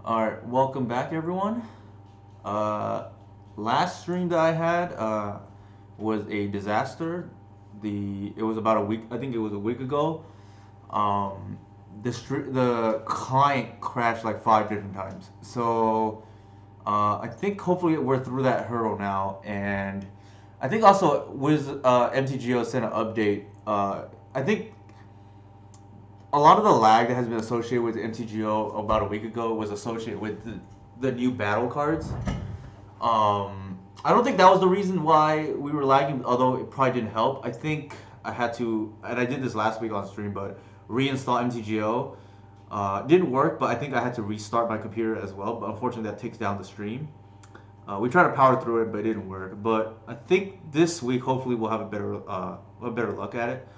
Alright, welcome back everyone. Last stream that I had was a disaster. It was about a week. I think it was a week ago. Um, the client crashed like 5 different times. So I think hopefully we're through that hurdle now. And I think also with MTGO sent an update. I think a lot of the lag that has been associated with MTGO about a week ago was associated with the new battle cards. I don't think that was the reason why we were lagging, although it probably didn't help. I think I had to, and I did this last week on stream, but reinstall MTGO. Didn't work, but I think I had to restart my computer as well. But unfortunately, that takes down the stream. We tried to power through it, but it didn't work. But I think this week, hopefully, we'll have a better look at it.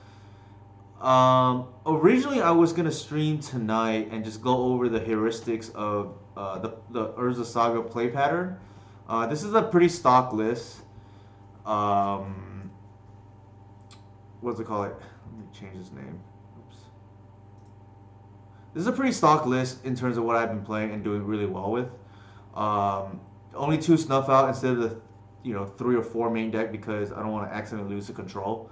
Originally, I was gonna stream tonight and just go over the heuristics of the Urza Saga play pattern. This is a pretty stock list. Um, what's it called? Let me change his name. Oops. This is a pretty stock list in terms of what I've been playing and doing really well with. Only two snuff out instead of the 3 or 4 main deck because I don't want to accidentally lose the control.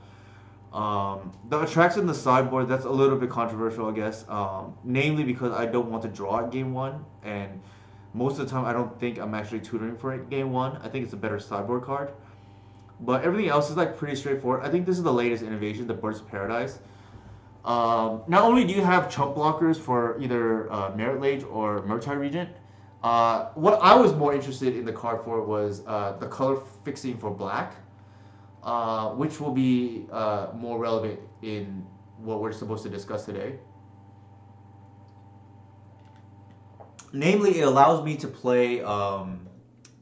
The attraction in the sideboard, that's a little bit controversial, I guess. Namely because I don't want to draw at game one, and most of the time I don't think I'm actually tutoring for it game one. I think it's a better sideboard card. But everything else is like pretty straightforward. I think this is the latest innovation, the Birds of Paradise. Not only do you have chump blockers for either Merit Lage or Murtai Regent, what I was more interested in the card for was the color fixing for black, which will be more relevant in what we're supposed to discuss today. Namely, it allows me to play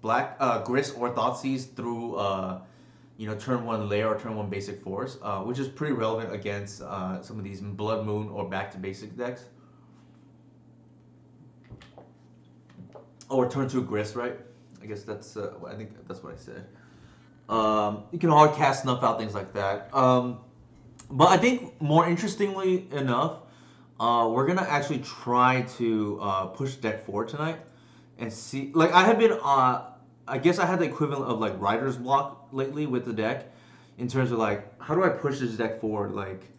black Grist or Thoughtseize through turn one layer or turn one basic force, which is pretty relevant against some of these Blood Moon or back to basic decks. Or turn two Grist, right? I guess I think that's what I said. You can hard cast snuff out things like that. But I think more interestingly enough, we're gonna actually try to push deck forward tonight and see. Like I have been, I guess I had the equivalent of like writer's block lately with the deck, in terms of like how do I push this deck forward? Like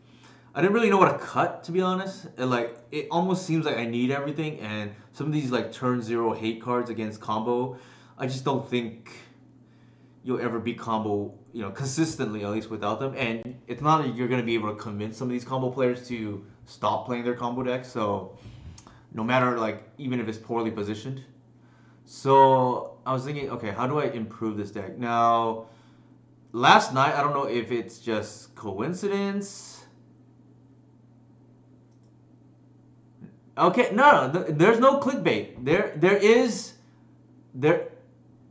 I didn't really know what to cut, to be honest. And like it almost seems like I need everything, and some of these like turn zero hate cards against combo, I just don't think you'll ever beat combo, consistently at least without them. And it's not that you're gonna be able to convince some of these combo players to stop playing their combo deck. So no matter like even if it's poorly positioned. So I was thinking, okay, how do I improve this deck? Now, last night I don't know if it's just coincidence. Okay, no, there's no clickbait.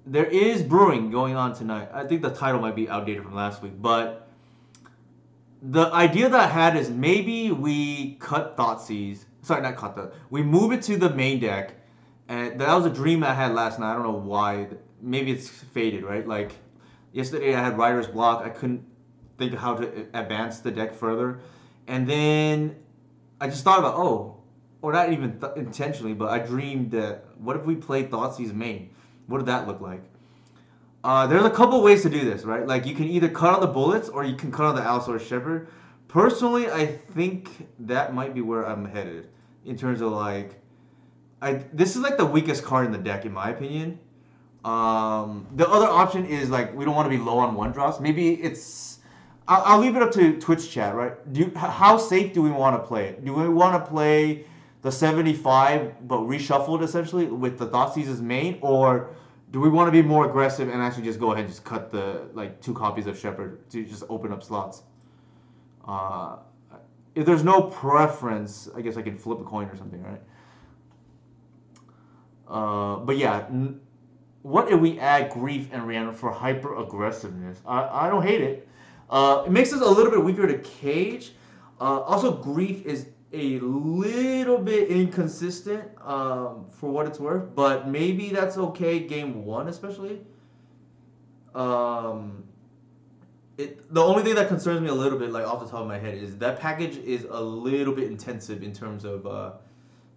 There is brewing going on tonight. I think the title might be outdated from last week, but the idea that I had is maybe we cut Thoughtseize. Sorry, not cut that. We move it to the main deck, and that was a dream I had last night. I don't know why. Maybe it's faded, right? Like yesterday, I had Writer's Block. I couldn't think of how to advance the deck further, and then I just thought about or not even intentionally, but I dreamed that what if we played Thoughtseize main? What did that look like? There's a couple ways to do this, right? Like you can either cut on the bullets or you can cut on the Allosaurus Shepherd. Personally, I think that might be where I'm headed in terms of like, this is like the weakest card in the deck in my opinion. The other option is like we don't want to be low on one drops. Maybe it's I'll leave it up to Twitch chat, right? How safe do we want to play it? Do we want to play the 75 but reshuffled essentially with the Thoughtseize's main, or do we want to be more aggressive and actually just go ahead and just cut the like 2 copies of Shepherd to just open up slots? Uh, if there's no preference, I guess I can flip a coin or something, right? But yeah, what if we add Grief and Rhiannon for hyper aggressiveness? I don't hate it. It makes us a little bit weaker to cage. Also, Grief is a little bit inconsistent for what it's worth, but maybe that's okay game one, especially. Um, the only thing that concerns me a little bit, like off the top of my head, is that package is a little bit intensive in terms of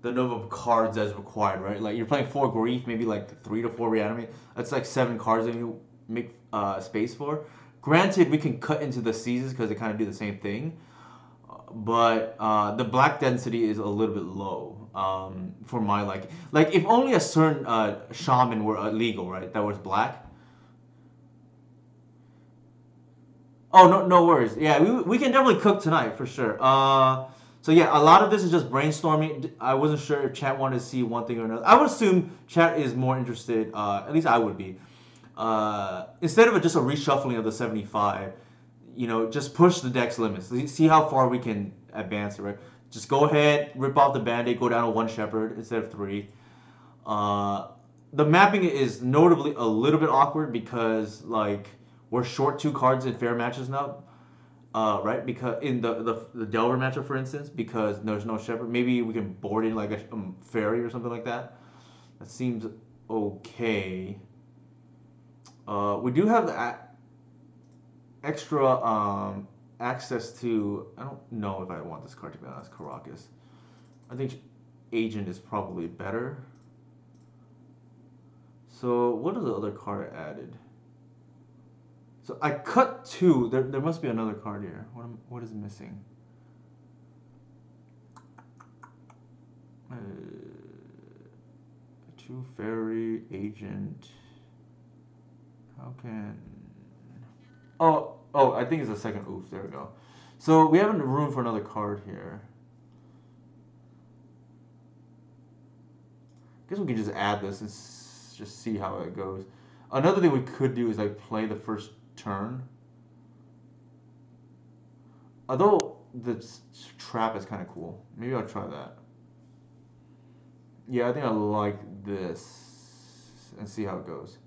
the number of cards that's required, right? Like you're playing 4 grief, maybe like 3 to 4 reanimate. That's like 7 cards that you make space for. Granted, we can cut into the seasons because they kind of do the same thing, but the black density is a little bit low for my like. Like if only a certain shaman were illegal, right? That was black. Oh no, no worries. Yeah, we can definitely cook tonight for sure. So yeah, a lot of this is just brainstorming. I wasn't sure if chat wanted to see one thing or another. I would assume chat is more interested. At least I would be. Instead of just a reshuffling of the 75, just push the deck's limits. See how far we can advance it, right? Just go ahead, rip off the band-aid, go down to 1 shepherd instead of 3. Uh, the mapping is notably a little bit awkward because like we're short 2 cards in fair matches now, right? Because in the Delver matchup, for instance, because there's no shepherd, maybe we can board in like a fairy or something like that. That seems okay. We do have the extra access to. I don't know if I want this card to be honest. Caracas. I think Agent is probably better. So what is the other card I added? So I cut 2. There must be another card here. What is missing? 2 fairy agent. How can? Oh, I think it's a second oof. There we go. So we have room for another card here. I guess we can just add this and just see how it goes. Another thing we could do is like play the first turn. Although the trap is kind of cool. Maybe I'll try that. Yeah, I think I like this and see how it goes.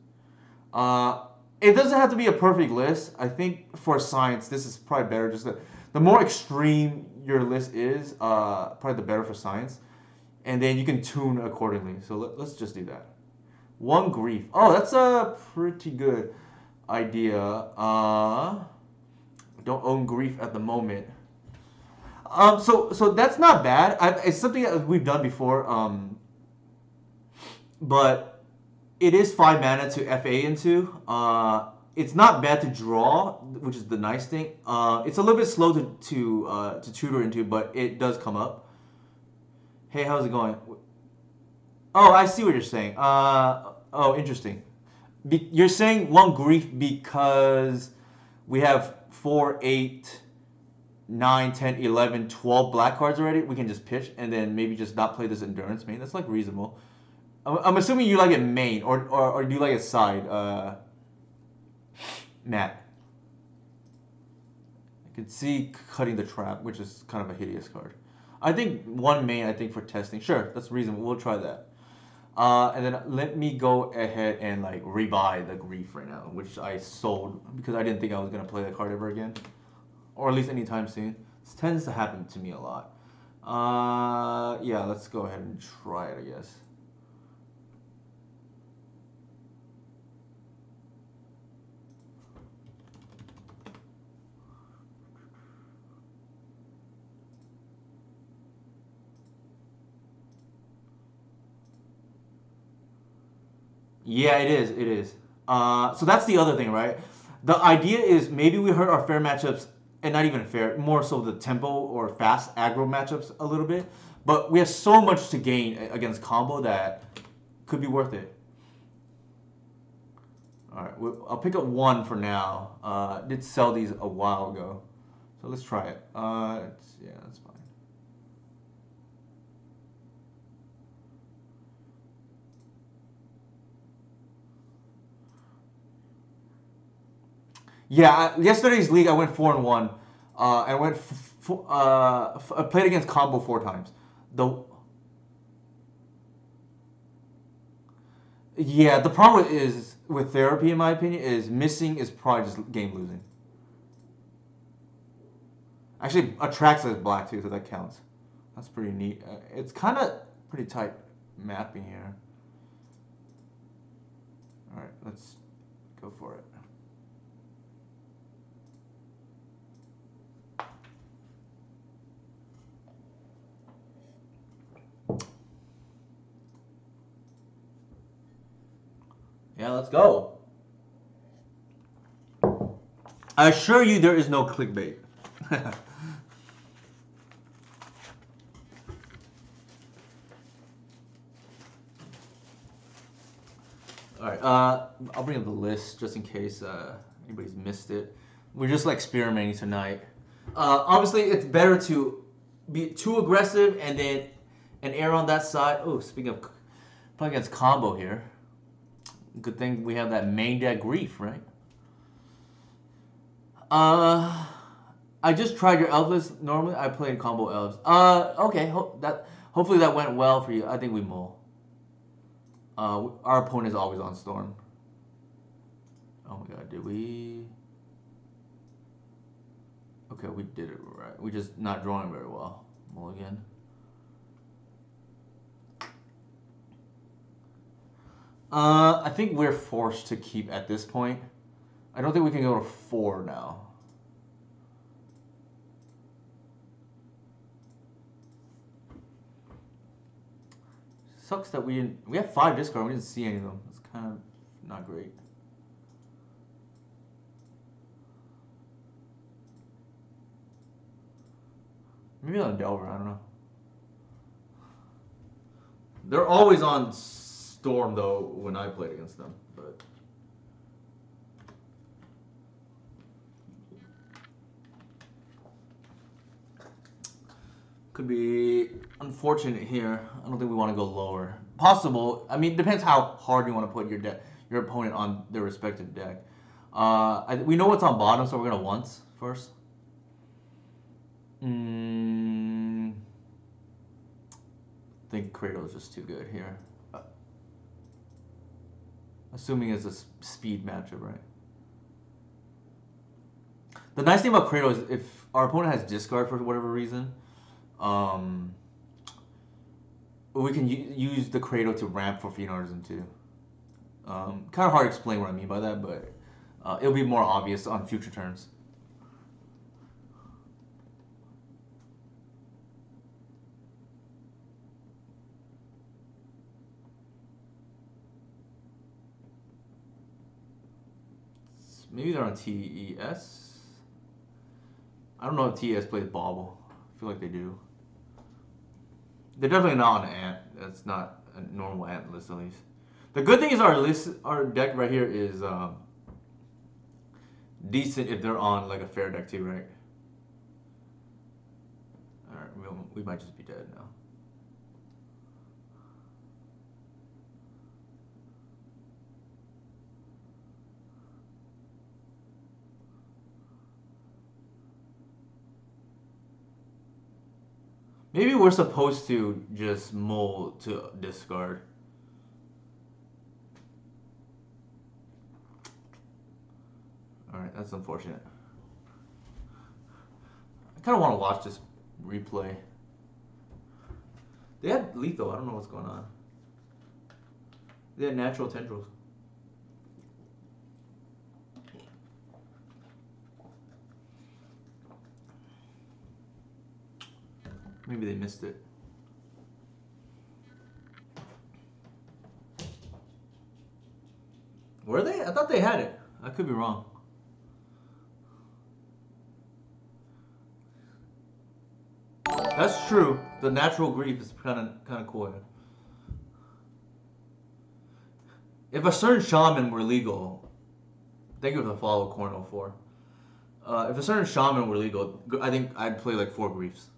It doesn't have to be a perfect list. I think for science, this is probably better. Just the more extreme your list is, probably the better for science. And then you can tune accordingly. So let's just do that. 1 grief. Oh, that's a pretty good idea. Don't own grief at the moment. So that's not bad. It's something that we've done before. But it is 5 mana to FA into. It's not bad to draw, which is the nice thing. It's a little bit slow to tutor into, but it does come up. Hey, how's it going? Oh, I see what you're saying. Oh, interesting. You're saying 1 grief because we have 4, 8, 9, 10, 11, 12 black cards already. We can just pitch and then maybe just not play this endurance main. That's like reasonable. I'm assuming you like it main or do you like it side, Matt? I can see cutting the trap, which is kind of a hideous card. I think 1 main, I think for testing. Sure, that's reasonable. We'll try that. And then let me go ahead and like rebuy the grief right now, which I sold because I didn't think I was gonna play that card ever again, or at least anytime soon. This tends to happen to me a lot. Yeah, let's go ahead and try it, I guess. Yeah, it is. It is. So that's the other thing, right? The idea is maybe we hurt our fair matchups, and not even fair, more so the tempo or fast aggro matchups a little bit. But we have so much to gain against combo that could be worth it. All right, I'll pick up 1 for now. Did sell these a while ago, so let's try it. Yeah, that's fine. Yeah, yesterday's league I went 4-1. I went. I played against combo 4 times. The Yeah, the problem is with therapy, in my opinion, is missing is probably just game losing. Actually, attracts as black too, so that counts. That's pretty neat. It's kind of pretty tight mapping here. All right, let's go for it. Yeah, let's go. I assure you there is no clickbait. Alright, I'll bring up the list just in case anybody's missed it. We're just like experimenting tonight. Obviously, it's better to be too aggressive and then an error on that side. Oh, speaking of playing against combo here. Good thing we have that main deck grief, right? I just tried your elf list. Normally, I played combo elves. Okay. Hopefully that went well for you. I think we mull. Our opponent is always on storm. Oh my god, did we? Okay, we did it right. We just not drawing very well. Mulligan. I think we're forced to keep at this point. I don't think we can go to 4 now. Sucks that we didn't. We have 5 discard. We didn't see any of them. It's kind of not great. Maybe on Delver. I don't know. They're always on storm though when I played against them, but. Could be unfortunate here. I don't think we want to go lower. Possible. I mean, it depends how hard you want to put your opponent on their respective deck. We know what's on bottom, so we're gonna once first. I think Kratos is just too good here. Assuming it's a speed matchup, right? The nice thing about Kratos is if our opponent has discard for whatever reason, we can use the Kratos to ramp for Fiend Artisan too. Kind of hard to explain what I mean by that, but it'll be more obvious on future turns. Maybe they're on TES. I don't know if TES plays Bobble. I feel like they do. They're definitely not on Ant. That's not a normal Ant list, at least. The good thing is our deck right here is decent if they're on like a fair deck too, right? All right, we might just be dead now. Maybe we're supposed to just mull to discard. Alright, that's unfortunate. I kind of want to watch this replay. They had lethal. I don't know what's going on. They had natural tendrils. Maybe they missed it. Were they? I thought they had it. I could be wrong. That's true. The natural grief is kind of cool. If a certain shaman were legal, thank you for the follow, Cornell 4. If a certain shaman were legal, I think I'd play like 4 griefs.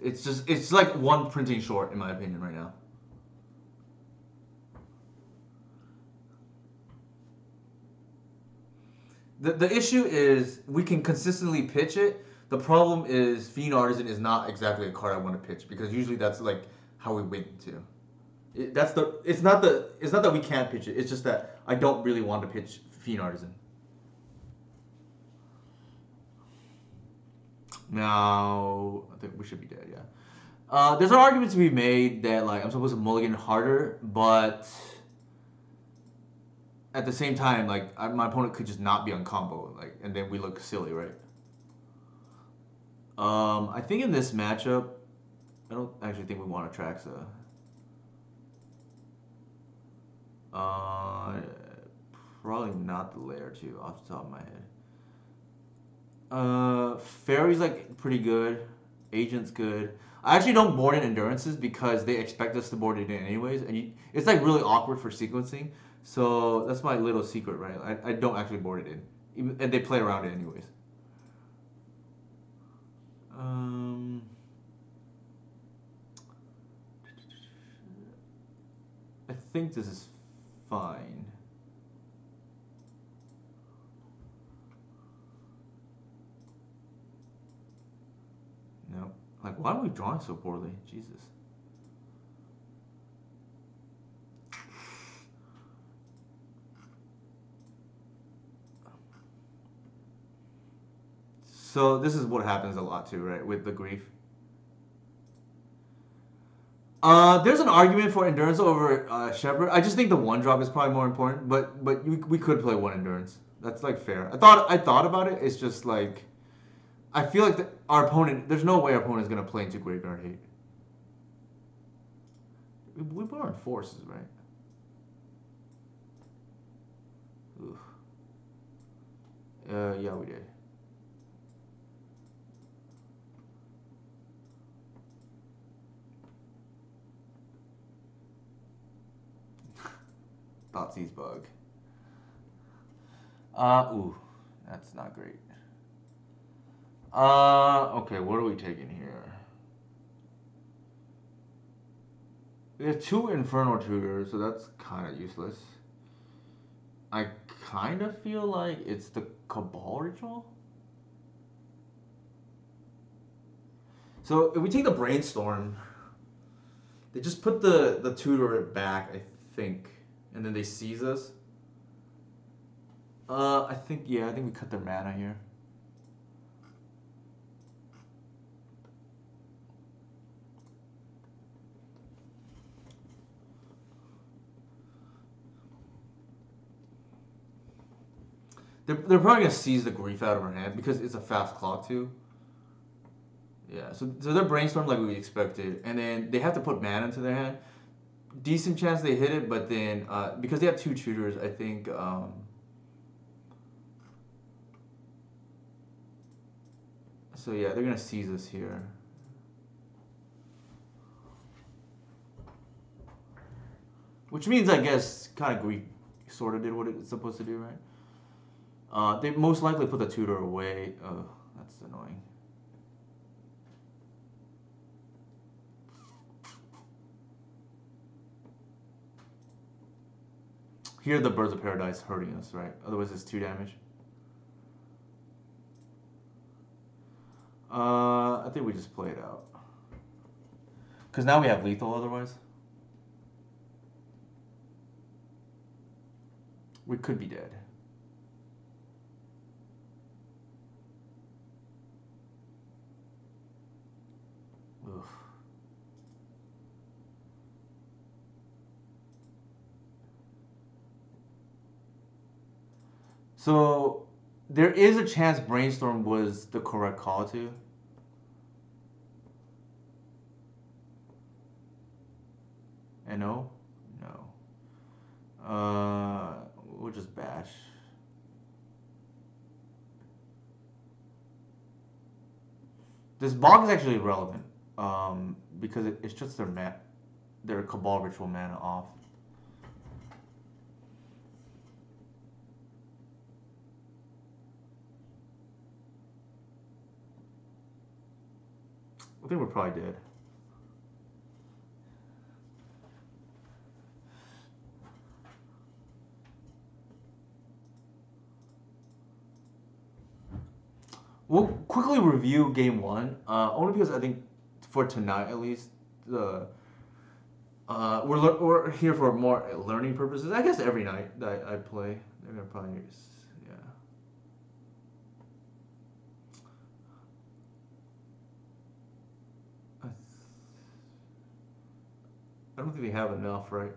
It's like one printing short in my opinion right now. The issue is we can consistently pitch it. The problem is Fiend Artisan is not exactly a card I want to pitch because usually that's like how we win too. It's not that we can't pitch it. It's just that I don't really want to pitch Fiend Artisan. Now I think we should be dead. Yeah. There's an argument to be made that like I'm supposed to mulligan harder, but at the same time, like my opponent could just not be on combo, like, and then we look silly, right? I think in this matchup, I don't actually think we want Atraxa. Probably not the layer 2 off the top of my head. Fairy's like pretty good. Agent's good. I actually don't board in endurances because they expect us to board it in anyways, and it's like really awkward for sequencing. So that's my little secret, right? I don't actually board it in, and they play around it anyways. Um, I think this is fine. No, like why are we drawing so poorly? Jesus. So this is what happens a lot too, right? With the grief. There's an argument for endurance over Shepherd. I just think the one drop is probably more important, but we could play one endurance. That's like fair. I thought about it. It's just like I feel like our opponent. There's no way our opponent is gonna play into Graveyard Hate. We put on forces, right? Oof. Yeah, we did. Thoughtseize bug. Ooh, that's not great. Okay, what are we taking here? We have 2 Inferno Tutors, so that's kind of useless. I kind of feel like it's the Cabal Ritual. So if we take the Brainstorm, they just put the tutor back, I think, and then they seize us. I think we cut their mana here. They're probably gonna seize the grief out of our hand because it's a fast clock too. Yeah, so they're Brainstorm like we expected, and then they have to put mana into their hand. Decent chance they hit it, but then because they have 2 tutors, I think. So yeah, they're gonna seize us here. Which means I guess kind of grief sort of did what it's supposed to do, right? They most likely put the tutor away. Oh, that's annoying. Here the Birds of Paradise hurting us, right? Otherwise it's 2 damage. I think we just play it out. Because now we have lethal otherwise. We could be dead. Oof. So there is a chance Brainstorm was the correct call to. And no? No. We'll just bash. This bog is actually relevant. Because it's just their Cabal Ritual mana off. I think we're probably dead. We'll quickly review game 1, only because I think for tonight at least, we're here for more learning purposes. I guess every night that I play, they're gonna probably yeah. I don't think they have enough, right,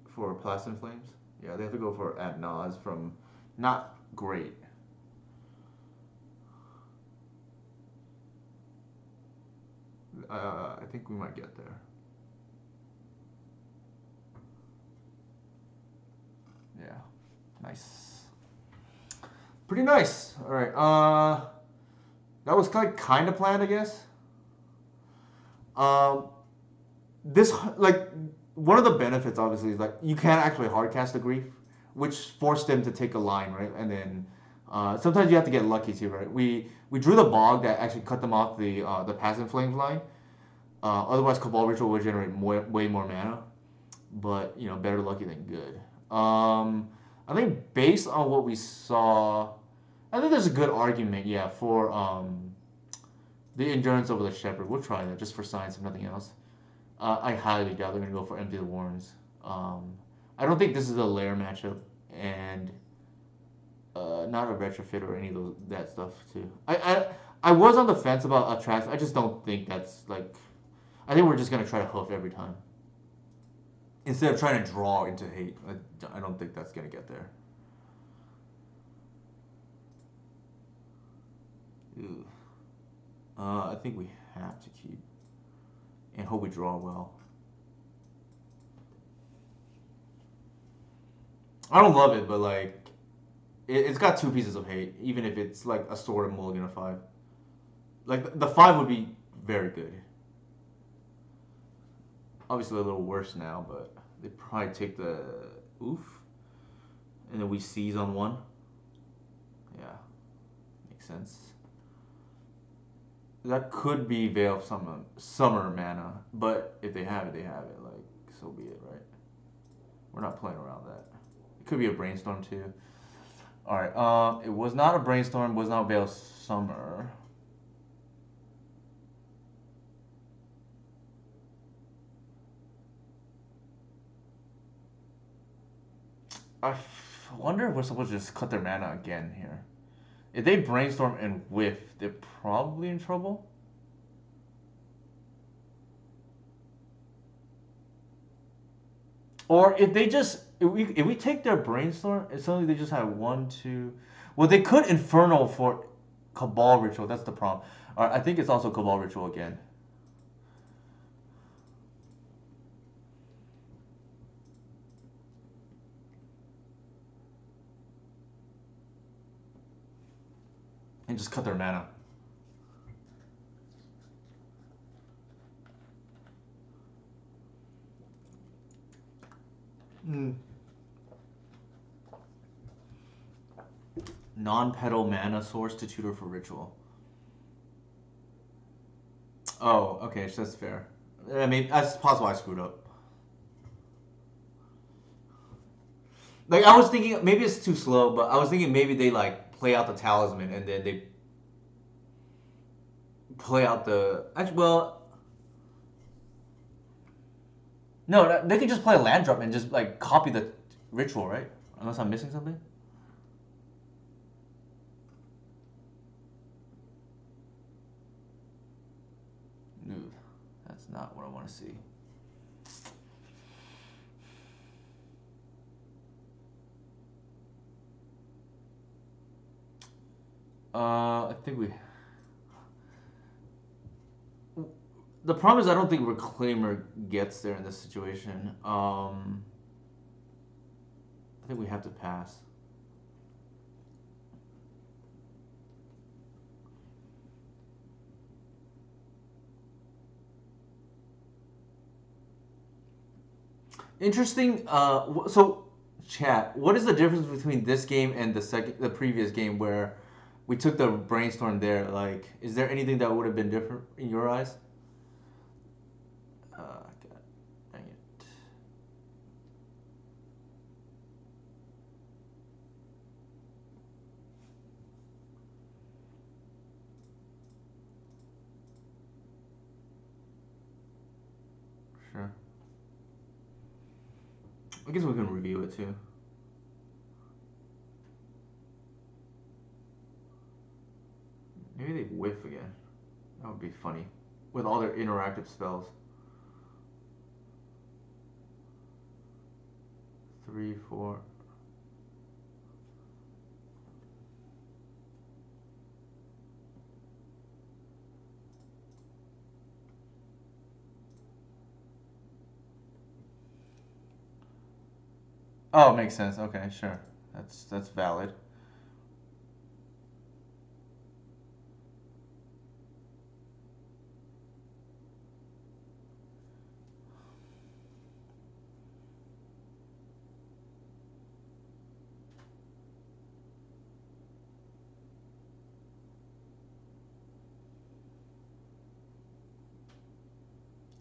for Plastin Flames. Yeah, they have to go for ad nauseam from not great. I think we might get there. Yeah, nice. Pretty nice. All right. That was kind of planned, I guess. Um, this like one of the benefits obviously is like you can actually hardcast the grief, which forced them to take a line, right? And then sometimes you have to get lucky too, right? We drew the bog that actually cut them off the passive flames line. Otherwise, Cabal Ritual would generate way more mana, but you know, better lucky than good. I think based on what we saw, I think there's a good argument, yeah, for the endurance over the shepherd. We'll try that just for science, if nothing else. I highly doubt they're gonna go for empty the warrens. I don't think this is a lair matchup, and not a retrofit or any of that stuff too. I was on the fence about attract. I just don't think that's like. I think we're just gonna try to hoof every time instead of trying to draw into hate. I don't think that's gonna get there. Ew. I think we have to keep and hope we draw well. I don't love it, but like it's got two pieces of hate, even if it's like a sword and mulligan of five. Like the five would be very good. Obviously a little worse now, but they probably take the oof, and then we seize on one. Yeah, makes sense. That could be Veil of Summer mana, but if they have it, they have it. Like so be it, right? We're not playing around that. It could be a brainstorm too. All right. It was not a brainstorm. Was not Veil of Summer. Wonder if we're supposed to just cut their mana again here. If they brainstorm and whiff, they're probably in trouble. Or if they just if we take their brainstorm, it's suddenly they just have one, two. Well, they could Inferno for Cabal Ritual. That's the problem. All right, I think it's also Cabal Ritual again. And just cut their mana. Mm. Non-petal mana source to tutor for ritual. Oh, okay, so that's fair. I mean, that's possible I screwed up. Like I was thinking, maybe it's too slow, but I was thinking maybe they like play out the talisman and then they play out the. Actually, well, no, they could just play a land drop and just like copy the ritual, right? Unless I'm missing something. Ooh, that's not what I want to see. I think we. The problem is I don't think Reclaimer gets there in this situation. I think we have to pass. Interesting. So, chat. What is the difference between this game and the previous game where we took the brainstorm there? Like, is there anything that would have been different in your eyes? God, dang it. Sure. I guess we can review it too. Maybe they whiff again. That would be funny. With all their interactive spells. 3, 4. Oh, makes sense. Okay, sure. That's valid.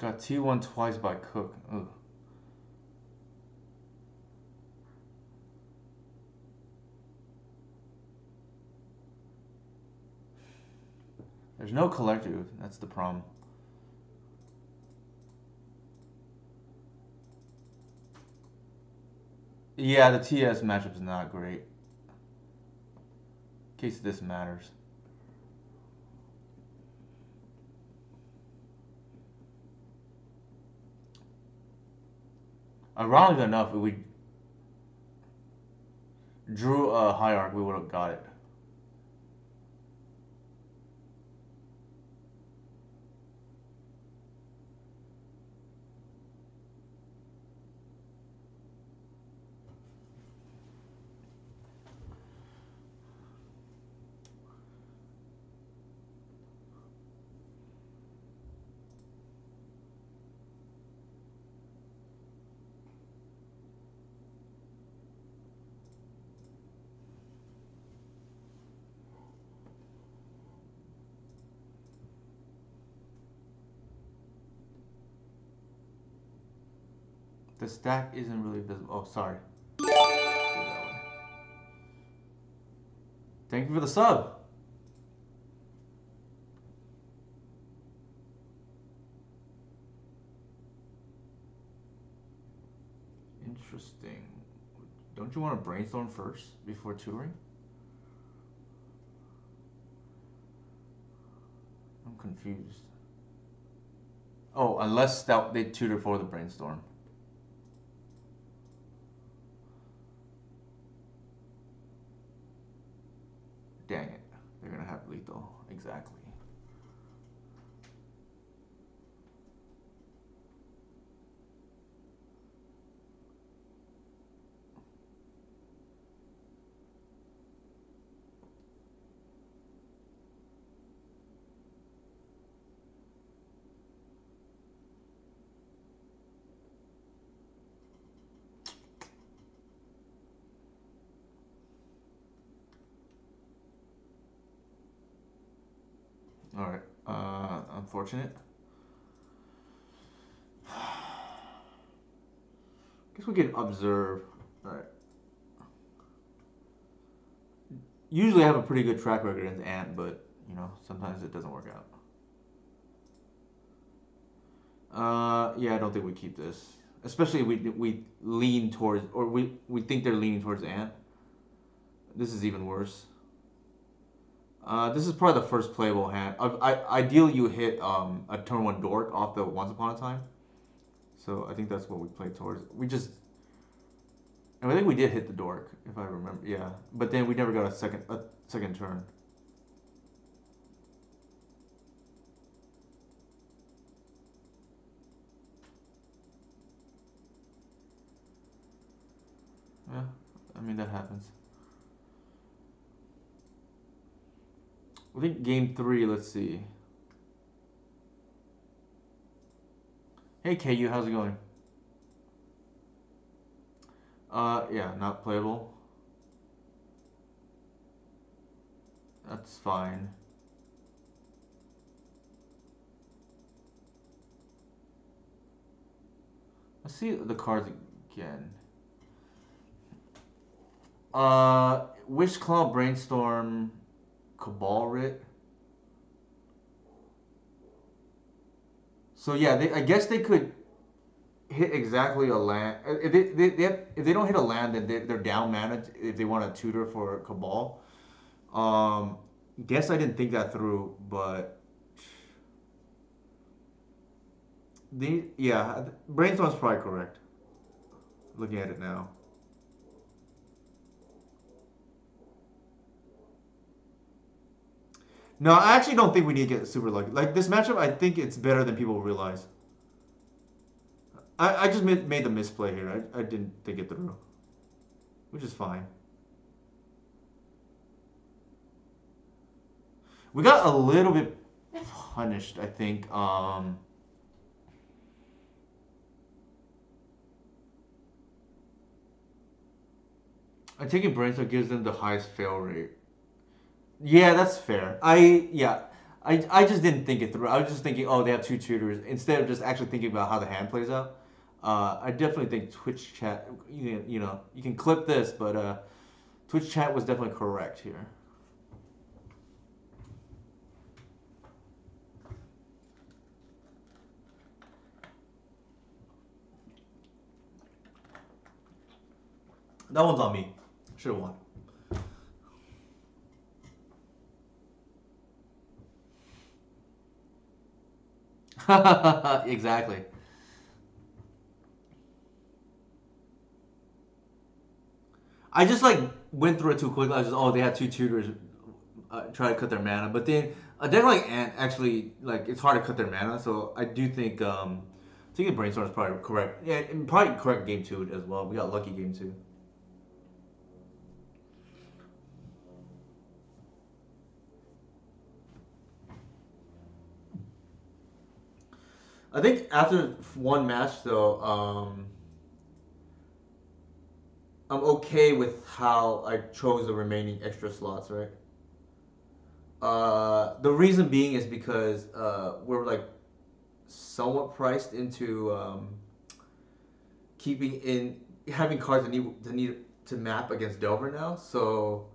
Got T1 twice by Cook. Ugh. There's no collective. That's the problem. Yeah, the TS matchup is not great. In case this matters. Ironically enough, if we drew a hierarch, we would have got it. The stack isn't really visible. Oh, sorry. Thank you for the sub. Interesting. Don't you want to brainstorm first before tutoring? I'm confused. Oh, unless they tutor for the brainstorm. Dang it. They're gonna have lethal. Exactly. Alright. Unfortunate. Guess we can observe. Alright. Usually I have a pretty good track record against Ant, but, you know, sometimes it doesn't work out. Yeah, I don't think we keep this. Especially if we lean towards, or we think they're leaning towards Ant. This is even worse. This is probably the first playable hand. Ideally, you hit a turn 1 dork off the Once Upon a Time. So I think that's what we played towards. And I think we did hit the dork, if I remember. Yeah, but then we never got a second turn. Yeah, I mean that happens. I think game 3. Let's see. Hey KU, how's it going? Yeah, not playable. That's fine. Let's see the cards again. Wish Claw, Brainstorm, Cabal Writ. So yeah, I guess they could hit exactly a land. If they don't hit a land, then they're down mana if they want to tutor for Cabal. Guess I didn't think that through, but yeah, Brainstorm's probably correct. Looking at it now. No, I actually don't think we need to get super lucky. Like this matchup, I think it's better than people realize. I just made the misplay here. I didn't think it through, which is fine. We got a little bit punished, I think. I take Brainstorm gives them the highest fail rate. Yeah, that's fair. Yeah, I just didn't think it through. I was just thinking, oh, they have two tutors instead of just actually thinking about how the hand plays out. I definitely think Twitch chat. You know, you can clip this, but Twitch chat was definitely correct here. That one's on me. Should have won. Exactly. I just like went through it too quickly. I was just, oh, they had two tutors try to cut their mana, but then a deck like Ant actually like it's hard to cut their mana. So I do think I think the brainstorm is probably correct. Yeah, and probably correct game two as well. We got lucky game two. I think after one match though, I'm okay with how I chose the remaining extra slots, right? The reason being is because we're like somewhat priced into keeping in having cards that need to map against Delver now. So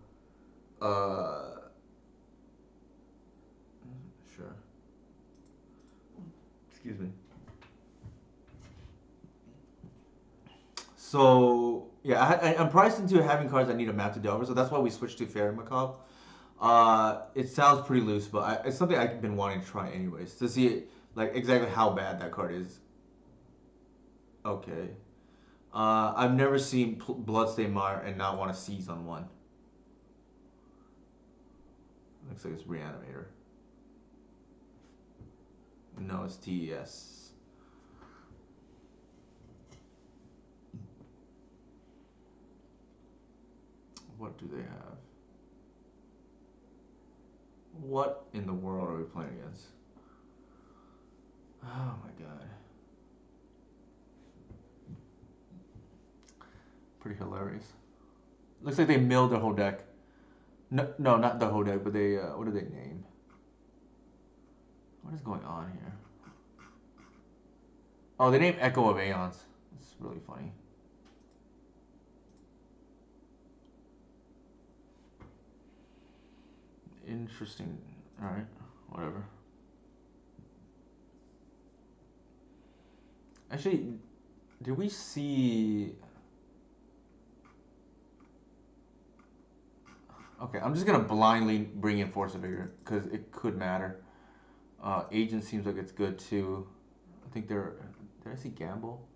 sure. Excuse me. So yeah, I'm priced into having cards that need a map to Delver, so that's why we switched to Fairy Macabre. It sounds pretty loose, but it's something I've been wanting to try anyways to see like exactly how bad that card is. Okay. I've never seen Bloodstained Mire and not want to seize on one. Looks like it's Reanimator. No, it's TES. What do they have? What in the world are we playing against? Oh my god. Pretty hilarious. Looks like they milled their whole deck. No, no, not the whole deck, but they, what do they name? What is going on here? Oh, they named Echo of Aeons. It's really funny. Interesting. Alright, whatever. Actually, did we see... Okay, I'm just gonna blindly bring in Force of Vigor, because it could matter. Agent seems like it's good too. I think they're... Did I see Gamble?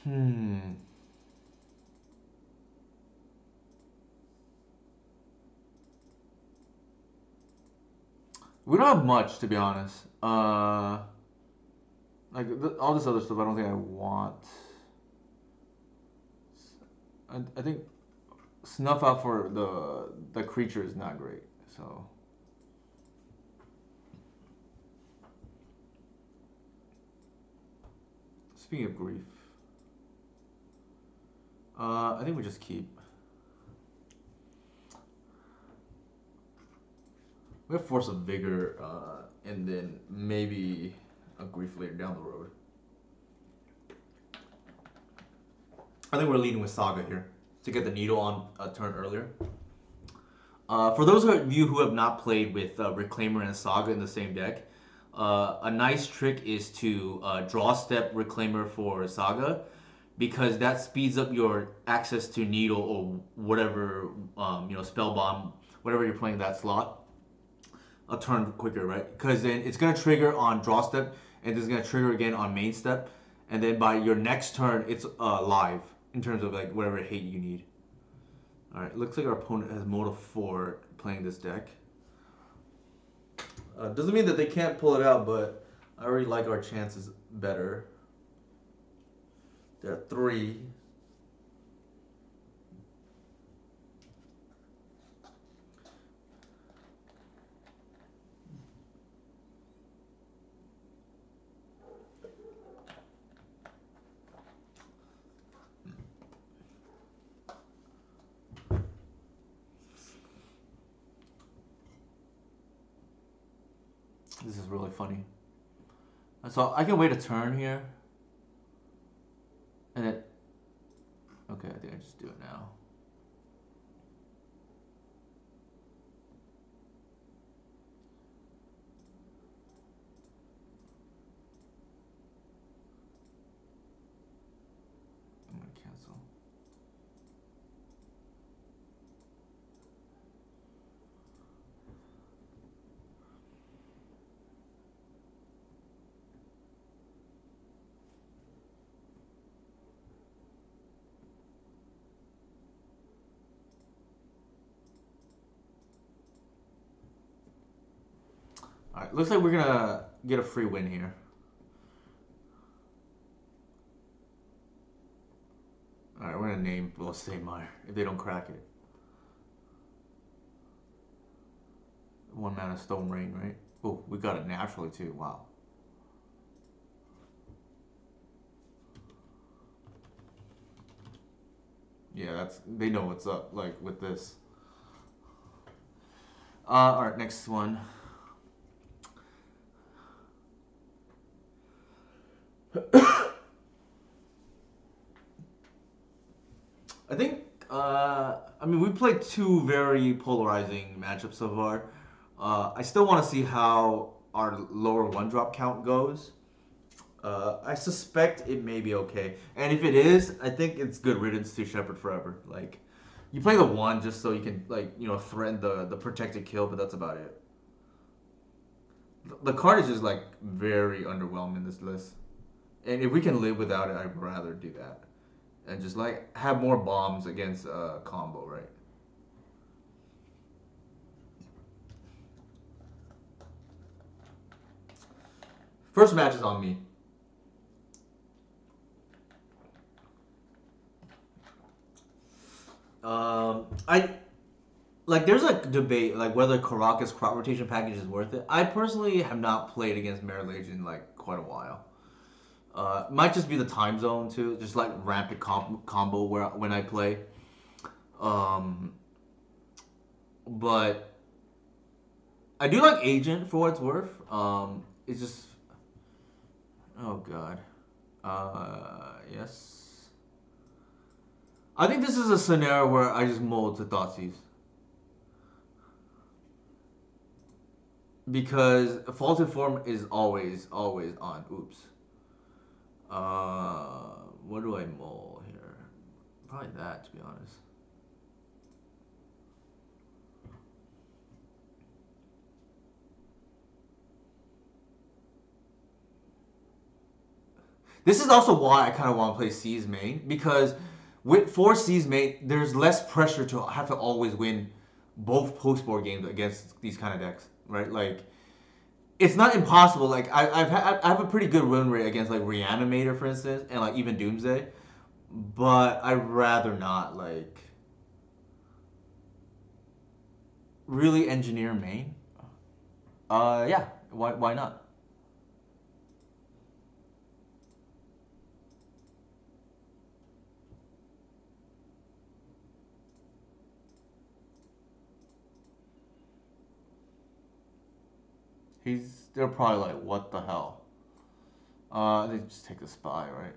Hmm. We don't have much, to be honest. Like all this other stuff, I don't think I want. I think snuff out for the creature is not great. So speaking of grief, I think we just keep. We have Force of Vigor, and then maybe a grief later down the road. I think we're leading with Saga here to get the needle on a turn earlier. For those of you who have not played with Reclaimer and Saga in the same deck, a nice trick is to draw step Reclaimer for Saga because that speeds up your access to Needle or whatever, Spell Bomb, whatever you're playing that slot, a turn quicker, right? Because then it's going to trigger on draw step and it's going to trigger again on main step. And then by your next turn, it's live in terms of like whatever hate you need. Alright, looks like our opponent has motive 4 playing this deck. Doesn't mean that they can't pull it out, but I already like our chances better. They're 3. This is really funny. So I can wait a turn here, and then okay, I think I just do it now. I'm gonna cancel. All right, looks like we're gonna get a free win here. All right, we're gonna name Meyer if they don't crack it. One mana Stone Rain, right? Oh, we got it naturally too. Wow. Yeah, that's they know what's up. Like with this. All right, next one. I think. I mean, we played two very polarizing matchups so far. I still want to see how our lower one drop count goes. I suspect it may be okay, and if it is, I think it's good riddance to Shepherd Forever. Like, you play the one just so you can threaten the protected kill, but that's about it. The card is just like very underwhelming this list, and if we can live without it, I'd rather do that, and just like have more bombs against combo, right? First match is on me. I like there's a debate like whether Karaka's crop rotation package is worth it. I personally have not played against Mirror Age in like quite a while. Might just be the time zone too, just like rampant combo where when I play. Um, but I do like Agent for what it's worth. It's just oh god. Yes. I think this is a scenario where I just mold to Thoughtseize. Because Faulted Form is always on. Oops. What do I mull here? Probably that, to be honest. This is also why I kind of want to play C's main because with for C's main, there's less pressure to have to always win both post board games against these kind of decks, right? Like it's not impossible. Like I have a pretty good win rate against like Reanimator, for instance, and like even Doomsday, but I'd rather not like really engineer main. Yeah. Why not? They're probably like, what the hell? They just take the spy, right?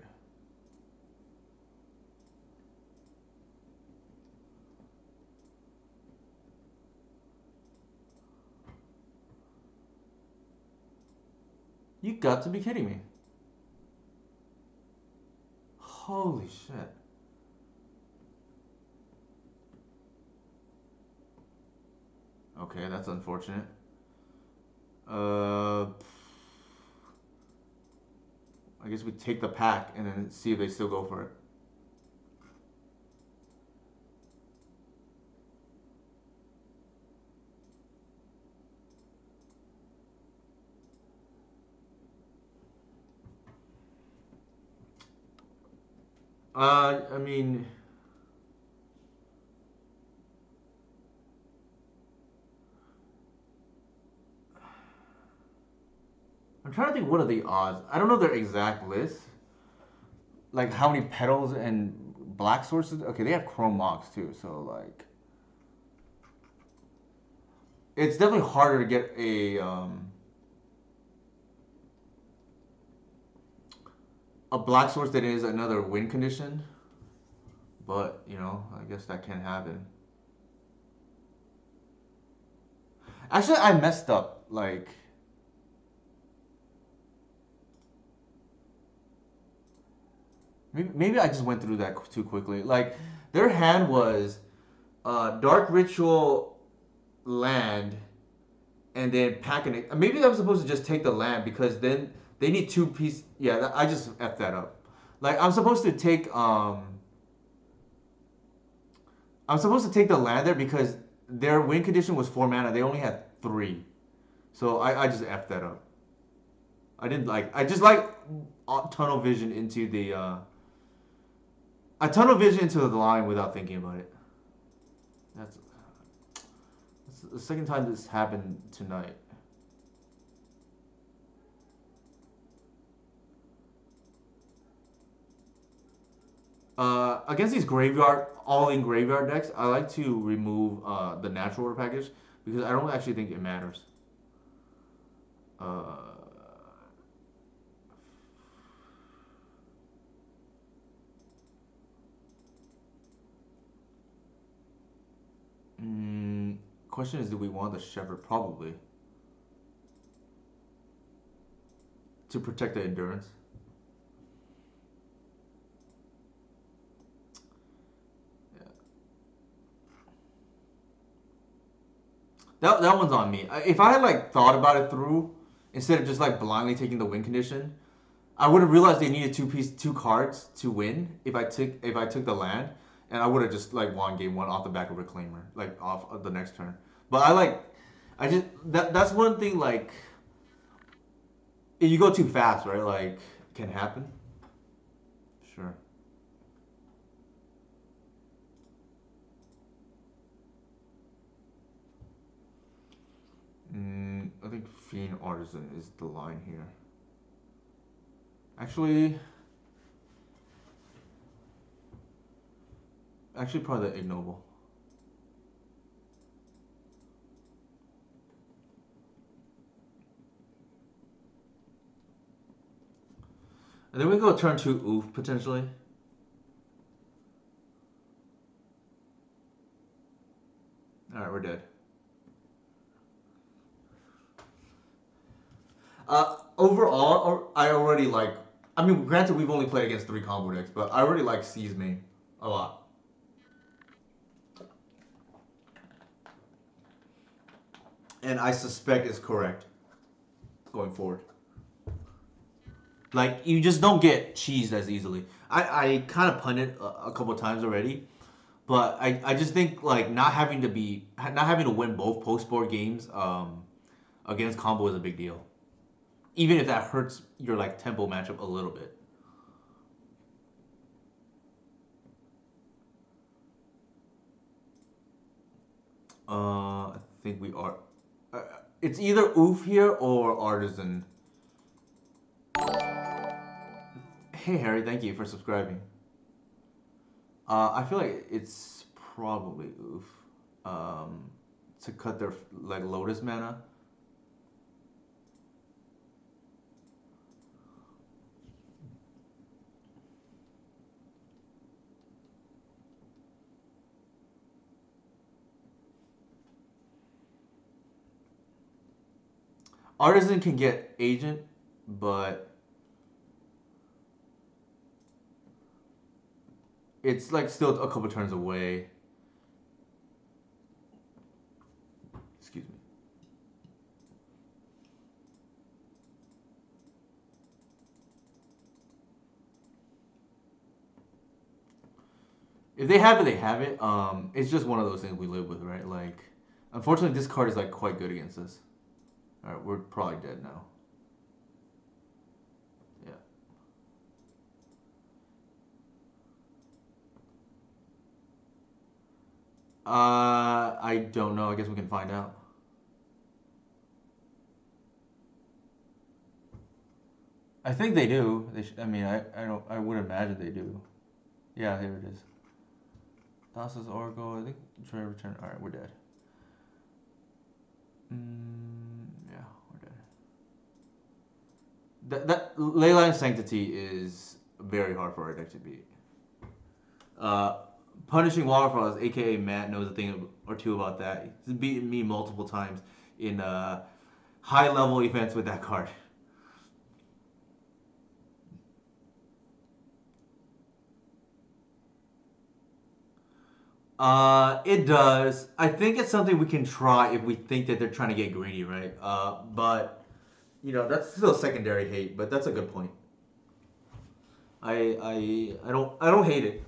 You got to be kidding me. Holy shit. Okay, that's unfortunate. I guess we take the pack and then see if they still go for it. I mean, I'm trying to think what are the odds. I don't know their exact list. Like how many petals and black sources. Okay, they have chrome mox too, so like it's definitely harder to get a a black source that is another win condition, but you know, I guess that can happen. Actually, I messed up. Like, maybe I just went through that too quickly. Like, their hand was Dark Ritual land and then packing it. Maybe I'm supposed to just take the land because then they need two pieces. Yeah, I just effed that up. Like, I'm supposed to take the land there because their win condition was 4 mana. They only had 3. So I just effed that up. I just like tunnel vision into the I tunnel vision into the line without thinking about it. That's, that's the second time this happened tonight. Against these graveyard all in graveyard decks, I like to remove the natural order package because I don't actually think it matters. Uh, mm, Question is, do we want the Shepherd? Probably to protect the endurance. Yeah. That one's on me. If I had like thought about it through, instead of just like blindly taking the win condition, I would have realized they needed two cards to win if I took the land, and I would have just like won game one off the back of Reclaimer, like off of the next turn. But I just that's one thing like if you go too fast, right? Like can happen. Sure. I think Fiend Artisan is the line here. Actually, probably the Ignoble. And then we go turn 2 Oof potentially. Alright, we're dead. Overall, I already like. I mean, granted, we've only played against 3 combo decks, but I already like Seize main a lot. And I suspect it's correct going forward. Like, you just don't get cheesed as easily. I kind of punted a couple times already, but I just think like not having to win both post board games against combo is a big deal. Even if that hurts your like tempo matchup a little bit. I think we are. It's either Oof here or Artisan. Hey Harry, thank you for subscribing. I feel like it's probably Oof. Um, to cut their like Lotus mana. Artisan can get Agent, but it's like still a couple turns away. Excuse me. If they have it, they have it. It's just one of those things we live with, right? Like, unfortunately, this card is like quite good against us. All right, we're probably dead now. Yeah. I don't know. I guess we can find out. I think they do. I mean, I don't. I would imagine they do. Yeah, here it is. Thassa's Oracle. I think try to return. All right, we're dead. Yeah, we're dead. That Leyline Sanctity is very hard for our deck to beat. Uh, Punishing Waterfalls, aka Matt, knows a thing or two about that. He's beaten me multiple times in high level events with that card. It does. I think it's something we can try if we think that they're trying to get greedy, right? But that's still secondary hate. But that's a good point. I don't hate it.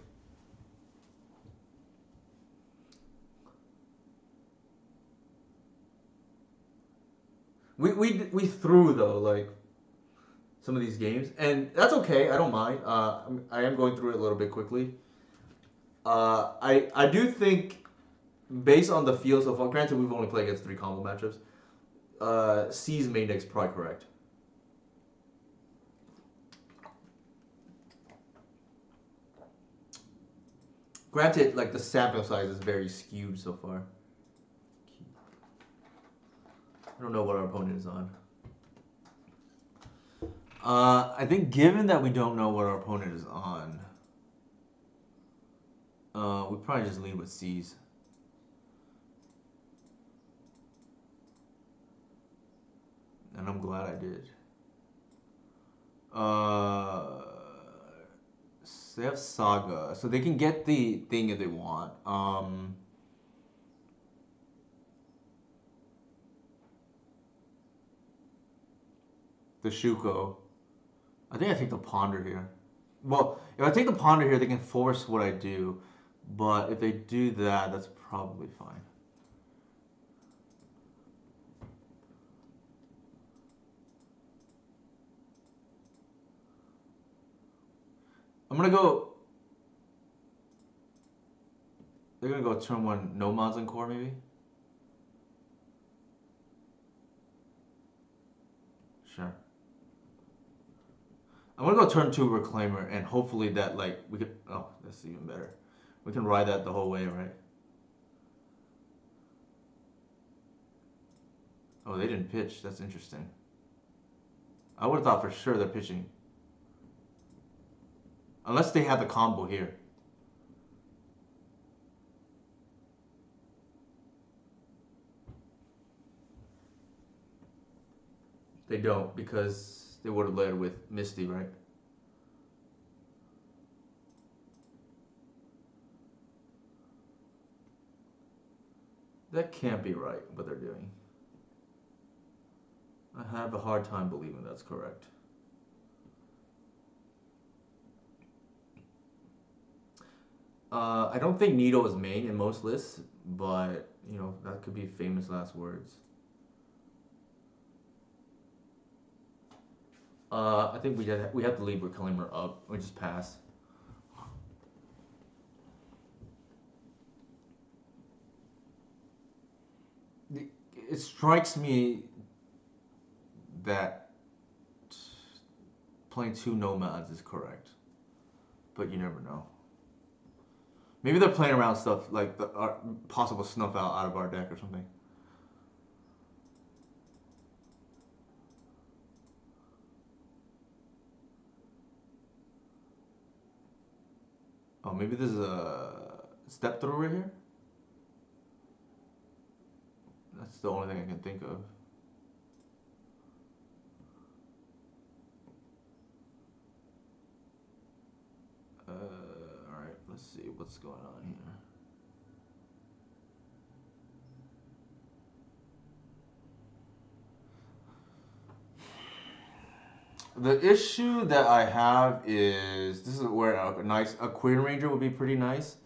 We threw though like some of these games, and that's okay. I don't mind. I am going through it a little bit quickly. I do think based on the feel so far. Granted, we've only played against 3 combo matchups. C's main deck's probably correct. Granted, like the sample size is very skewed so far. I don't know what our opponent is on. I think given that we don't know what our opponent is on, we probably just lead with C's. And I'm glad I did. They have Saga, so they can get the thing if they want. The Shuko. I think I take the Ponder here. Well, if I take the Ponder here, they can force what I do. But if they do that, that's probably fine. I'm gonna go. They're gonna go turn 1 no mods and core maybe. Sure. I'm gonna go turn 2 Reclaimer, and hopefully that like we could. Oh, that's even better. We can ride that the whole way, right? Oh, they didn't pitch. That's interesting. I would have thought for sure they're pitching. Unless they have the combo here. They don't because they would have led with Misty, right? That can't be right, what they're doing. I have a hard time believing that's correct. I don't think Needle is main in most lists, but that could be famous last words. I think we have to leave Reclaimer up or just pass. It strikes me that playing 2 nomads is correct, but you never know. Maybe they're playing around stuff like the possible snuff out of our deck or something. Oh, maybe there's a step through right here? That's the only thing I can think of. Alright, let's see what's going on here. The issue that I have is this is where a Queen Ranger would be pretty nice.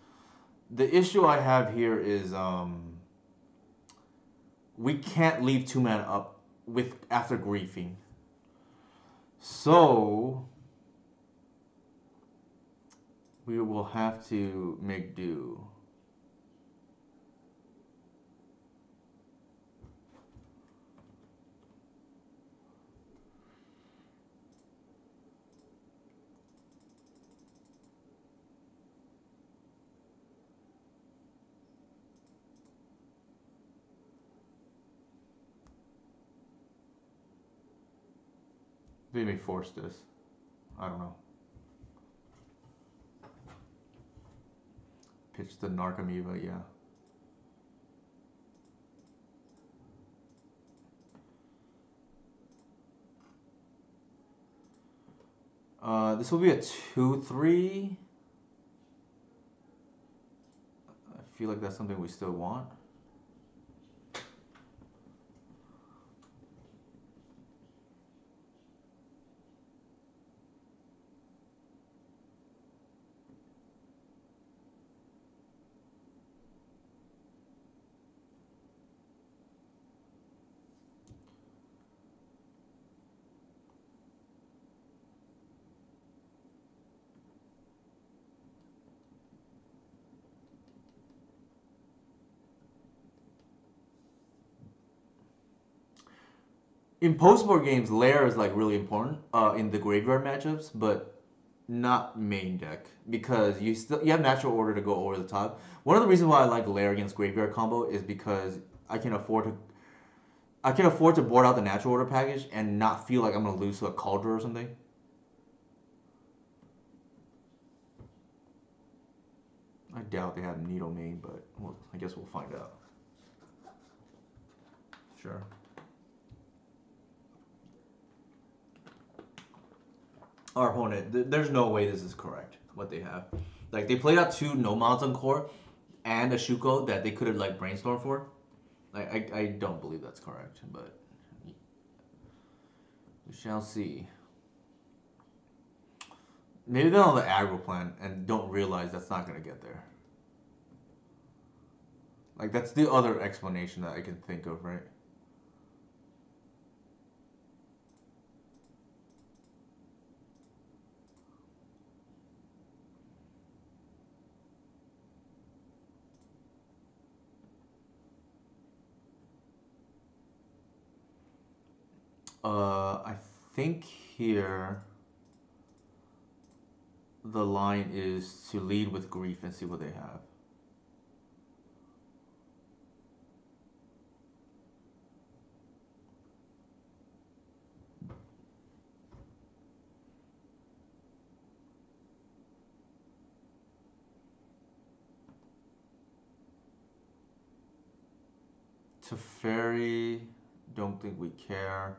The issue I have here is we can't leave 2 mana up with after griefing. So we will have to make do. They may force this. I don't know. Pitch the Narcomoeba, yeah. This will be a 2-3. I feel like that's something we still want. In post-board games, lair is like really important in the graveyard matchups, but not main deck because you have natural order to go over the top. One of the reasons why I like lair against graveyard combo is because I can afford to board out the natural order package and not feel like I'm gonna lose to a Cauldron or something. I doubt they have Needle main, but I guess we'll find out. Sure. Our opponent, there's no way this is correct, what they have. Like, they played out 2 no mounts on core and a Shuko that they could have, like, brainstormed for. Like, I don't believe that's correct, but we shall see. Maybe they're on the aggro plan and don't realize that's not going to get there. Like, that's the other explanation that I can think of, right? I think here the line is to lead with grief and see what they have. Teferi, don't think we care.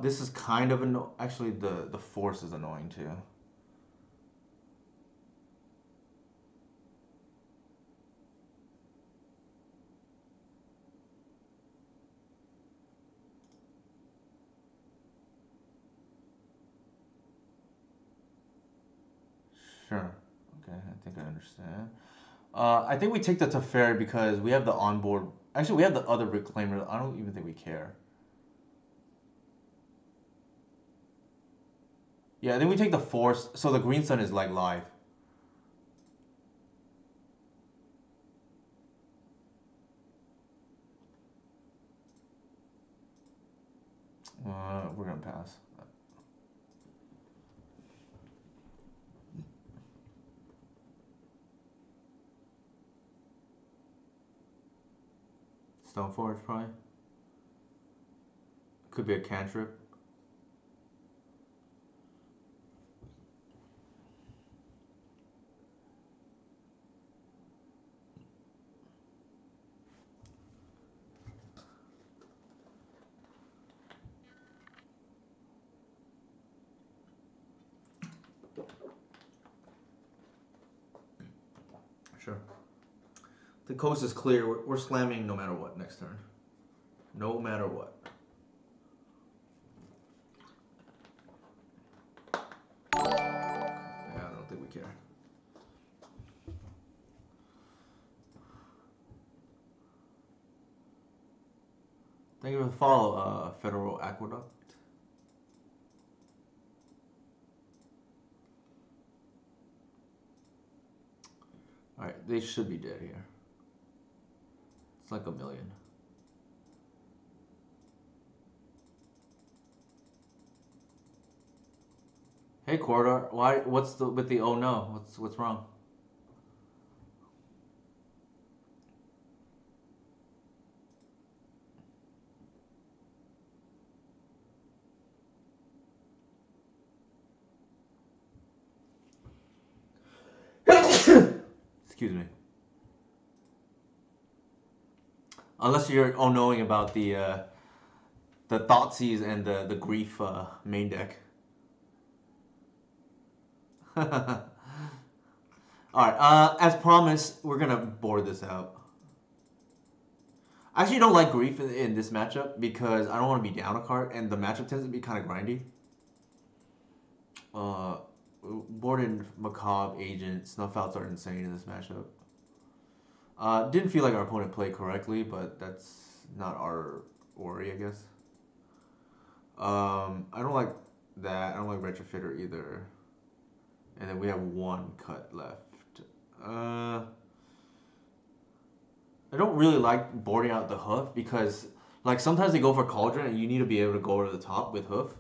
This is kind of actually the force is annoying too. Sure. Okay, I think I understand. I think we take the Teferi because we have the onboard. Actually, we have the other Reclaimer. I don't even think we care. Yeah, then we take the force. So the Green Sun is like live. We're gonna pass. Stoneforge probably. Could be a cantrip. Sure. The coast is clear. We're slamming no matter what next turn. No matter what. Yeah, I don't think we care. Thank you for the follow, Federal Aqueduct. Alright, they should be dead here. It's like a million. Hey Corridor, why? What's with the oh no? What's wrong? Excuse me. Unless you're all knowing about the Thoughtseize and the Grief main deck. Alright, as promised, we're gonna board this out. I actually don't like Grief in this matchup because I don't want to be down a card, and the matchup tends to be kind of grindy. Boarded Macabre, Agent, Snuff Outs are insane in this matchup. Didn't feel like our opponent played correctly, but that's not our worry, I guess. I don't like that. I don't like Retrofitter either. And then we have one cut left. I don't really like boarding out the Hoof because, like, sometimes they go for Cauldron and you need to be able to go over the top with Hoof.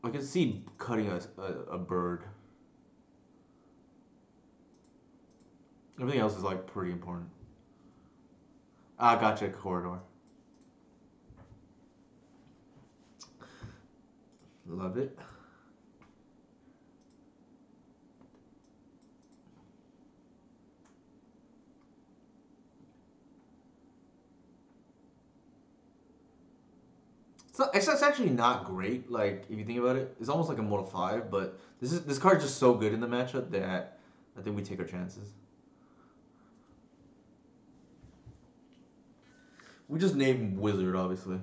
I can see cutting a bird. Everything else is, like, pretty important. Ah, gotcha, Corridor. Love it. So it's actually not great. Like if you think about it, it's almost like a Mortal 5. But this card's just so good in the matchup that I think we take our chances. We just named Wizard, obviously.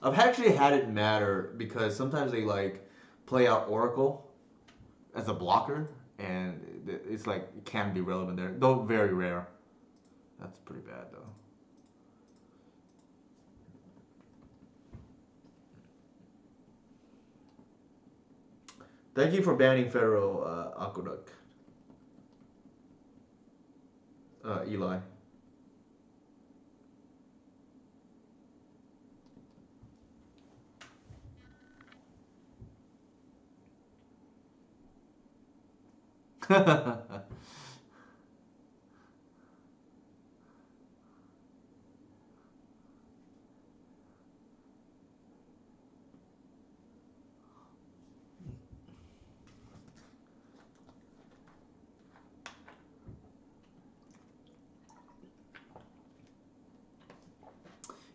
I've actually had it matter because sometimes they like play out Oracle as a blocker, and it's like it can be relevant there, though very rare. That's pretty bad though. Thank you for banning Federal Aqueduct, Eli.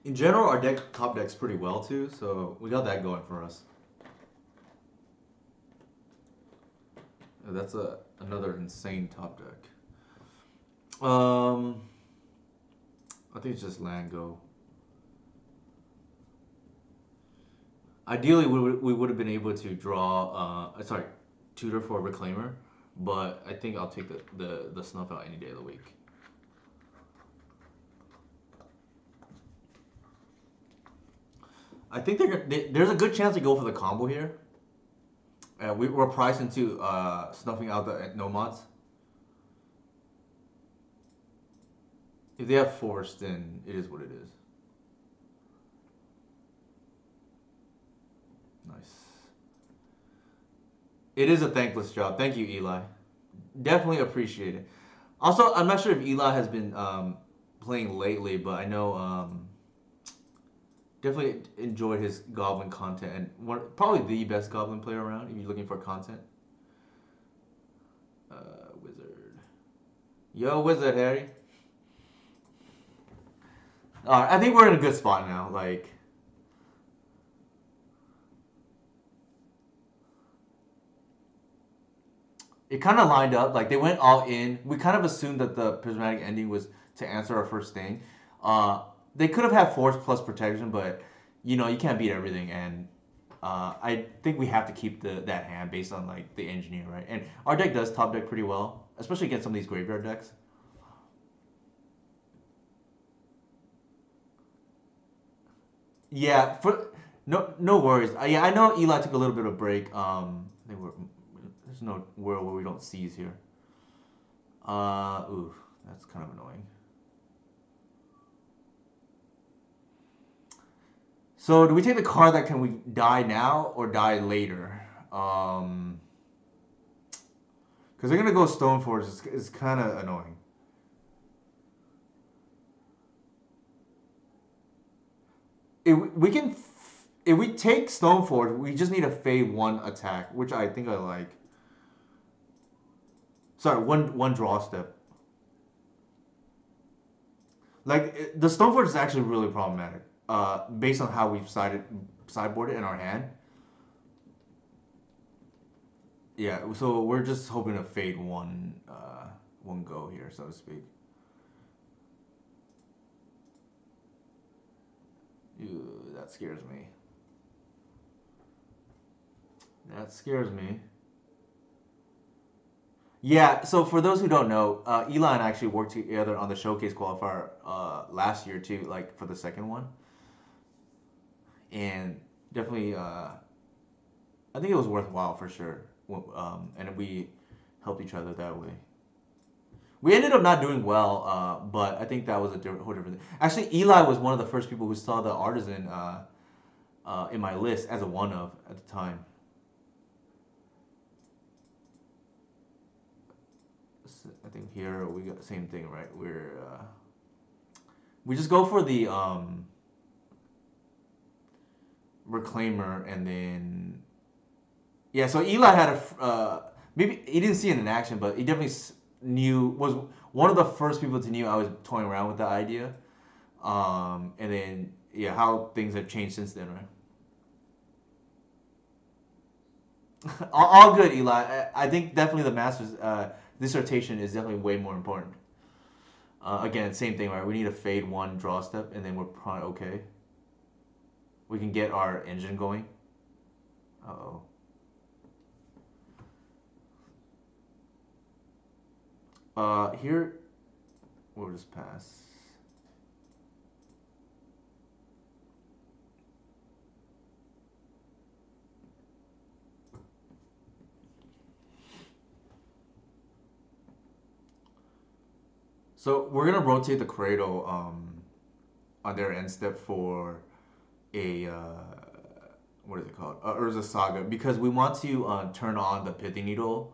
In general, our top deck's pretty well too, so we got that going for us. That's another insane top deck. I think it's just land go. Ideally, we would have been able to draw. Tutor for Reclaimer, but I think I'll take the Snuff Out any day of the week. I think there's a good chance they go for the combo here. We're priced into snuffing out the Nomads. If they have Force, then it is what it is. Nice. It is a thankless job. Thank you, Eli. Definitely appreciate it. Also, I'm not sure if Eli has been playing lately, but I know definitely enjoyed his Goblin content, and probably the best Goblin player around if you're looking for content. Wizard. Yo, Wizard, Harry. Alright, I think we're in a good spot now. Like, it kind of lined up. Like, they went all in. We kind of assumed that the prismatic ending was to answer our first thing. They could have had Force plus protection, but you know you can't beat everything, and I think we have to keep that hand based on like the engineer, right? And our deck does top deck pretty well, especially against some of these graveyard decks. Yeah, no worries. Yeah, I know Eli took a little bit of break. I think there's no world where we don't seize here. Ooh, that's kind of annoying. So do we take the card that can we die now or die later? Because they're gonna go Stoneforge. It's kind of annoying. We can if we take Stoneforge, we just need a fade one attack, which I think I like. Sorry, one draw step. Like the Stoneforge is actually really problematic. Based on how we've sideboarded in our hand. Yeah, so we're just hoping to fade one go here, so to speak. Ew, that scares me. That scares me. Yeah, so for those who don't know, Eli and I actually worked together on the showcase qualifier last year too, like for the second one, and definitely, I think it was worthwhile for sure. And we helped each other that way. We ended up not doing well, but I think that was a whole different thing. Actually, Eli was one of the first people who saw the artisan in my list as a one of at the time. I think here we got the same thing, right? We just go for the reclaimer and then yeah. So Eli had maybe he didn't see it in action, but he definitely knew was one of the first people to knew I was toying around with the idea. And then yeah, how things have changed since then, right? All good, Eli. I think definitely the master's dissertation is definitely way more important. Again, same thing, right? We need a fade one draw step, and then we're probably okay. We can get our engine going. Uh oh. Here we'll just pass. So we're gonna rotate the cradle on their end step for a what is it called? Urza Saga because we want to turn on the pithing needle.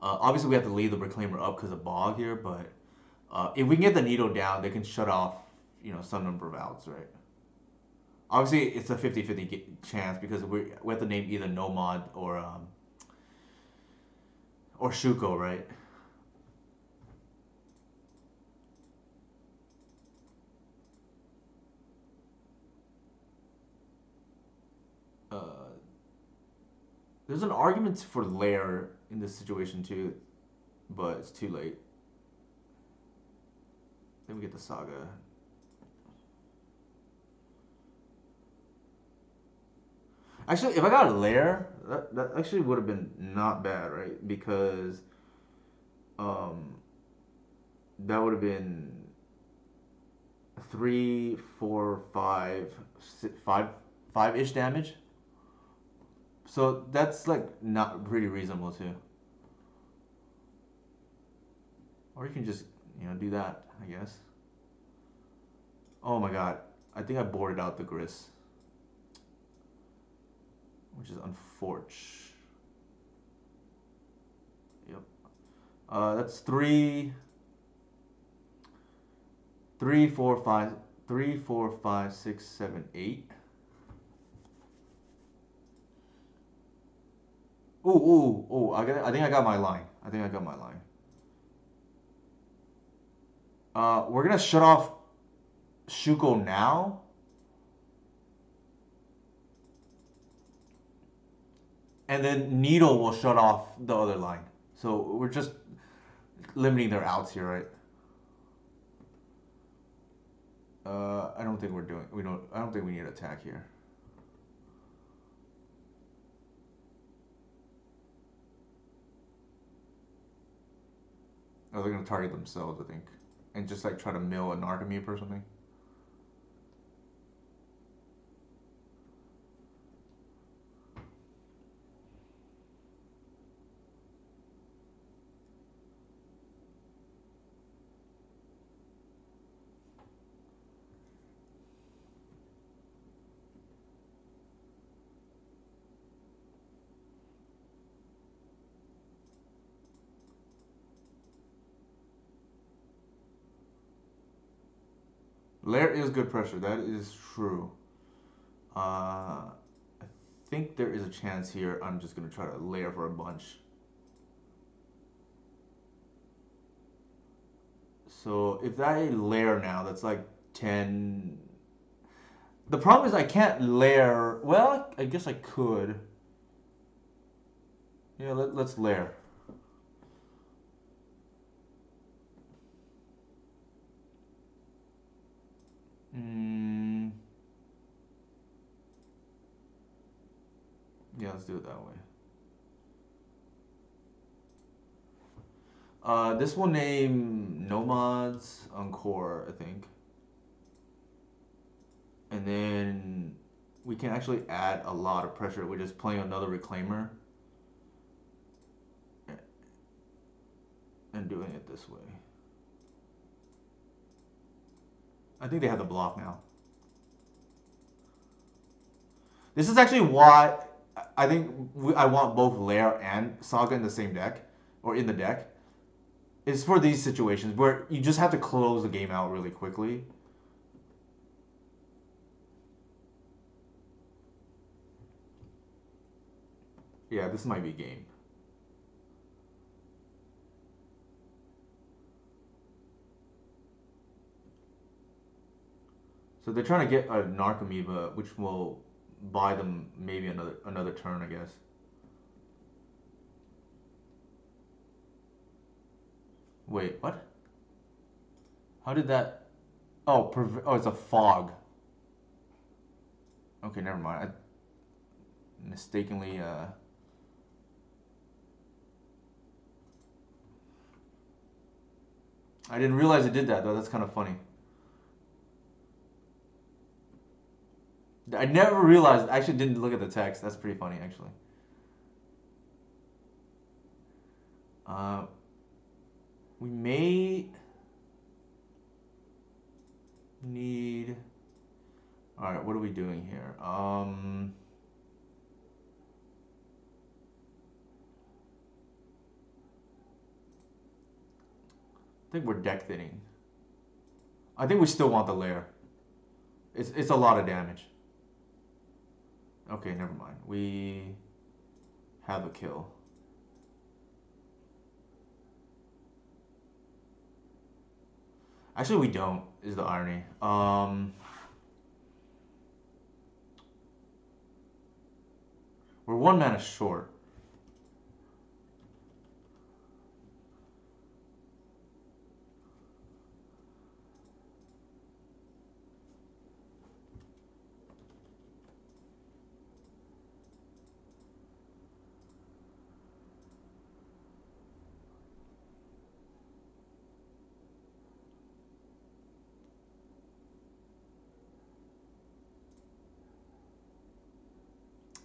Obviously, we have to leave the reclaimer up because of bog here, but if we can get the needle down, they can shut off some number of outs, right? Obviously, it's a 50-50 chance because we have to name either Nomad or Shuko, right? Uh, there's an argument for Lair in this situation too, but it's too late. Then we get the Saga. Actually, if I got a Lair, that actually would have been not bad, right? Because um, that would have been three, four, five, five-ish damage. So that's like not pretty reasonable too. Or you can just do that, I guess. Oh my god, I think I boarded out the Gris, which is unfortunate. Yep. That's three, four, five, 3, 4, 5, 6, 7, 8. Ooh, ooh, ooh! I think I got my line. I think I got my line. We're gonna shut off Shuko now, and then Needle will shut off the other line. So we're just limiting their outs here, right? I don't think we're doing. We don't. I don't think we need to attack here. Oh, they're gonna target themselves, I think, and just like try to mill an Archimedes or something. Lair is good pressure. That is true. think there is a chance here. I'm just gonna try to layer for a bunch. So if I layer now, that's like 10. The problem is I can't layer. Well, I guess I could. Yeah, let's layer. Mm, yeah, let's do it that way. This will name Nomads Encore, I think. And then we can actually add a lot of pressure. We're just playing another reclaimer and doing it this way. I think they have the block now. This is actually why I think I want both Lair and Saga in the same deck, or in the deck. It's for these situations where you just have to close the game out really quickly. Yeah, this might be game. So they're trying to get a Narc Amoeba, which will buy them maybe another turn, I guess. Wait, what? How did that? Oh, oh, it's a fog. Okay, never mind. I mistakenly. I didn't realize it did that though. That's kind of funny. I never realized. I actually didn't look at the text. That's pretty funny, actually. Uh, we may need. All right, what are we doing here? I think we're deck thinning. I think we still want the lair. It's a lot of damage. Okay, never mind. We have a kill. Actually, we don't, is the irony. We're 1 mana short.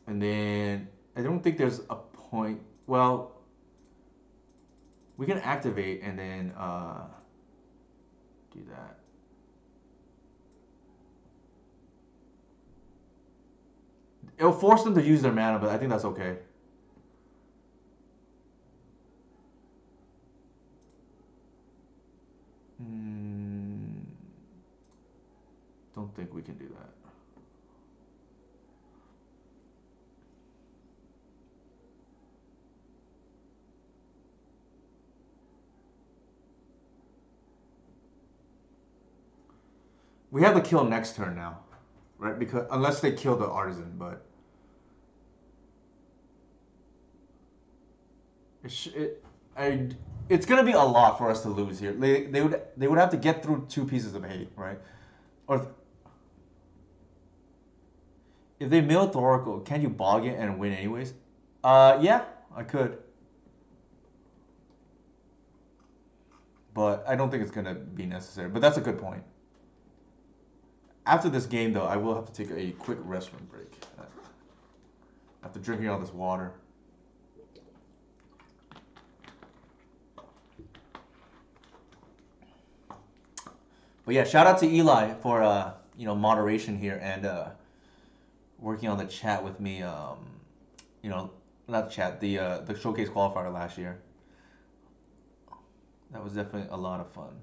And then I don't think there's a point. Well, we can activate and then do that. It'll force them to use their mana, but I think that's okay. Don't think we can do that. We have to kill next turn now, right? Because unless they kill the artisan, but it's gonna be a lot for us to lose here. They would have to get through 2 pieces of hate, right? Or if they mill Thoracle, can you bog it and win anyways? Yeah, I could. But I don't think it's gonna be necessary. But that's a good point. After this game, though, I will have to take a quick restroom break. After drinking all this water. But yeah, shout out to Eli for moderation here and working on the chat with me. Not chat, the showcase qualifier last year. That was definitely a lot of fun.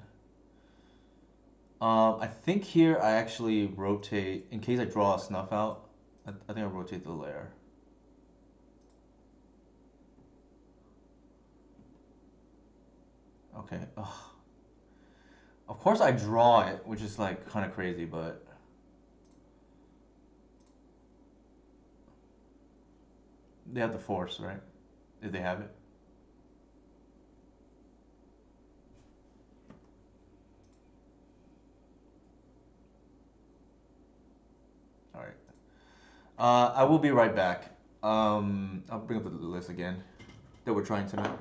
I think here I actually rotate, in case I draw a snuff out, I think I rotate the layer. Okay. Ugh. Of course I draw it, which is like kind of crazy, but they have the force, right? If they have it. All right. I will be right back. I'll bring up the list again that we're trying tonight.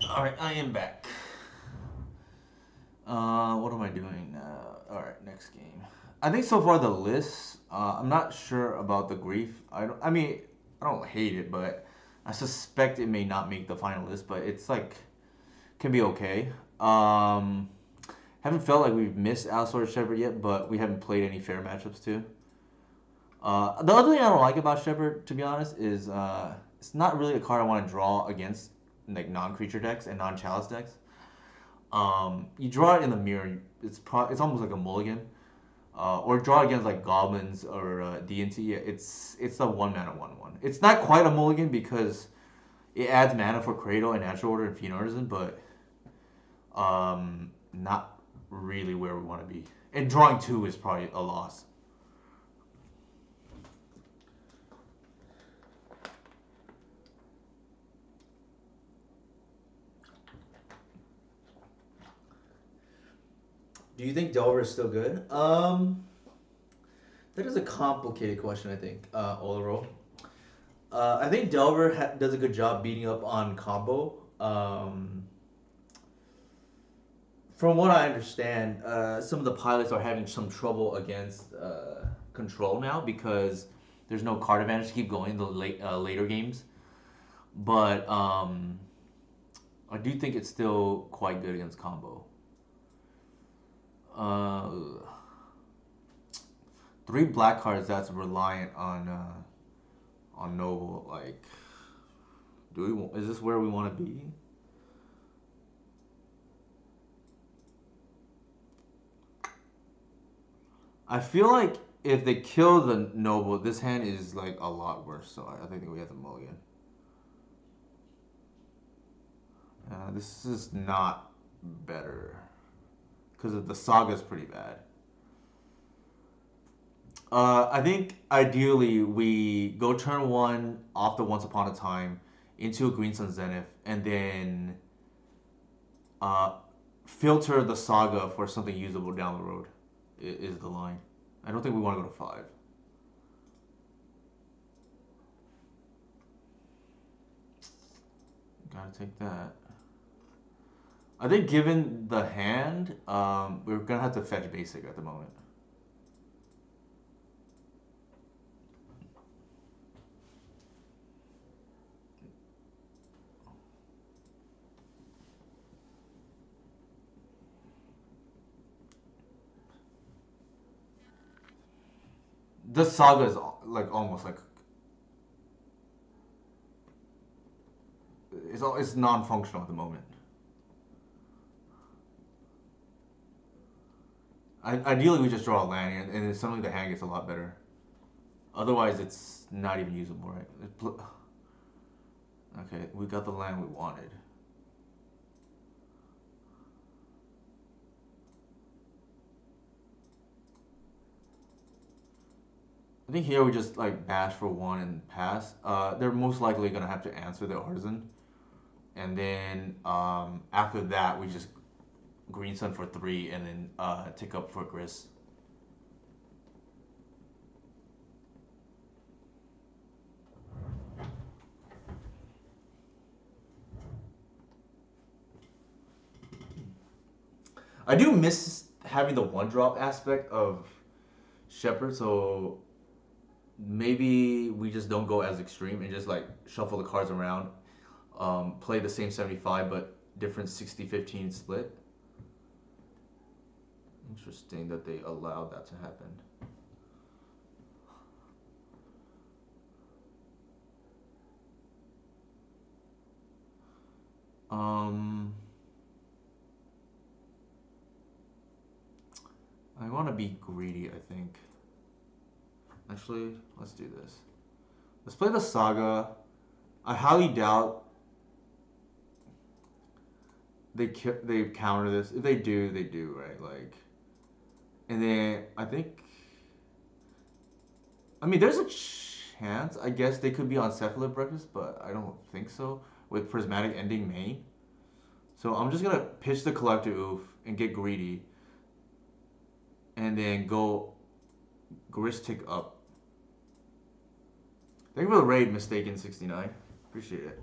All right, I am back. What am I doing now? All right, next game. I think so far the list. I'm not sure about the grief. I don't. I mean, I don't hate it, but I suspect it may not make the final list. But it's like can be okay. Haven't felt like we've missed Allosaurus Shepherd yet, but we haven't played any fair matchups too. The other thing I don't like about Shepherd, to be honest, is it's not really a card I want to draw against like non-creature decks and non-chalice decks. You draw it in the mirror. It's almost like a mulligan. Or draw it against like goblins or D&T. Yeah, it's a 1 mana 1/1. It's not quite a mulligan because it adds mana for Cradle and Natural Order and Fiend Artisan, but not really where we want to be. And drawing two is probably a loss. Do you think Delver is still good? That is a complicated question. I think Olaro. I think Delver does a good job beating up on combo. From what I understand, some of the pilots are having some trouble against control now because there's no card advantage to keep going in the later games. But I do think it's still quite good against combo. Uh, three black cards that's reliant on Noble. Like, is this where we want to be? I feel like if they kill the Noble, this hand is like a lot worse. So I think we have to mulligan. This is not better because the saga is pretty bad. I think ideally we go turn one off the Once Upon a Time into a Green Sun Zenith, and then uh, filter the saga for something usable down the road. Is the line. I don't think we want to go to 5. Gotta take that. I think given the hand, we're gonna have to fetch basic at the moment. The saga is like almost like it's non-functional at the moment. Ideally, we just draw a land, and then suddenly the hand gets a lot better. Otherwise, it's not even usable, right? Okay, we got the land we wanted. I think here we just like bash for 1 and pass. They're most likely gonna have to answer the artisan, and then after that we just green sun for 3 and then tick up for Gris. I do miss having the 1-drop aspect of Shepherd, so maybe we just don't go as extreme and just like shuffle the cards around, play the same 75 but different 60-15 split. Interesting that they allowed that to happen. I want to be greedy, I think. Actually, let's do this. Let's play the Saga. I highly doubt they counter this. If they do, they do, right? Like, and then I think, I mean, there's a chance. I guess they could be on Cephalid Breakfast, but I don't think so. With Prismatic ending main, so I'm just gonna pitch the Collector Oof and get greedy, and then go Gristic up. Thank you for the raid, Mistaken69. Appreciate it.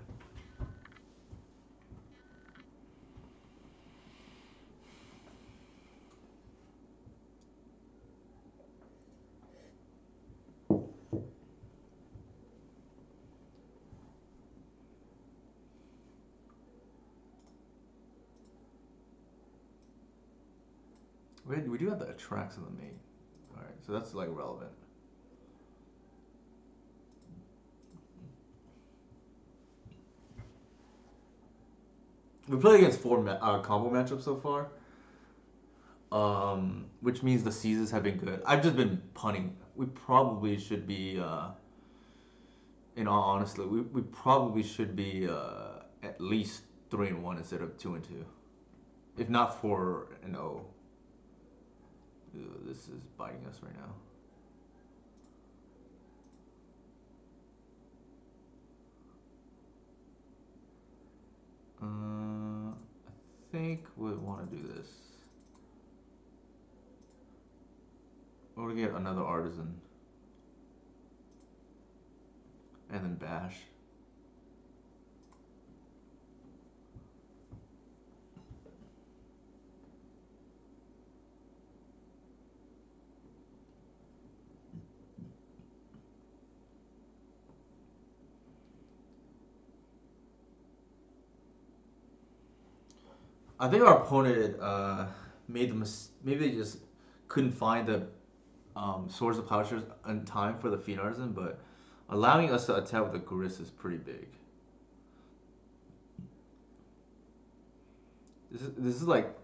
We do have the attracts in the main. Alright, so that's like relevant. We played against 4 combo matchups so far. Which means the seasons have been good. I've just been punting. We probably should be, in all honesty, we probably should be at least 3-1 instead of 2-2. If not 4-0. This is biting us right now. I think we want to do this. We're gonna get another artisan. And then bash. I think our opponent made the maybe they just couldn't find the Swords of Plowshares in time for the Fiend Artisan, but allowing us to attack with the Garissa is pretty big. This is like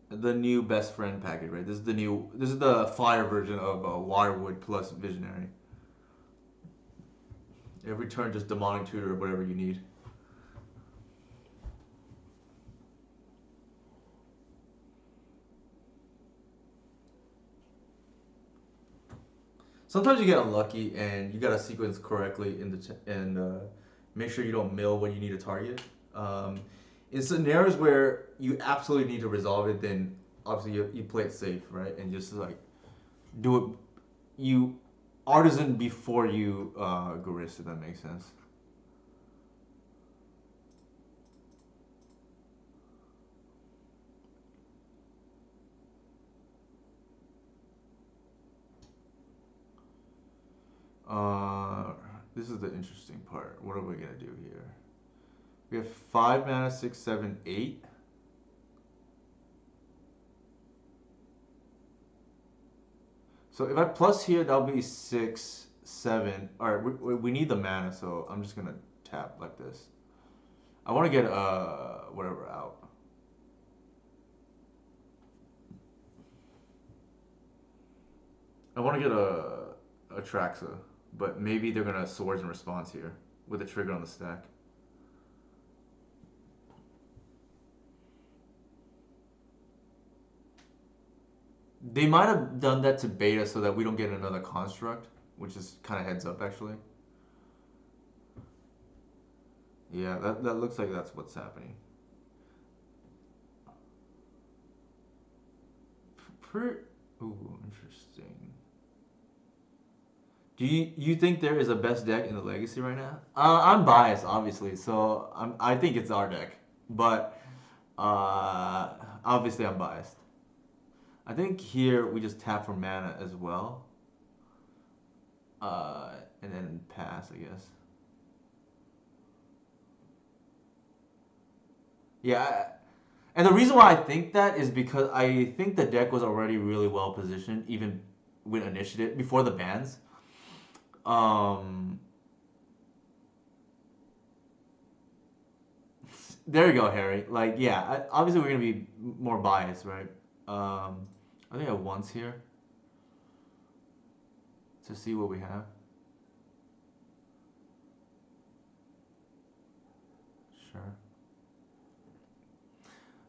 the new best friend package, right? This is the fire version of Wirewood plus Visionary. Every turn, just demonic tutor or whatever you need. Sometimes you get unlucky and you gotta sequence correctly and make sure you don't mill when you need to target. Um, in scenarios where you absolutely need to resolve it, then obviously you play it safe, right? And just like do it, you artisan before you Garist, if that makes sense. Uh, this is the interesting part. What are we gonna do here? We have 5 mana, 6, 7, 8. So if I plus here, that'll be 6, 7. All right, we need the mana, so I'm just gonna tap like this. I want to get whatever out. I want to get a Traxa, but maybe they're gonna Swords in response here with a trigger on the stack. They might have done that to beta so that we don't get another construct, which is kind of heads up actually. Yeah, that looks like that's what's happening. Ooh, interesting. Do you think there is a best deck in the Legacy right now? I'm biased, obviously, so I think it's our deck, but obviously I'm biased. I think here we just tap for mana as well, and then pass, I guess. Yeah, and the reason why I think that is because I think the deck was already really well positioned, even with initiative before the bans. Um, there you go, Harry. Like, yeah, obviously we're gonna be more biased, right? I think I once here to see what we have. Sure.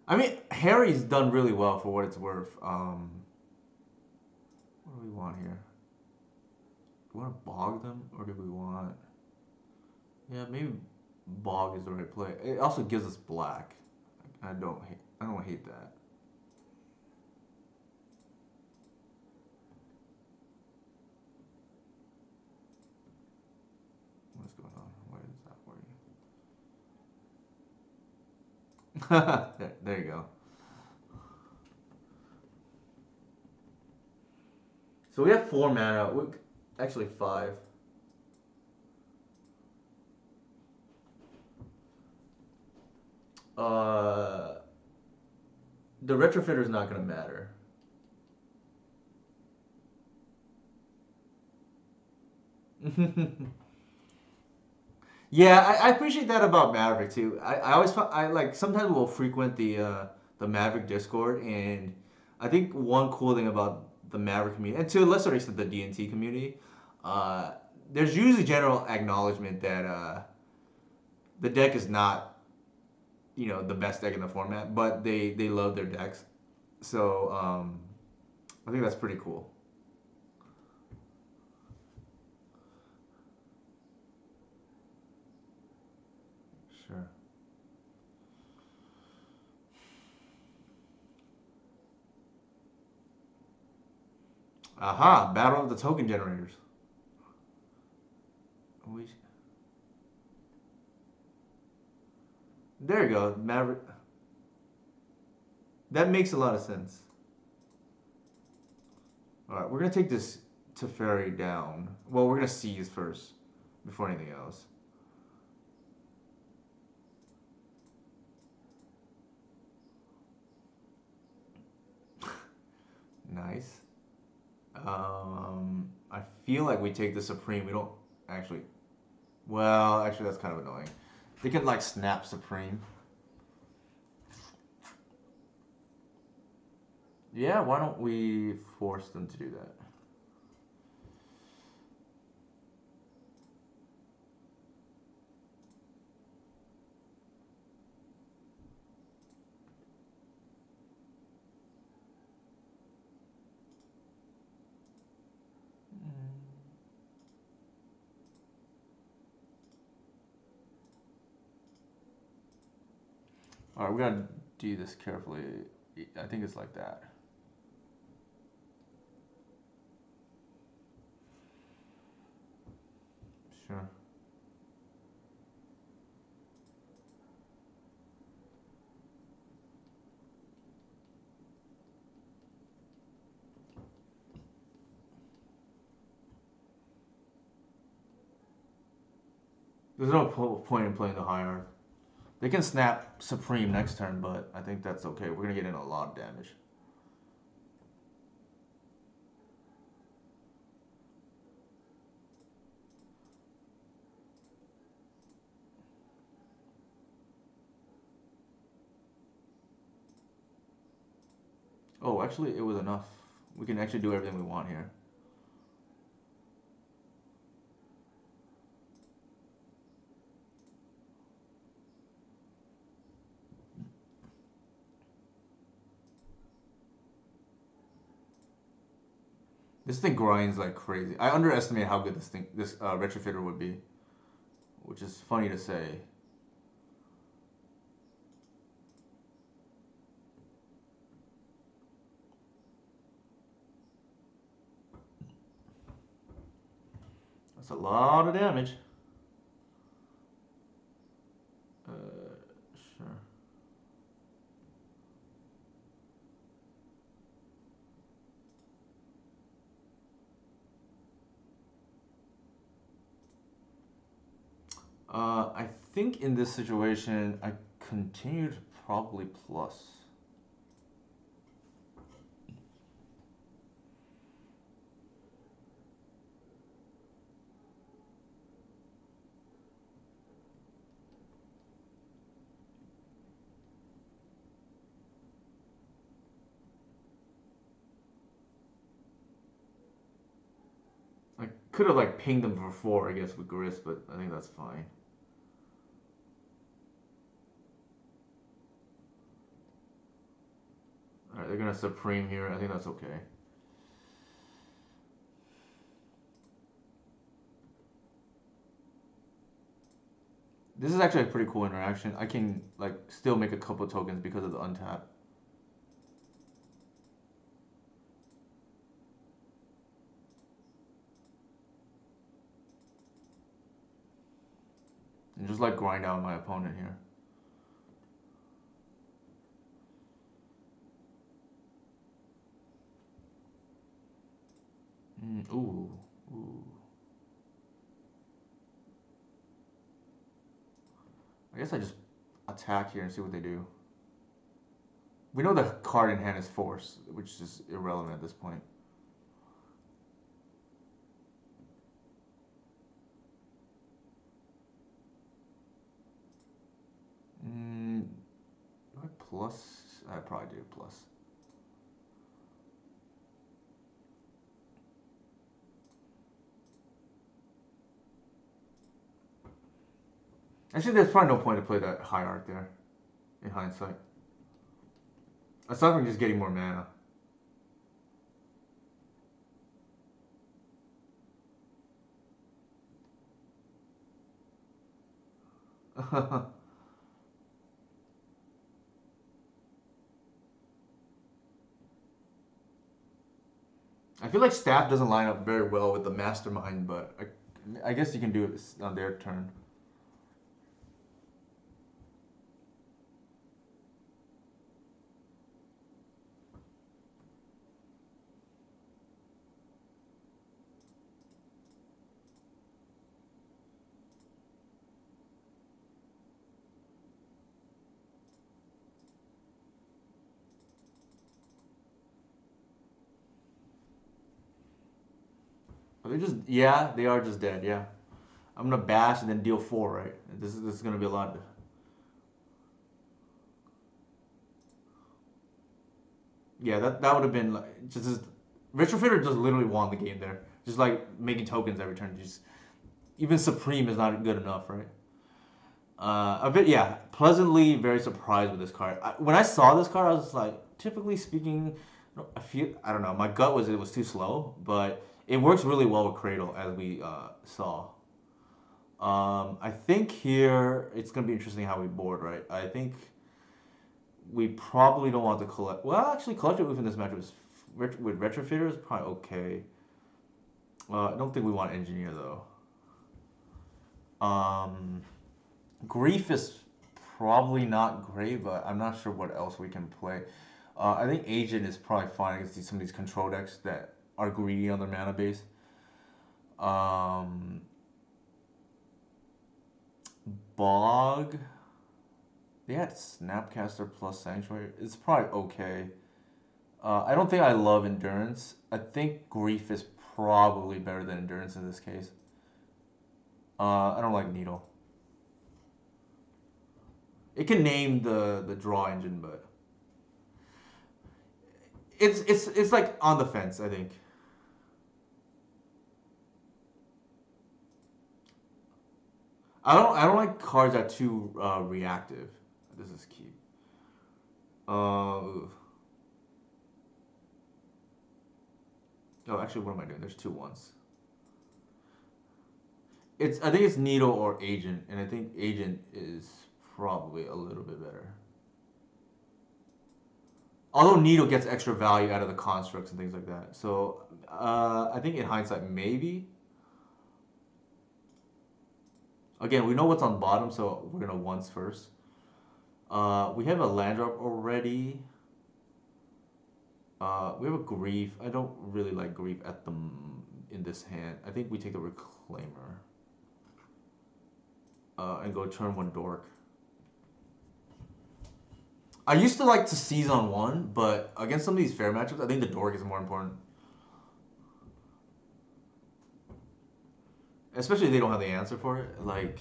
I mean, Harry's done really well for what it's worth. What do we want here? Do we want to bog them, or do we want? Yeah, maybe bog is the right play. It also gives us black. I don't hate that. What's going on? What is that for you? There you go. So we have 4 mana. Actually 5. Uh, the retrofitter is not gonna matter. Yeah, I appreciate that about Maverick too. I always I like sometimes we'll frequent the Maverick Discord, and I think one cool thing about the Maverick community, and to a lesser extent the DNT community, uh, there's usually general acknowledgement that the deck is not the best deck in the format, but they love their decks. So I think that's pretty cool. Sure. Aha! Battle of the token generators. We, there you go, Maverick. That makes a lot of sense. All right, we're gonna take this Teferi down. Well, we're gonna seize first before anything else. nice. I feel like we take the Supreme. We don't actually. Well, actually, that's kind of annoying. They can like snap Supreme. Yeah, why don't we force them to do that? All right, we gotta do this carefully. I think it's like that. Sure. There's no point in playing the higher. They can snap Supreme next turn, but I think that's okay. We're gonna get in a lot of damage. Oh, actually, it was enough. We can actually do everything we want here. This thing grinds like crazy. I underestimate how good this retrofitter would be, which is funny to say. That's a lot of damage. Sure. I think in this situation, I continued probably plus. I could have like pinged them for 4, I guess, with Grist, but I think that's fine. All right, they're gonna Supreme here. I think that's okay. This is actually a pretty cool interaction. I can like still make a couple tokens because of the untap. And just like grind out my opponent here. Ooh, ooh. I guess I just attack here and see what they do. We know the card in hand is Force, which is irrelevant at this point. Do I plus? I probably do plus. Actually, there's probably no point to play that high art there, in hindsight. Aside from just getting more mana. I feel like Staff doesn't line up very well with the Mastermind, but I guess you can do it on their turn. Are they just yeah? They are just dead. Yeah. I'm gonna bash and then deal four. Right. This is gonna be a lot. Yeah. That would have been like just Retrofitter just literally won the game there. Just like making tokens every turn. Just even Supreme is not good enough, right? A bit, yeah. Pleasantly very surprised with this card. When I saw this card, I was like, typically speaking, I don't know. My gut was it was too slow, but it works really well with Cradle as we saw. I think here it's gonna be interesting how we board, right? I think we probably don't want to collect. Well, actually, collector within this matchup is with Retrofitter is probably okay. I don't think we want Engineer though. Um, Grief is probably not great, but I'm not sure what else we can play. I think Agent is probably fine against some of these control decks that are greedy on their mana base. Um, Bog, they had Snapcaster plus Sanctuary. It's probably okay. I don't think I love Endurance. I think Grief is probably better than Endurance in this case. I don't like Needle. It can name the draw engine, but it's like on the fence. I think. I don't like cards that are too reactive. This is key. Uh, oh, actually, what am I doing? There's two ones. I think it's Needle or Agent, and I think Agent is probably a little bit better. Although Needle gets extra value out of the constructs and things like that. So I think in hindsight, maybe. Again, we know what's on bottom, so we're gonna once first. We have a land drop already. We have a Grief. I don't really like Grief in this hand. I think we take the Reclaimer. And go turn one Dork. I used to like to seize on one, but against some of these fair matchups, I think the Dork is more important. Especially if they don't have the answer for it. Like,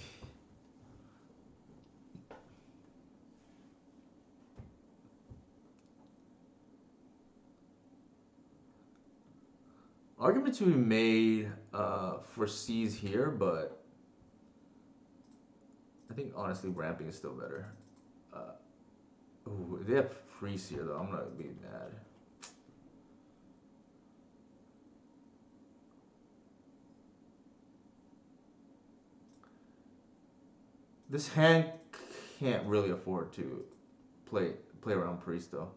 argument to be made for C's here, but I think honestly ramping is still better. Ooh, if they have freeze here though, I'm gonna be mad. This hand can't really afford to play around priest though.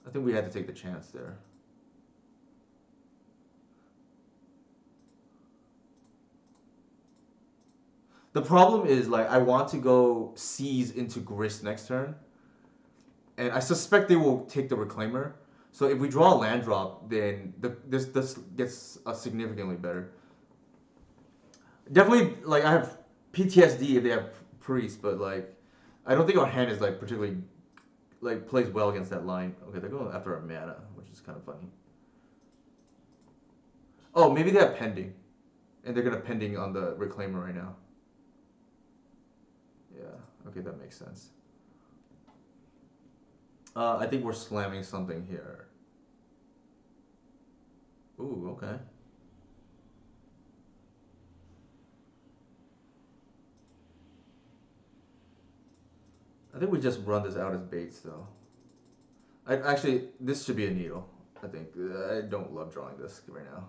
I think we had to take the chance there. The problem is like I want to go seize into Grist next turn, and I suspect they will take the Reclaimer. So if we draw a land drop, then this gets significantly better. Definitely, like I have PTSD if they have priest, but like I don't think our hand is like particularly like plays well against that line. Okay, they're going after our mana, which is kind of funny. Oh, maybe they have pending, and they're gonna pending on the Reclaimer right now. Yeah, okay, that makes sense. I think we're slamming something here. Ooh, okay. I think we just run this out as baits though. Actually, this should be a needle. I think I don't love drawing this right now.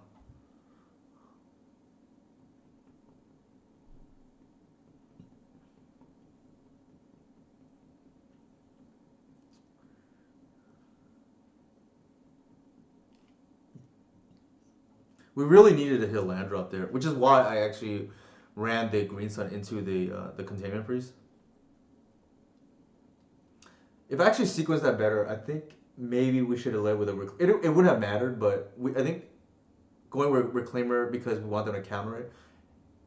We really needed a hill land drop there, which is why I actually ran the green sun into the containment freeze. If I actually sequenced that better, I think maybe we should have led with a it would have mattered, but I think going with reclaimer because we want them to counter it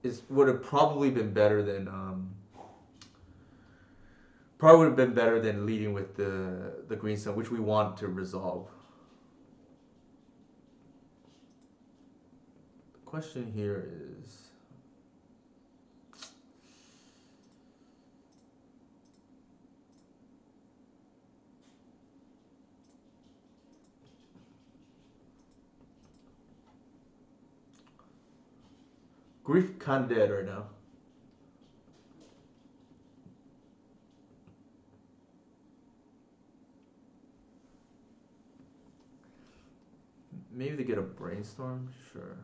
is would have probably been better than probably would have been better than leading with the green sun, which we want to resolve. question here is. Grief kind of dead right now. Maybe they get a brainstorm? Sure.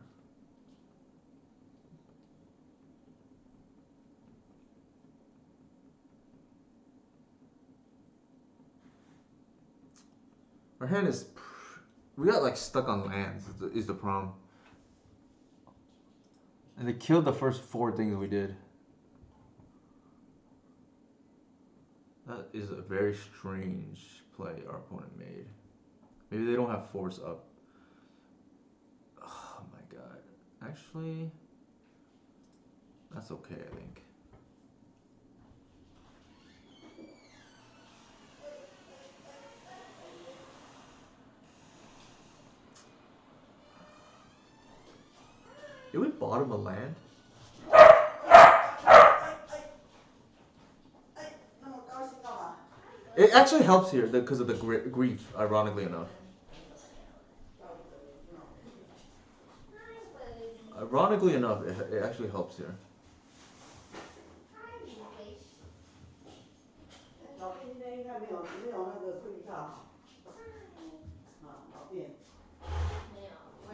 Our hand is. We got like stuck on lands, is the problem. And they killed the first 4 things we did. That is a very strange play our opponent made. Maybe they don't have force up. Oh my god. Actually, that's okay, I think. Did we bottom a land? It actually helps here because of the grief, ironically enough. Ironically enough, it actually helps here.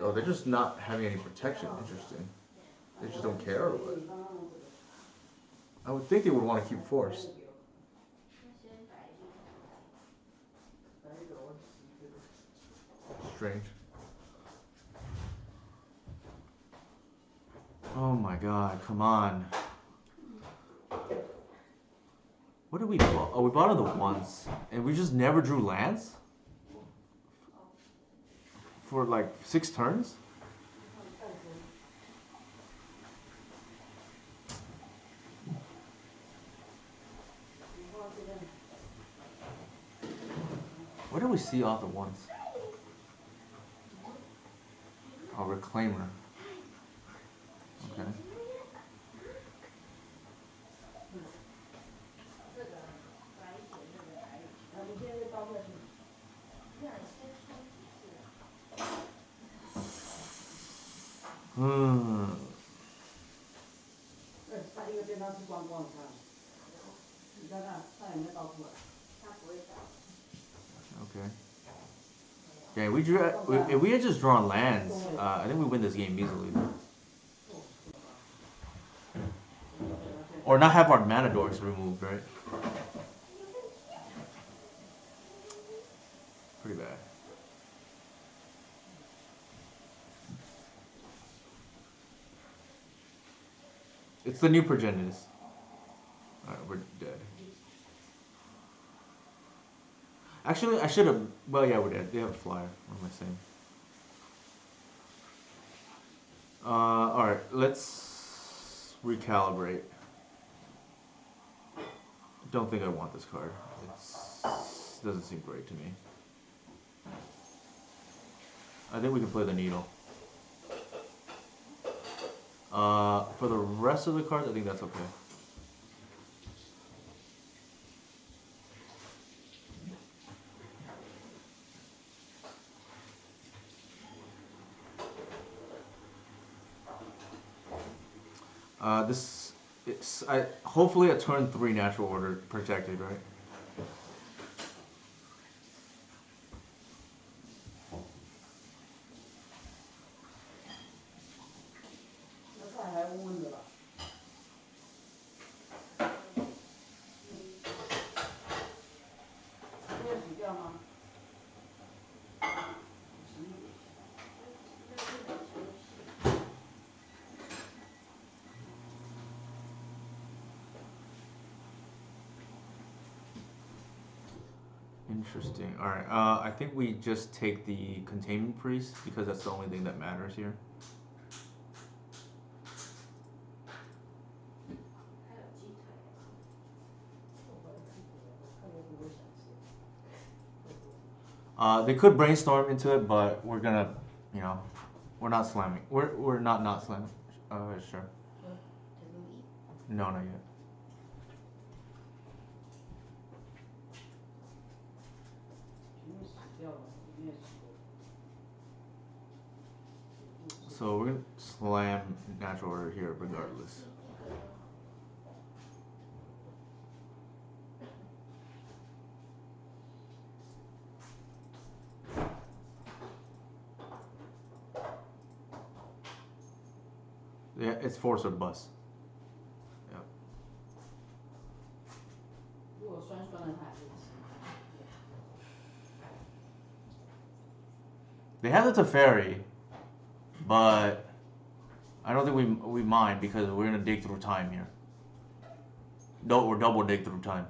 Oh, they're just not having any protection. Interesting. They just don't care or what? I would think they would want to keep force. Strange. Oh my god, come on. What did we bought? Oh, we bought it once. And we just never drew lands? For like 6 turns? What did we see off at once? Oh, Reclaimer. Okay. Okay. Yeah, we drew. If we had just drawn lands, I think we win this game easily. Or not have our mana dorks removed, right? Pretty bad. It's the new Progenitus. Alright, we're dead. Actually, I should have. Well, yeah, we're dead. They have a flyer. What am I saying? Alright, let's recalibrate. Don't think I want this card. It doesn't seem great to me. I think we can play the needle. For the rest of the cards, I think that's okay. Hopefully a turn 3 natural order protected, right? Interesting. Alright, I think we just take the Containment Priest because that's the only thing that matters here. They could brainstorm into it, but we're gonna, you know, We're not slamming. We're not slamming. Sure. No, not yet. So we're gonna slam natural order here regardless. Yeah, it's force or bust. Yep. They have the Teferi, but I don't think we mind because we're gonna dig through time here. We're double dig through time.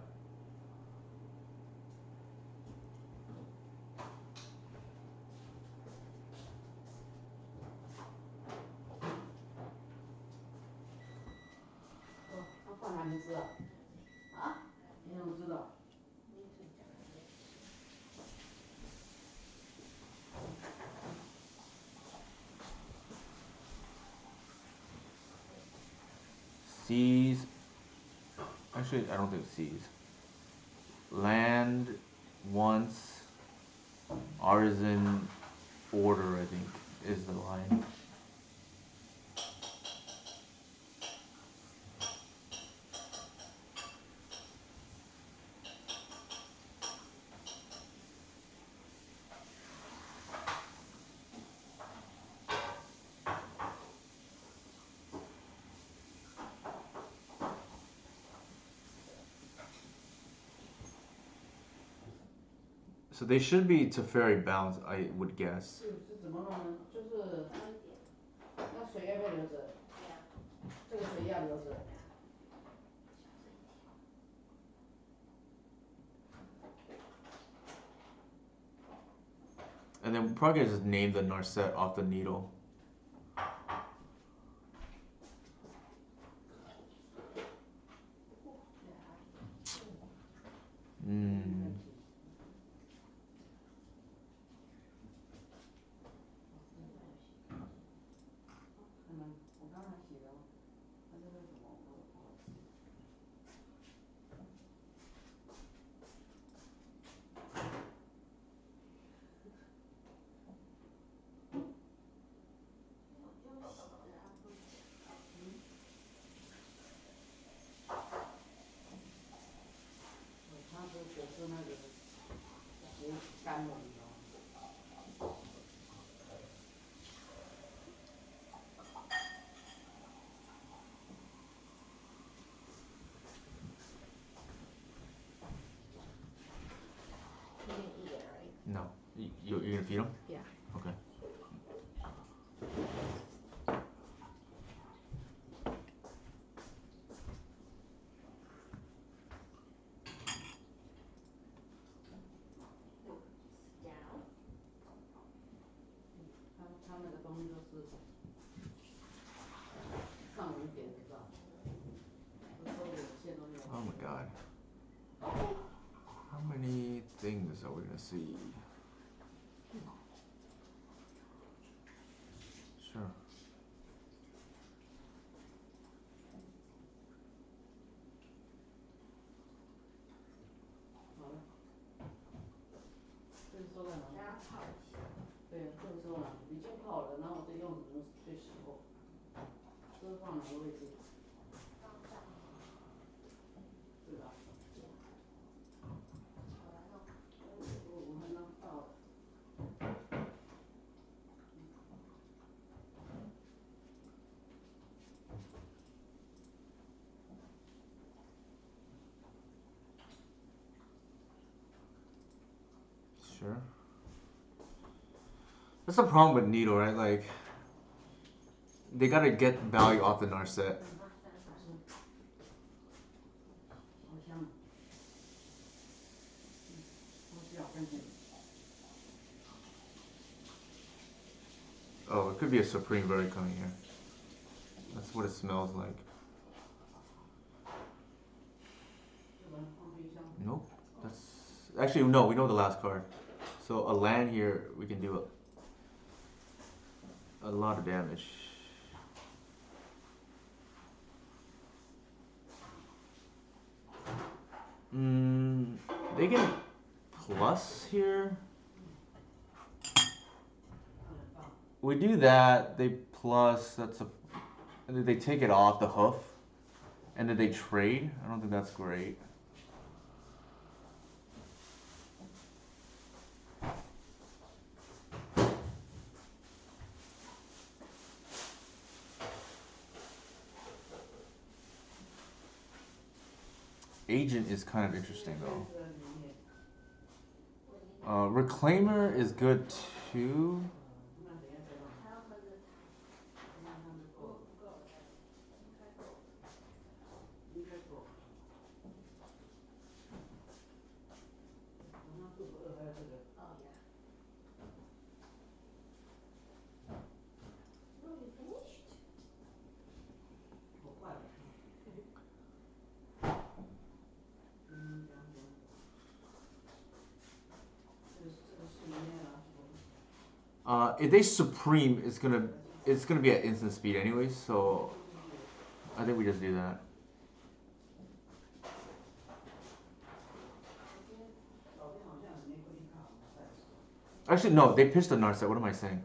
Seas. Actually, I don't think seas. Land once. Artisan order, I think, is the line. So they should be Teferi bounds, I would guess. And then we're probably gonna just name the Narset off the needle. Hmm. No. You're gonna feed them? Yeah. Okay. Oh my god. How many things are we gonna see? Sure. Sure. That's the problem with Needle, right? Like, they gotta get value off the Narset. Oh, it could be a Supreme Bird coming here. That's what it smells like. Nope. That's actually no. We know the last card. So a land here, we can do it. a lot of damage. They get plus here. We do that. They plus. That's a. And then they take it off the hoof, and then they trade. I don't think that's great. Agent is kind of interesting though. Reclaimer is good too. If they supreme, it's gonna be at instant speed anyways. So I think we just do that. Actually, no, they pitched the Narset. What am I saying?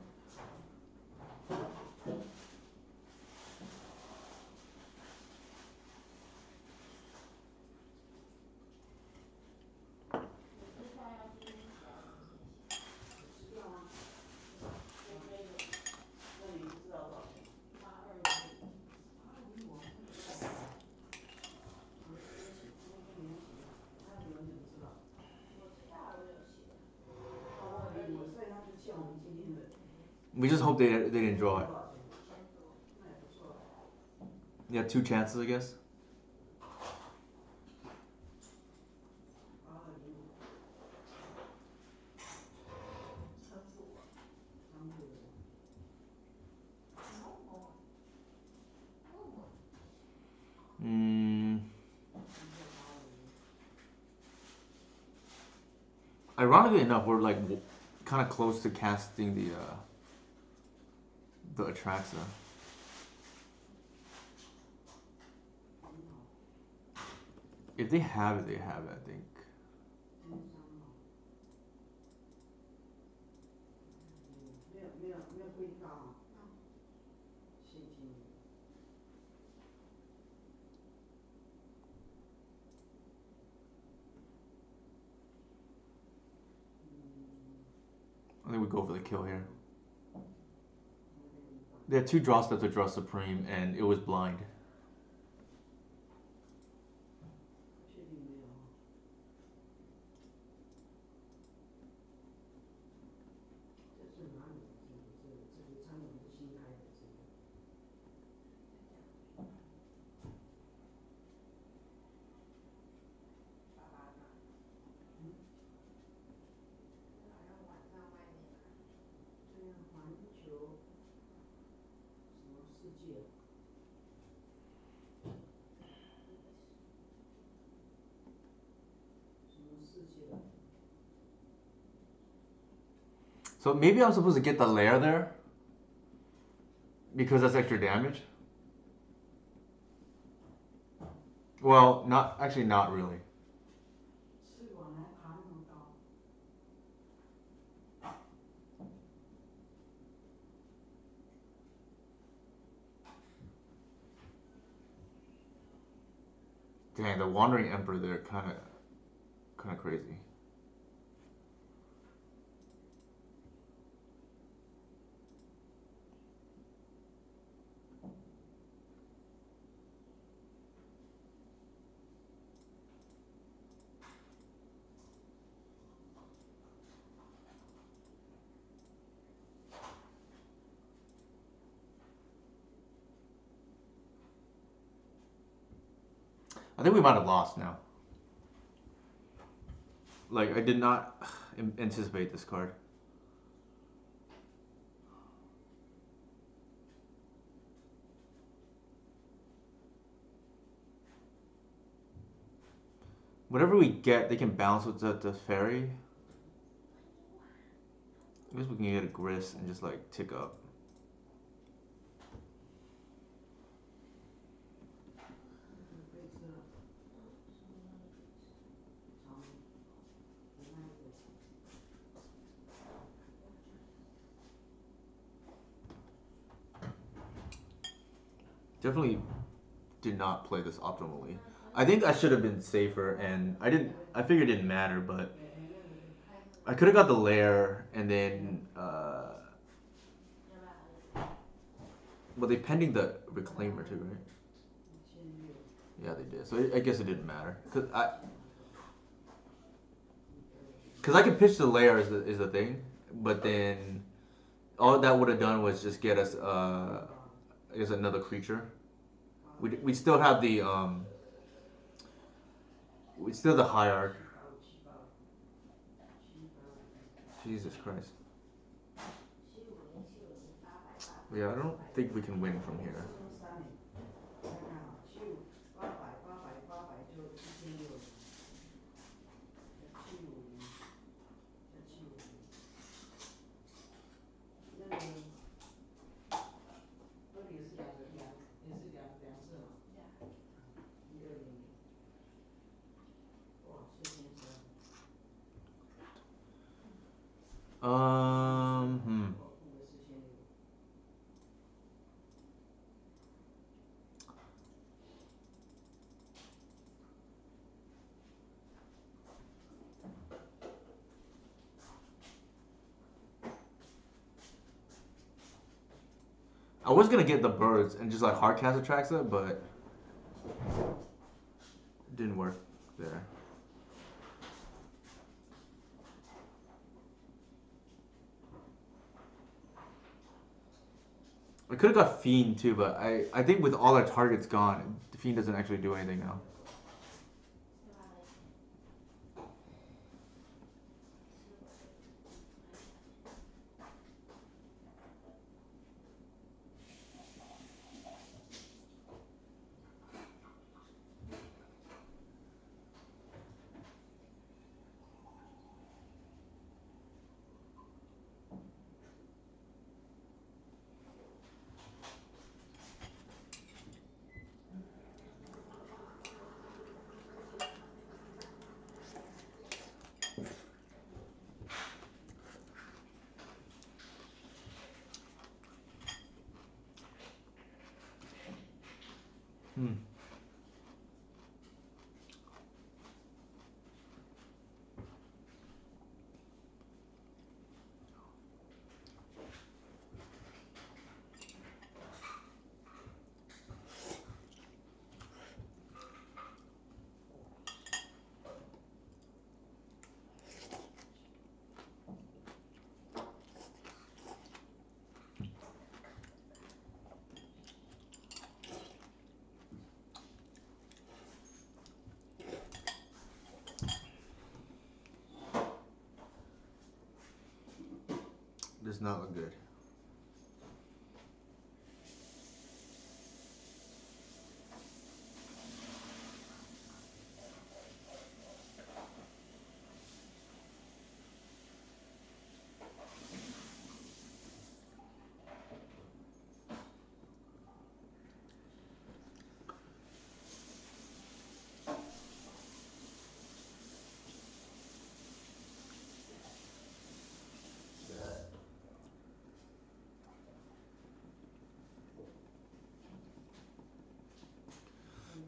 We just hope they didn't draw it. Yeah, 2 chances, I guess. Ironically enough, we're like kind of close to casting the Atraxa. If they have it, they have it, I think. I think we go for the kill here. They had 2 draw steps to draw Supreme, and it was blind. So maybe I'm supposed to get the lair there because that's extra damage. Well, not actually, not really. Dang, the Wandering Emperor there, kind of crazy. I think we might have lost now. Like, I did not anticipate this card. Whatever we get, they can bounce with the fairy. I guess we can get a Gris and just like tick up. Definitely did not play this optimally. I think I should have been safer, and I didn't. I figured it didn't matter, but I could have got the lair, and then. Well, they pending the reclaimer too, right? Yeah, they did. So I guess it didn't matter, cause I could pitch the lair is the thing, but then all that would have done was just get us I guess another creature. We still have the we still the hierarch. Jesus Christ. Yeah, I don't think we can win from here. Hmm. I was gonna get the birds and just like hardcast attracts it, but it didn't work there. I could have got Fiend too, but I think with all our targets gone, the Fiend doesn't actually do anything now. Hmm. Does not look good.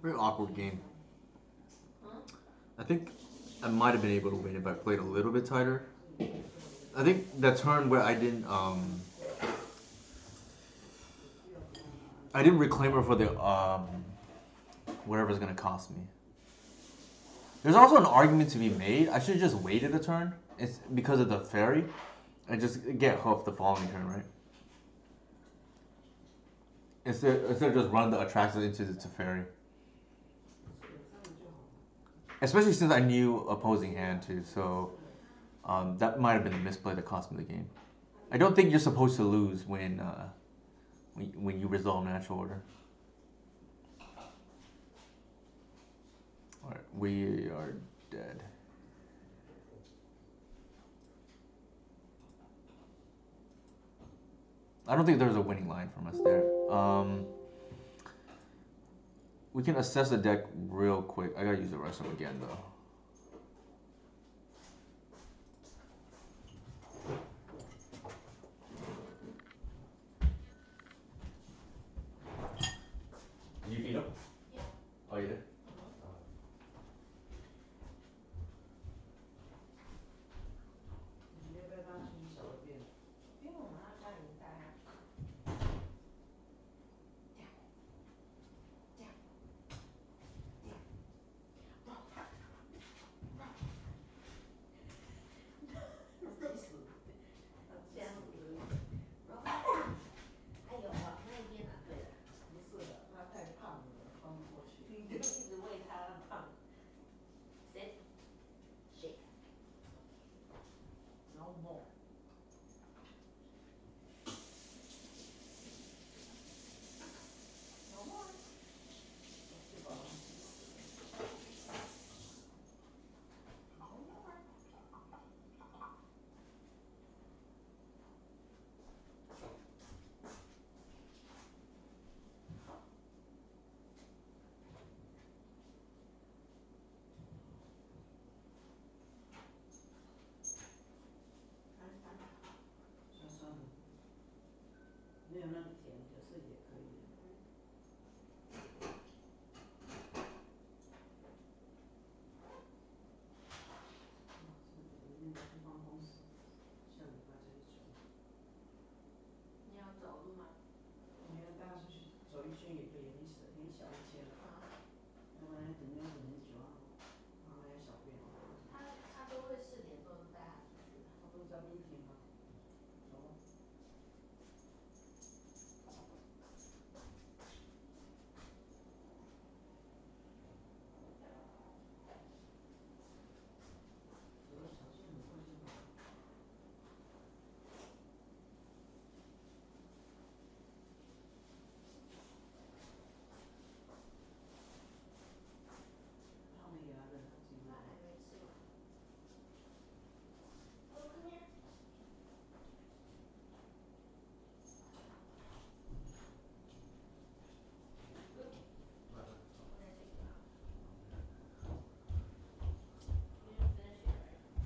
Very awkward game. I think I might have been able to win if I played a little bit tighter. I think that turn where I didn't reclaim her for the whatever's gonna cost me. There's also an argument to be made. I should have just waited a turn. It's because of the fairy. I just get hoofed the following turn, right? Instead of just run the attractor into the Teferi. Especially since I knew opposing hand too, so that might have been a misplay that cost me the game. I don't think you're supposed to lose when you resolve natural order. Alright, we are dead. I don't think there was a winning line from us there. We can assess the deck real quick. I gotta use the rest of them again though.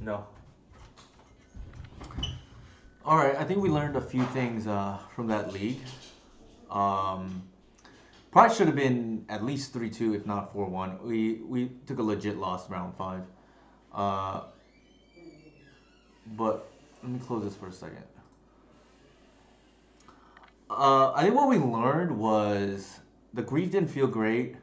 No. All right, I think we learned a few things from that league. Um, Probably should have been at least 3-2, if not 4-1. We took a legit loss round five. Uh, but let me close this for a second. I think what we learned was the grief didn't feel great.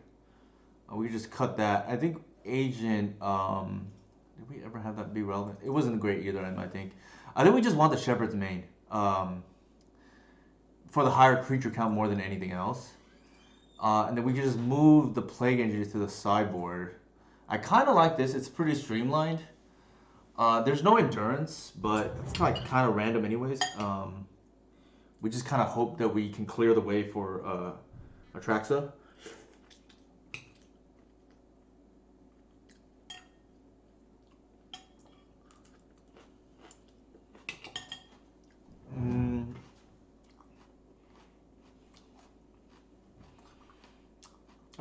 We just cut that. I think Agent. Did we ever have that be relevant? It wasn't great either. I think. I think we just want the Shepherd's Mane for the higher creature count more than anything else. And then we can just move the Plague Engines to the sideboard. I kind of like this. It's pretty streamlined. There's no endurance, but it's like kind of random anyways. We just kind of hope that we can clear the way for Atraxa.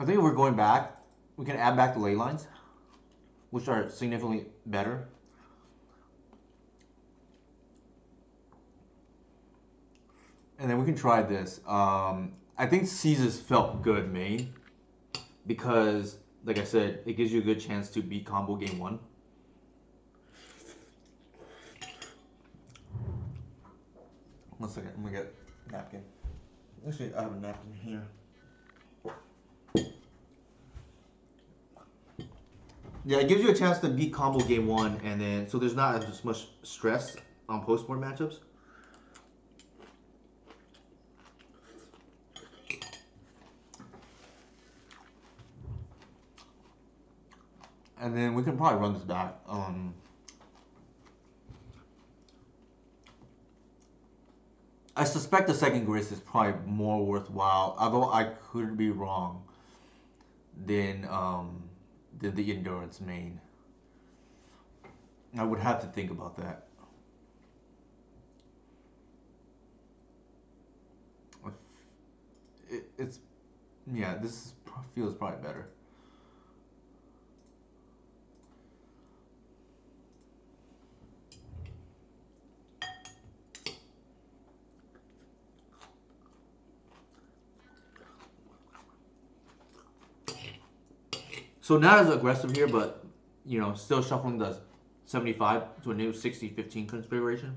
I think if we're going back, we can add back the ley lines, which are significantly better. And then we can try this. I think Caesar's felt good main because, like I said, it gives you a good chance to beat combo game one. One second, I'm gonna get a napkin. Actually, I have a napkin here. Yeah, it gives you a chance to beat combo game one, and then so there's not as much stress on post-board matchups. And then we can probably run this back. I suspect the second Gris is probably more worthwhile, although I could be wrong, than the Endurance main. I would have to think about that. It's yeah, this feels probably better. So not as aggressive here, but you know, still shuffling the 75 to a new 60-15 configuration.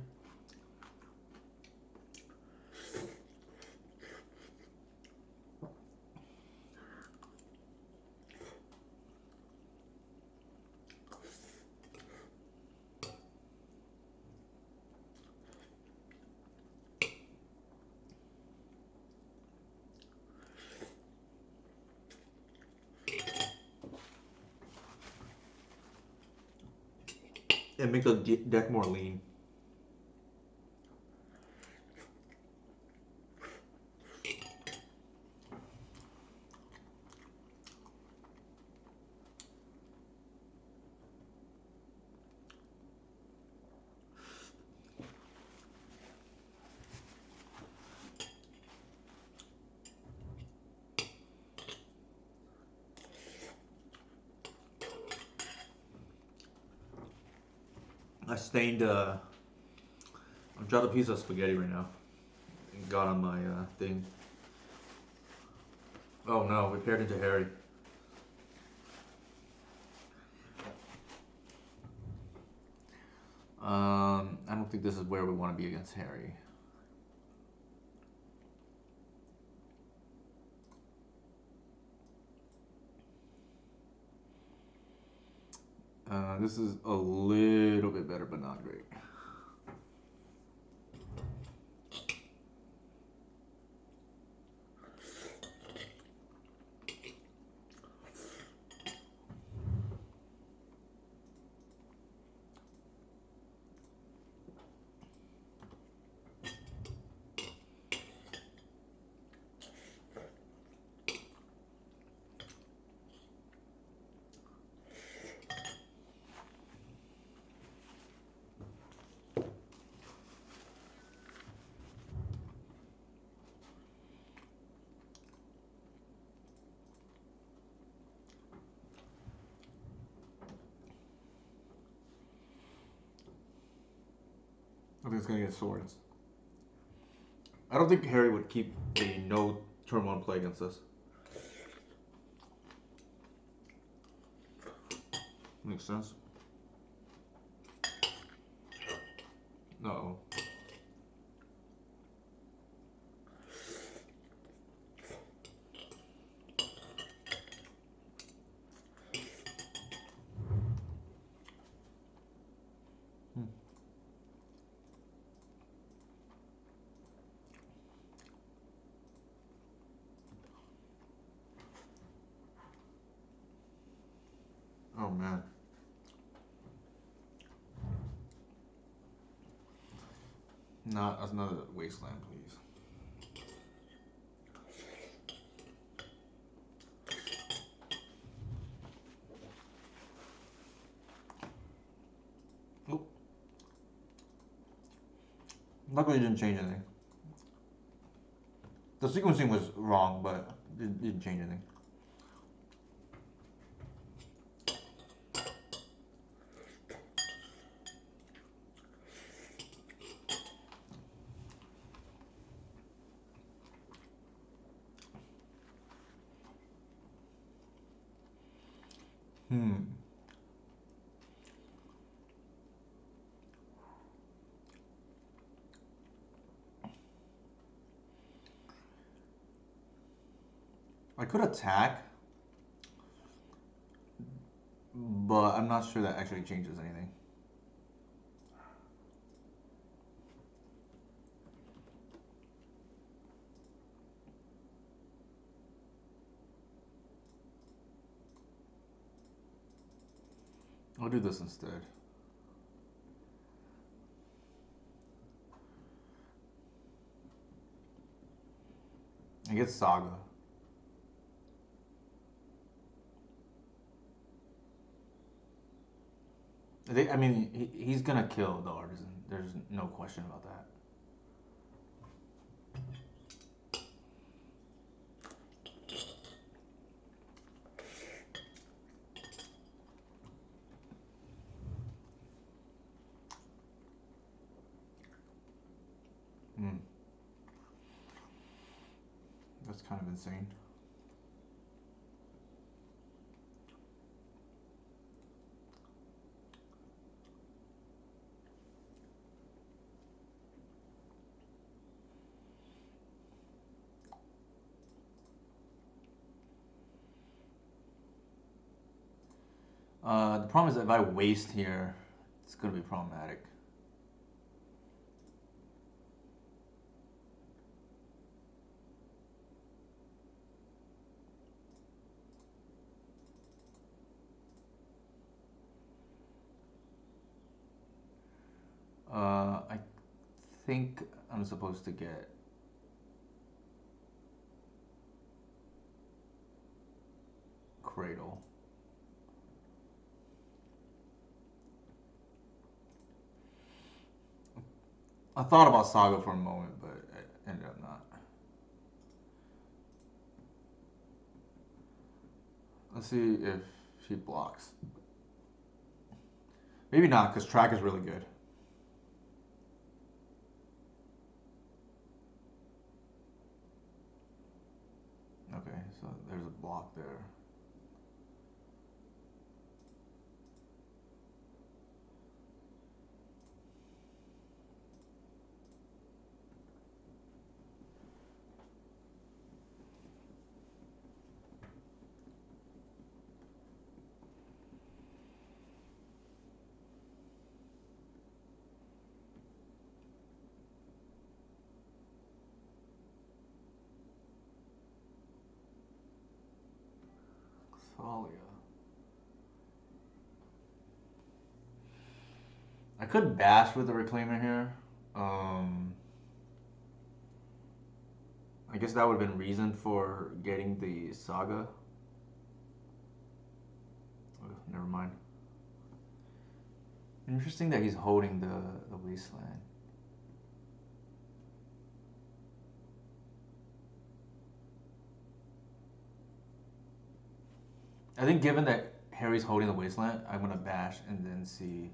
And make the deck more lean. I stained, I dropped a piece of spaghetti right now. It got on my thing. Oh no, we paired into Harry. I don't think this is where we want to be against Harry. This is a little bit better, but not great. think it's gonna get swords. I don't think Harry would keep a no turn one play against us. Makes sense. Uh-oh. Oh man. Not another wasteland, please. Oop. Luckily, it didn't change anything. The sequencing was wrong, but it didn't change anything. I could attack, but I'm not sure that actually changes anything. I'll do this instead. I get Saga. I mean, he's gonna kill the artisan. There's no question about that. Hmm. That's kind of insane. The problem is that if I waste here, it's gonna be problematic. I think I'm supposed to get Cradle. I thought about Saga for a moment, but it ended up not. Let's see if she blocks. Maybe not, because track is really good. Okay, so there's a block there. Thalia. I could bash with the Reclaimer here. I guess that would have been reason for getting the Saga. Oh, never mind. Interesting that he's holding the Wasteland. I think given that Harry's holding the Wasteland, I'm gonna bash and then see.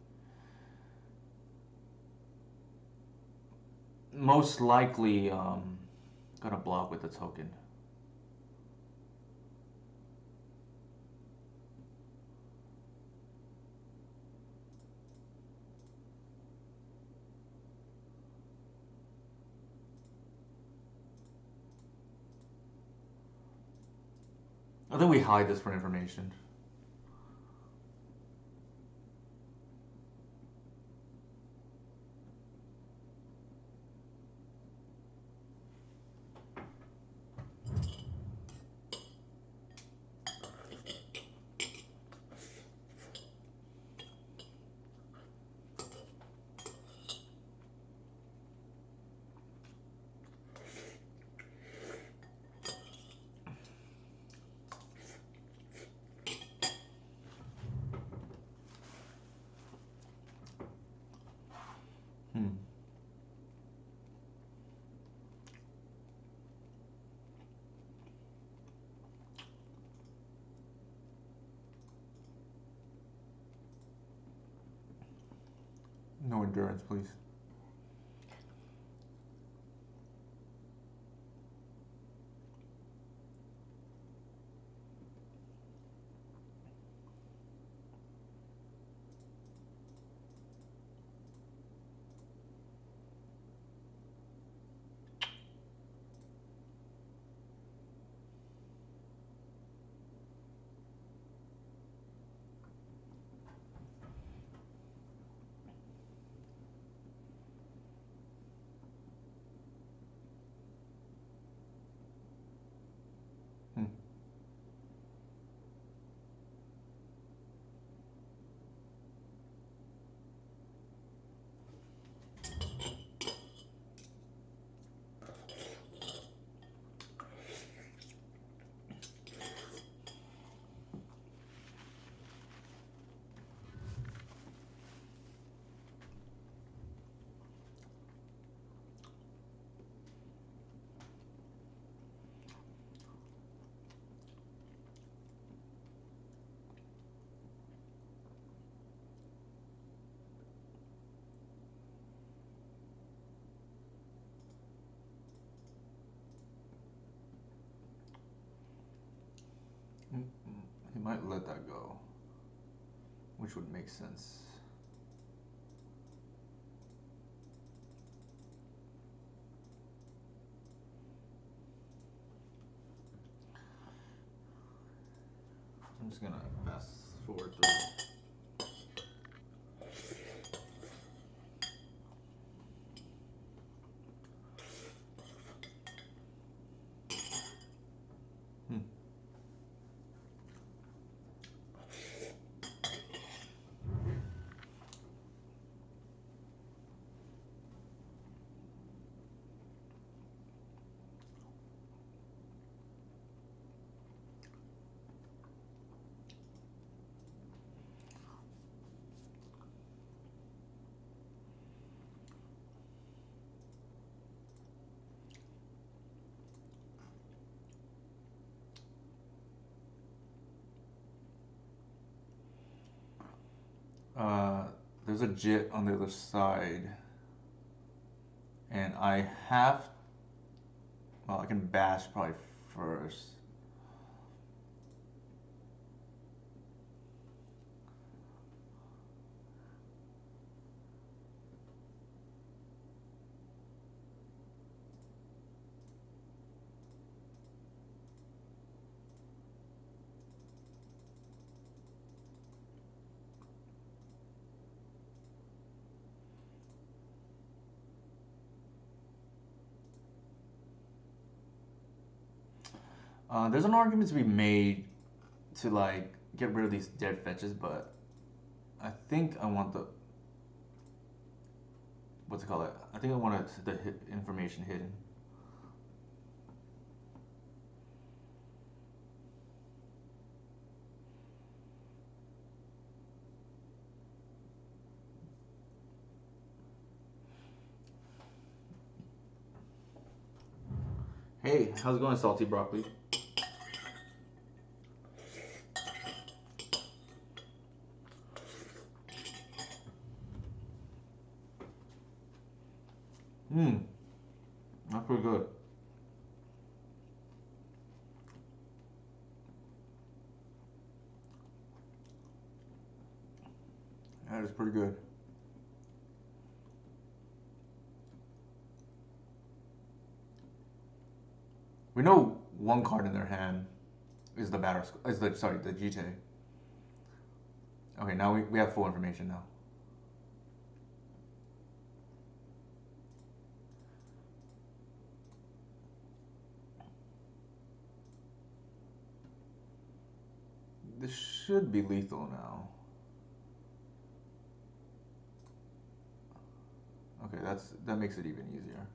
most likely gonna block with the token. I think we hide this for information. Hmm. No endurance, please. Hmm. He might let that go, which would make sense. I'm just gonna fast forward through. Hmm. There's a JIT on the other side, and I have. Well, I can bash probably first. There's an argument to be made to like get rid of these dead fetches, but I think I want the what's it called? I think I want the information hidden. Hey, how's it going, salty broccoli? Hmm. pretty good. That is pretty good. We know one card in their hand is the batter. Is the sorry the GT. Okay, now we have full information now. This should be lethal now. Okay, that makes it even easier.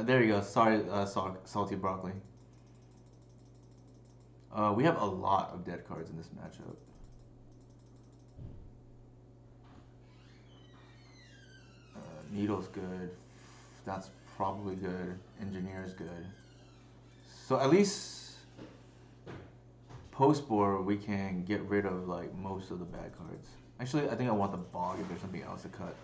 There you go. Sorry, salty broccoli. We have a lot of dead cards in this matchup. Needle's good. That's probably good. Engineer's good. So at least post board we can get rid of like most of the bad cards. Actually, I think I want the bog if there's something else to cut.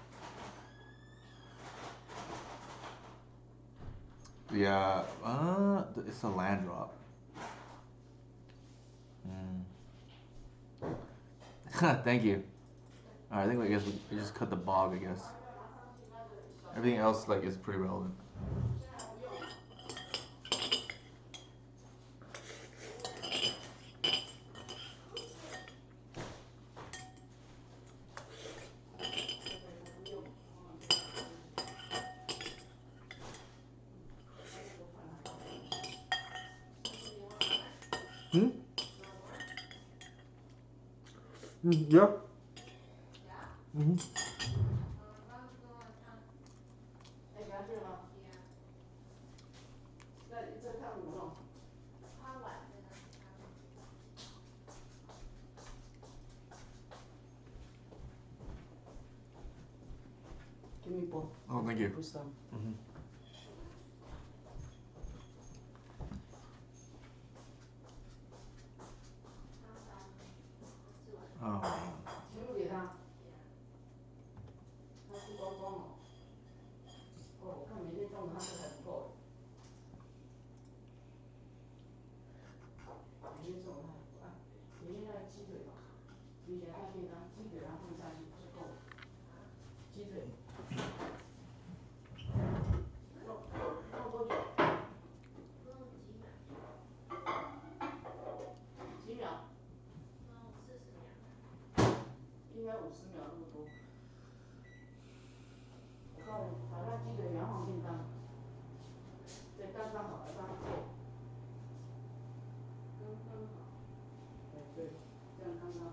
Yeah, it's a land drop. Thank you. Alright, I think I guess we just cut the bog, I guess. Everything else like is pretty relevant. Yeah. Give me both. Oh, thank you. Push them. Oh. 全部给他。他是包装嘛？哦，我看每天中午他都还不够。每天中午他啊，每天那个鸡腿吧，以前他便当鸡腿然后放下去就够了。鸡腿。放多久？几秒？应该50秒那么多。我告诉你，把那鸡腿2碗便当，对，刚刚好，刚够。刚刚好。哎，对，这样刚刚好。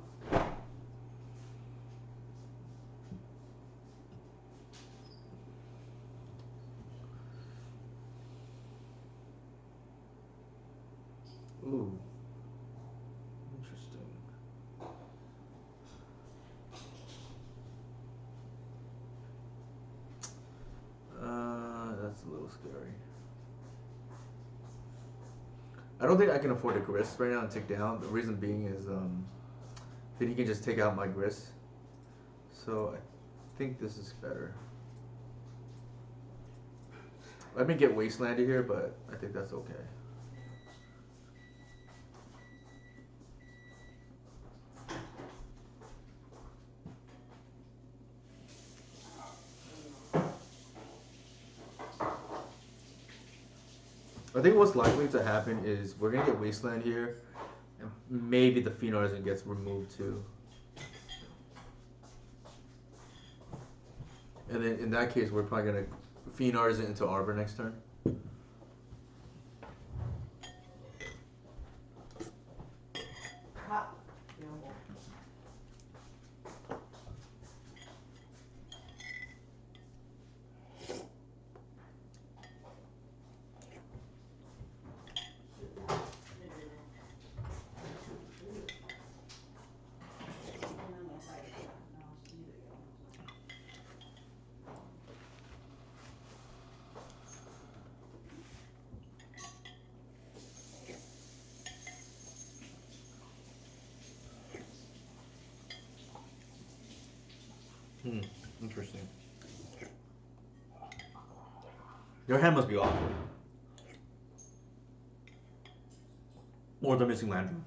Ooh. Interesting. That's a little scary. I don't think I can afford a grist right now and take down. The reason being is then he can just take out my grist. So I think this is better. Let me get Wastelanded here, but I think that's okay. I think what's likely to happen is we're gonna get Wasteland here, and maybe the Fiend Artisan gets removed too. And then in that case, we're probably gonna Fiend Artisan into Arbor next turn. Hmm. Interesting. Your hand must be off. Or the missing land drops.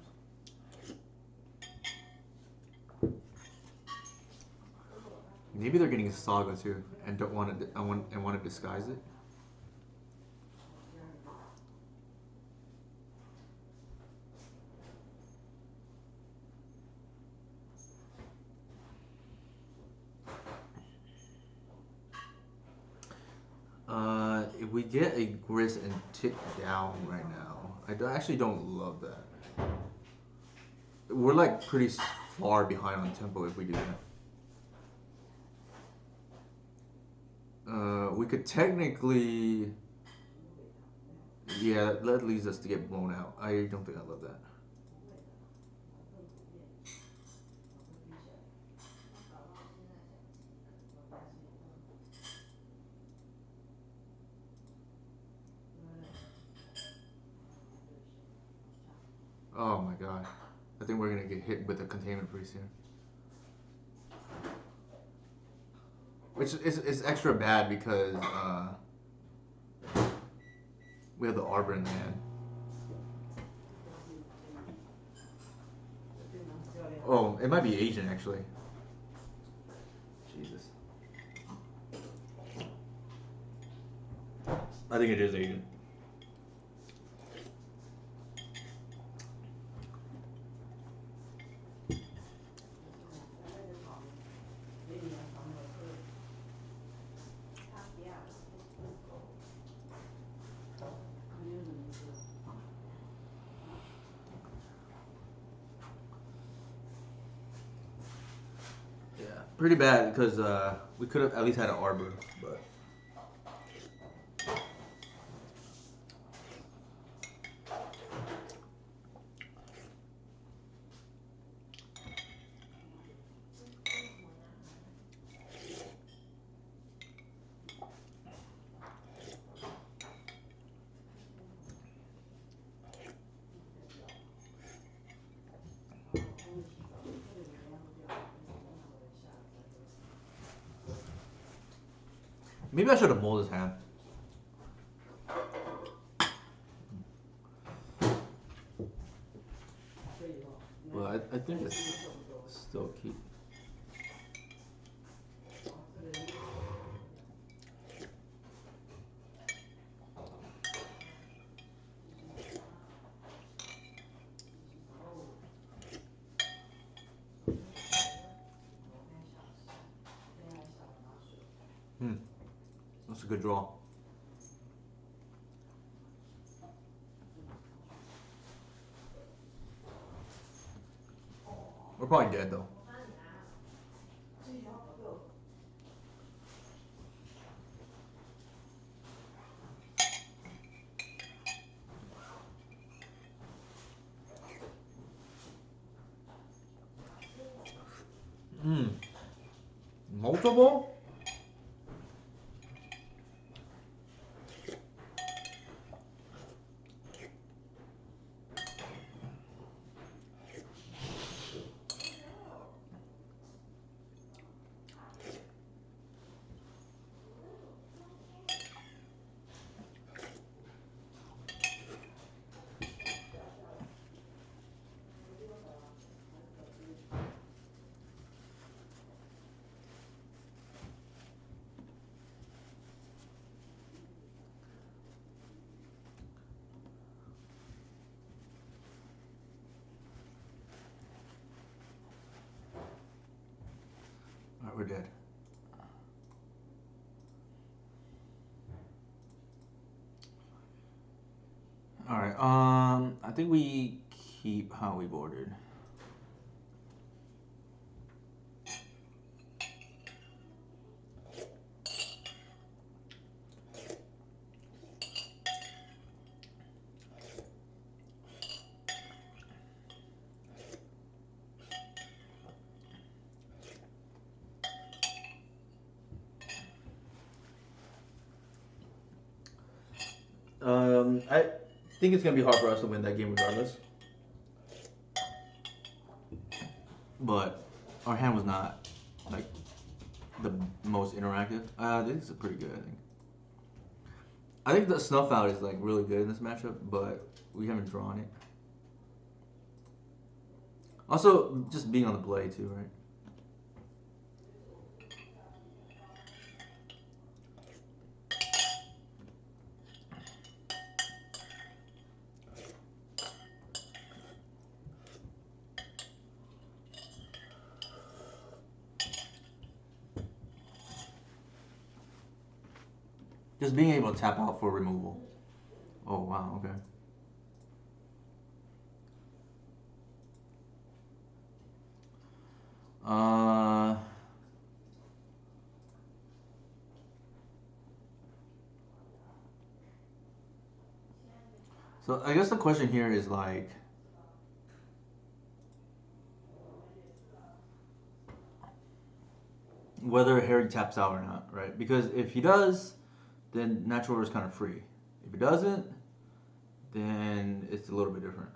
Maybe they're getting a saga too, and don't want to. Want to disguise it. If we get a grist and tick down right now, actually don't love that. We're like pretty far behind on tempo if we do that. We could technically, yeah, that leads us to get blown out. I don't think I love that. Oh my god. I think we're gonna get hit with a containment pretty soon. Which is extra bad because we have the arbor in the hand. Oh, it might be Asian actually. Jesus. I think it is Asian. Yeah, pretty bad because we could have at least had an arbor, but. Maybe I should have molded his hand. Well, I think it's still keep. That's a good draw. We're probably dead though. Multiple? Alright, we're dead. Alright, I think we keep how we boarded. I think it's gonna be hard for us to win that game regardless. But our hand was not like the most interactive. I think it's pretty good. I think the snuff out is like really good in this matchup, but we haven't drawn it. Also, just being on the blade too, right? Just being able to tap out for removal. Oh wow, okay. Uh, so I guess the question here is like, whether Harry taps out or not, right? Because if he does, then natural order is kind of free. If he doesn't, then it's a little bit different.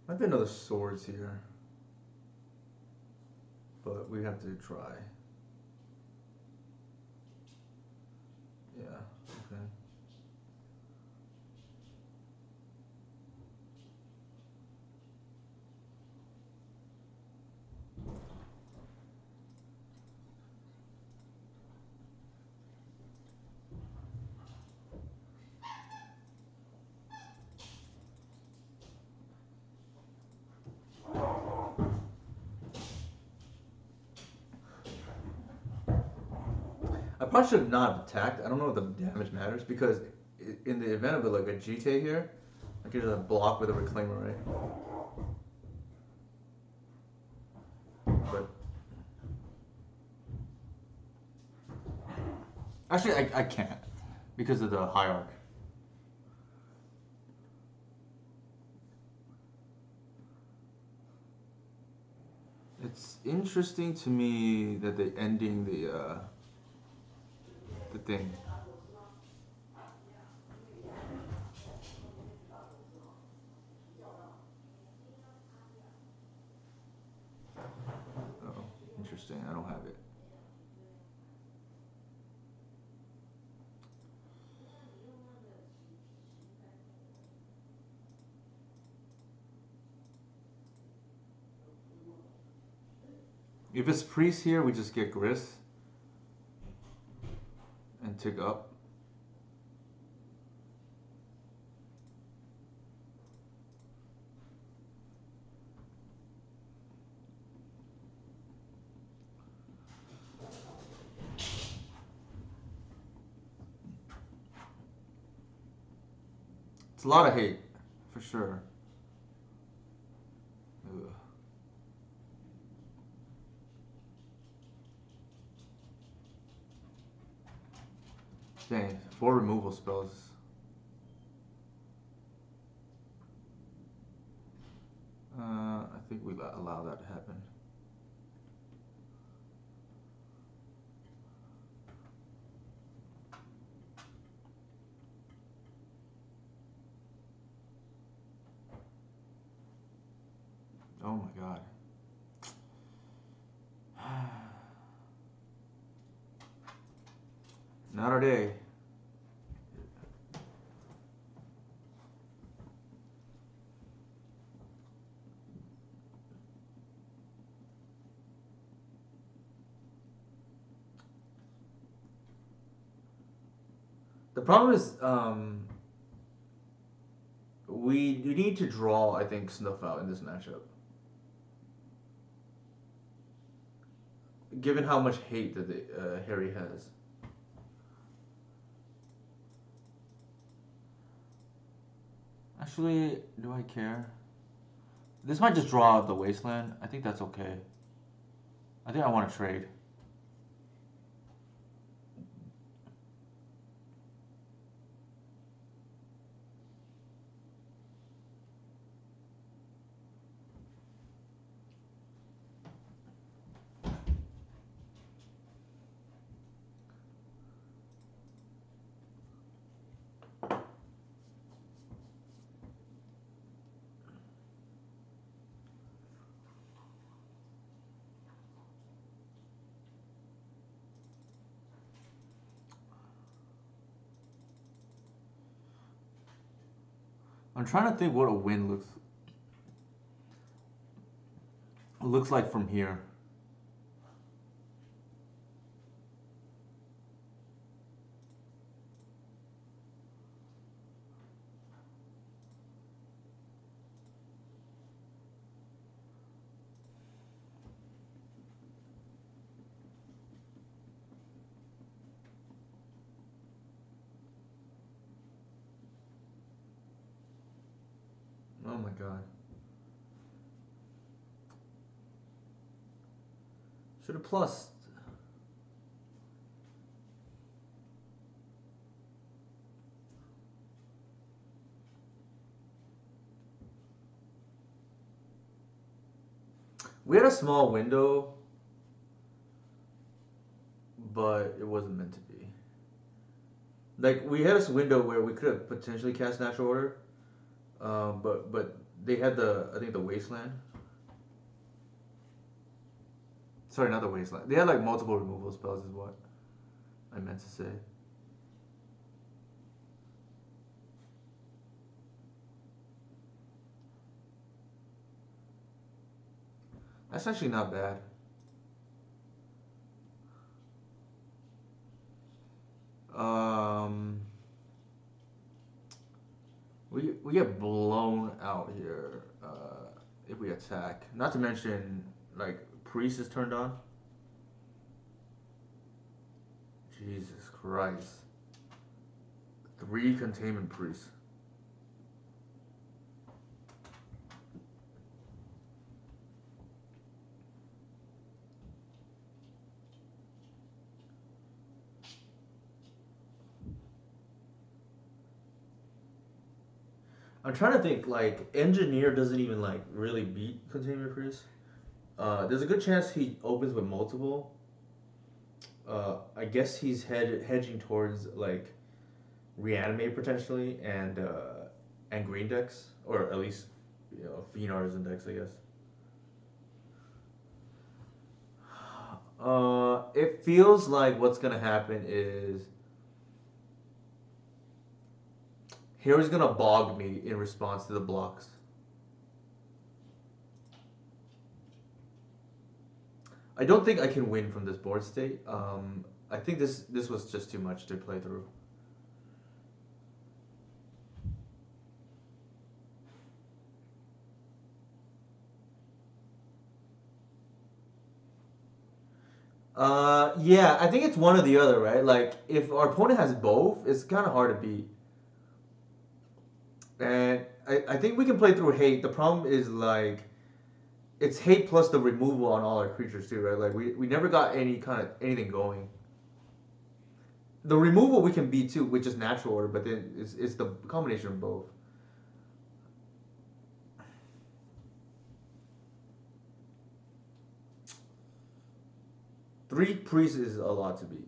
Might be another swords here, but we have to try. Yeah. Okay. I probably should not have attacked. I don't know if the damage matters because in the event of like a GT here, I could just block with a reclaimer, right? But actually, I can't because of the hierarch. It's interesting to me that they ending the thing. Oh, interesting. I don't have it. If it's priest here, we just get Gris and tick up. It's a lot of hate, for sure. Ugh. Dang, 4 removal spells. I think we allow that to happen. Oh my god. Not our day. The problem is, we need to draw, I think, Snuff out in this matchup. Given how much hate that Harry has. Actually, do I care? This might just draw out the Wasteland. I think that's okay. I think I want to trade. I'm trying to think what a win looks like from here. Oh my god. Should have plus. We had a small window, but it wasn't meant to be. Like we had this window where we could have potentially cast natural order, but they had I think the wasteland. Sorry, not the wasteland. They had like multiple removal spells, is what I meant to say. That's actually not bad. Um, we get blown out here if we attack. Not to mention, like priest is turned on. Jesus Christ! 3 containment priests. I'm trying to think. Like engineer doesn't even like really beat containment priest. There's a good chance he opens with multiple. I guess he's hedging towards like reanimate potentially and green decks, or at least Fiend Artisan decks, I guess. It feels like what's gonna happen is Harry's gonna bog me in response to the blocks. I don't think I can win from this board state. I think this was just too much to play through. Yeah, I think it's one or the other, right? Like if our opponent has both, it's kind of hard to beat. And I think we can play through hate. The problem is like it's hate plus the removal on all our creatures too, right? Like we never got any kind of anything going. The removal we can beat too, which is natural order, but then it's the combination of both. 3 priests is a lot to beat.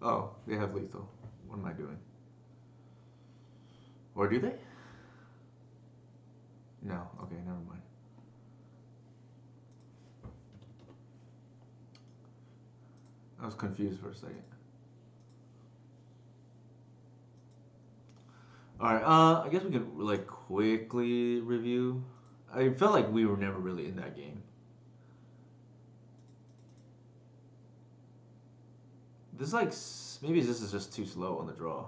Oh, they have lethal. What am I doing? Or do they? No. Okay, never mind. I was confused for a second. All right. I guess we could like quickly review. I felt like we were never really in that game. This is like maybe this is just too slow on the draw.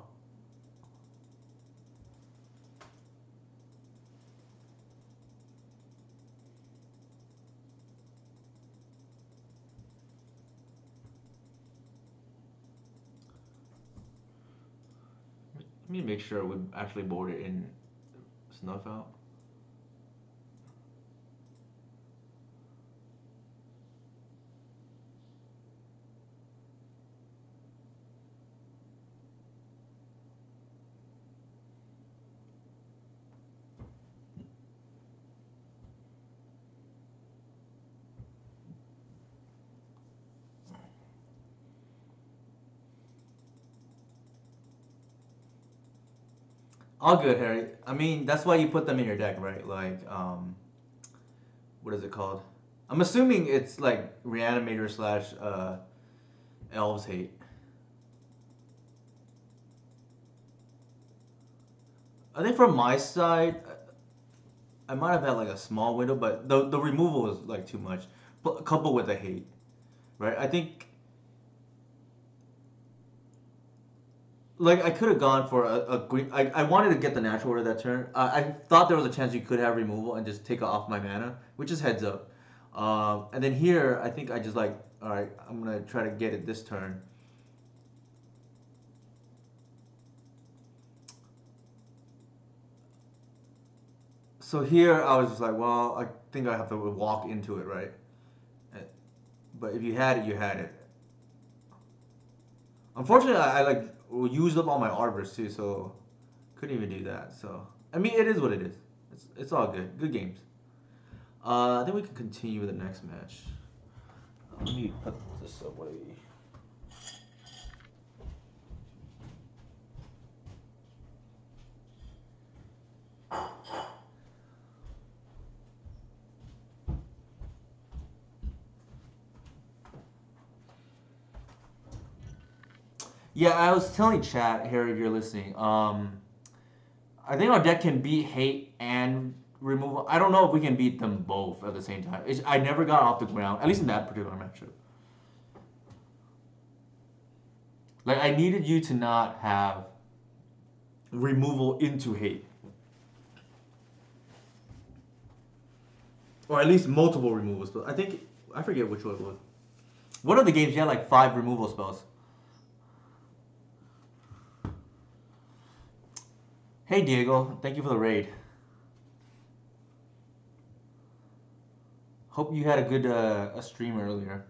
Let me make sure we actually board it in snuff out. All good, Harry. I mean, that's why you put them in your deck, right? Like, what is it called? I'm assuming it's like Reanimator slash Elves Hate. I think from my side, I might have had like a small window, but the removal was like too much, coupled with the hate, right? I think like I could have gone for a green. I wanted to get the natural order that turn. I thought there was a chance you could have removal and just take off my mana, which is heads up. And then here, I think I just like, all right, I'm gonna try to get it this turn. So here, I was just like, well, I think I have to walk into it, right? Uh, But if you had it, you had it. Unfortunately, I like used up all my arbors too, so couldn't even do that. So I mean, it is what it is. It's all good. Good games. Then we can continue with the next match. Let me put this away. Yeah, I was telling chat, Harry, if you're listening. I think our deck can beat hate and removal. I don't know if we can beat them both at the same time. I never got off the ground, at least in that particular matchup. Like I needed you to not have removal into hate, or at least multiple removal spells. I think I forget which one it was. One of the games you had like 5 removal spells. Hey Diego, thank you for the raid. Hope you had a good a stream earlier.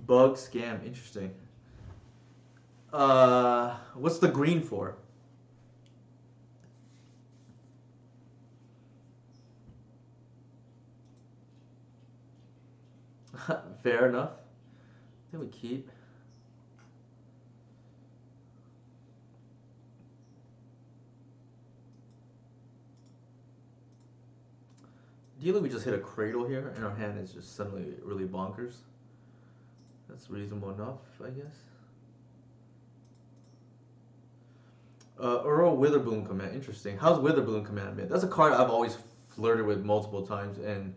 Bug scam, interesting. What's the green for? Fair enough. I think we keep. Ideally, we just hit a cradle here, and our hand is just suddenly really bonkers. That's reasonable enough, I guess. Earl Witherbloom command. Interesting. How's Witherbloom command been? That's a card I've always flirted with multiple times and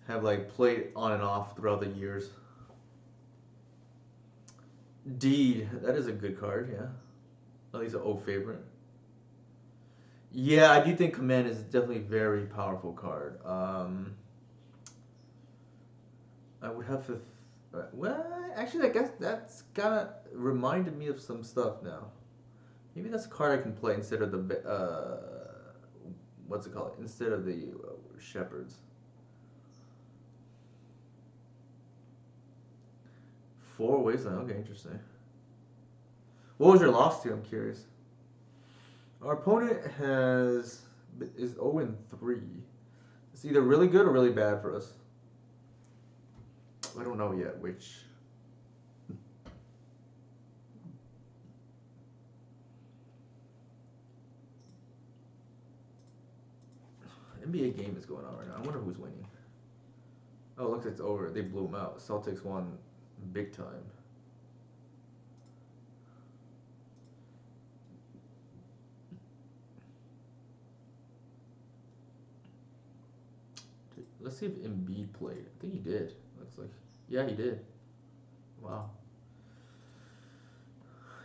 have like played on and off throughout the years. Deed. That is a good card, yeah. At least an old favorite. Yeah, I do think command is definitely a very powerful card. I would have to. Well, actually, I guess that's kind of reminded me of some stuff now. Maybe that's a card I can play instead of the what's it called? Instead of the shepherds. 4 wasteland. Okay, interesting. What was your loss to? I'm curious. Our opponent is 0-3. It's either really good or really bad for us. I don't know yet which. NBA game is going on right now. I wonder who's winning. Oh, it looks like it's over. They blew them out. Celtics won big time. Let's see if Embiid played. I think he did. Looks like. Yeah, he did. Wow.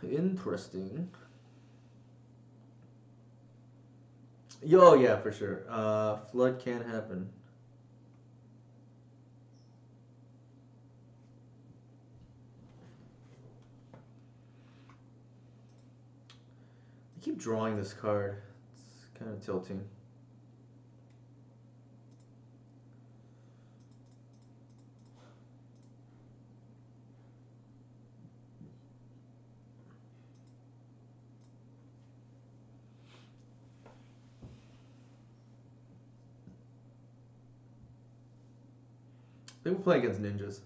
Interesting. Yo, yeah, for sure. Flood can happen. I keep drawing this card. It's kind of tilting. I think we'll play against ninjas.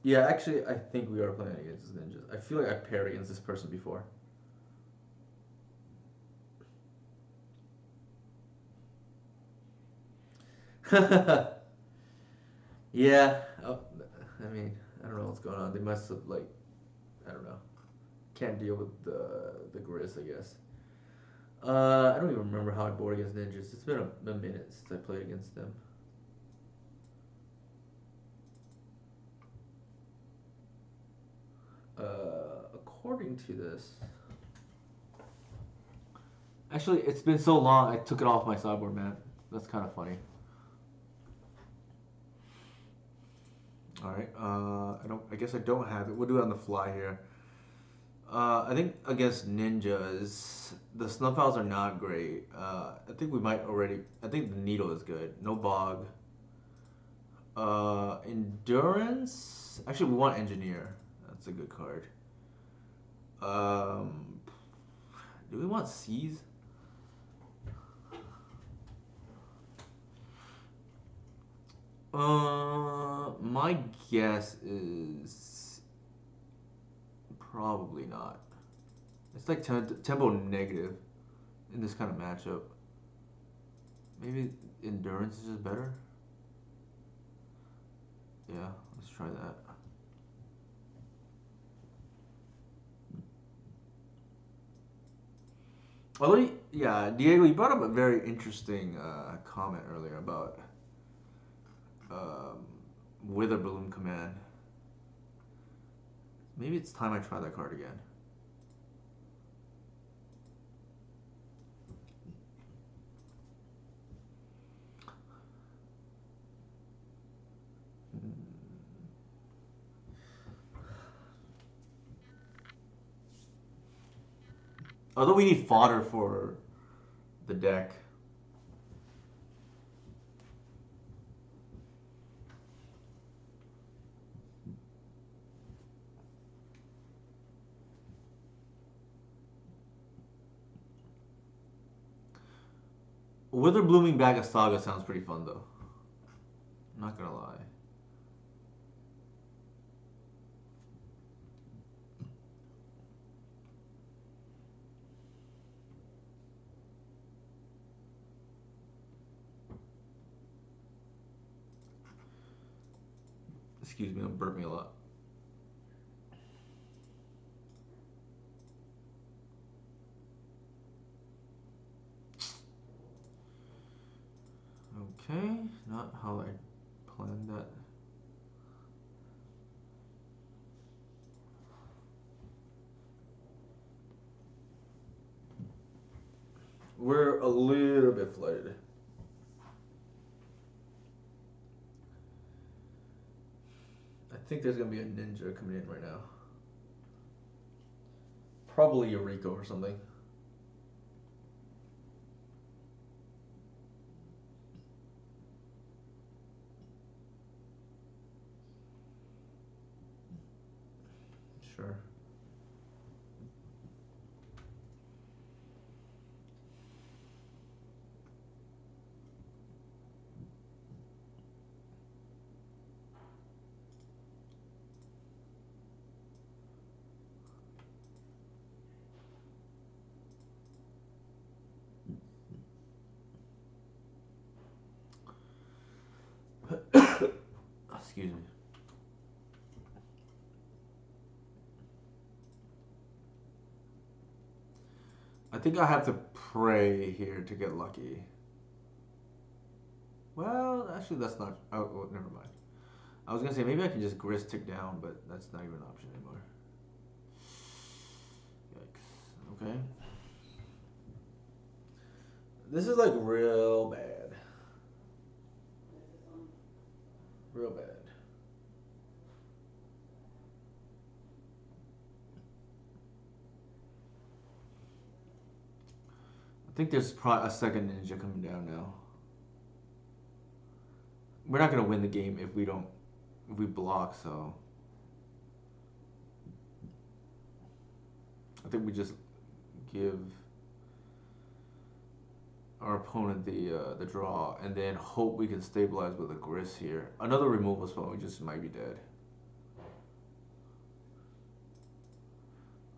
Yeah, actually, I think we are playing against ninjas. I feel like I paired against this person before. Yeah. Oh, I mean, I don't know what's going on. They must have like, I don't know. Can't deal with the Grizz, I guess. I don't even remember how I board against ninjas. It's been a minute since I played against them. According to this, actually, it's been so long. I took it off my sideboard, man. That's kind of funny. All right. I don't. I guess I don't have it. We'll do it on the fly here. I think against ninjas, the snuff owls are not great. I think we might already. I think the needle is good. No bog. Endurance. Actually, we want engineer. That's a good card. Um, do we want seize? My guess is probably not. It's like tempo negative in this kind of matchup. Maybe endurance is just better. Yeah, let's try that. Although, yeah, Diego, you brought up a very interesting comment earlier about um, Wither Balloon Command. Maybe it's time I try that card again. Although we need fodder for the deck. Wither Blooming Bag of Saga sounds pretty fun though. I'm not gonna lie. Excuse me, I'm burping a lot. Okay, not how I planned that. We're a little bit flooded. I think there's gonna be a ninja coming in right now. Probably Eureka or something. Sure. Excuse me. I think I have to pray here to get lucky. Well, actually, that's not. Oh, never mind. I was gonna say maybe I can just grist tick down, but that's not even an option anymore. Yikes. Okay. This is like real bad. Real bad. I think there's probably a second ninja coming down now. We're not gonna win the game if we block, so I think we just give our opponent the draw and then hope we can stabilize with a grist here. Another removal spell, we just might be dead.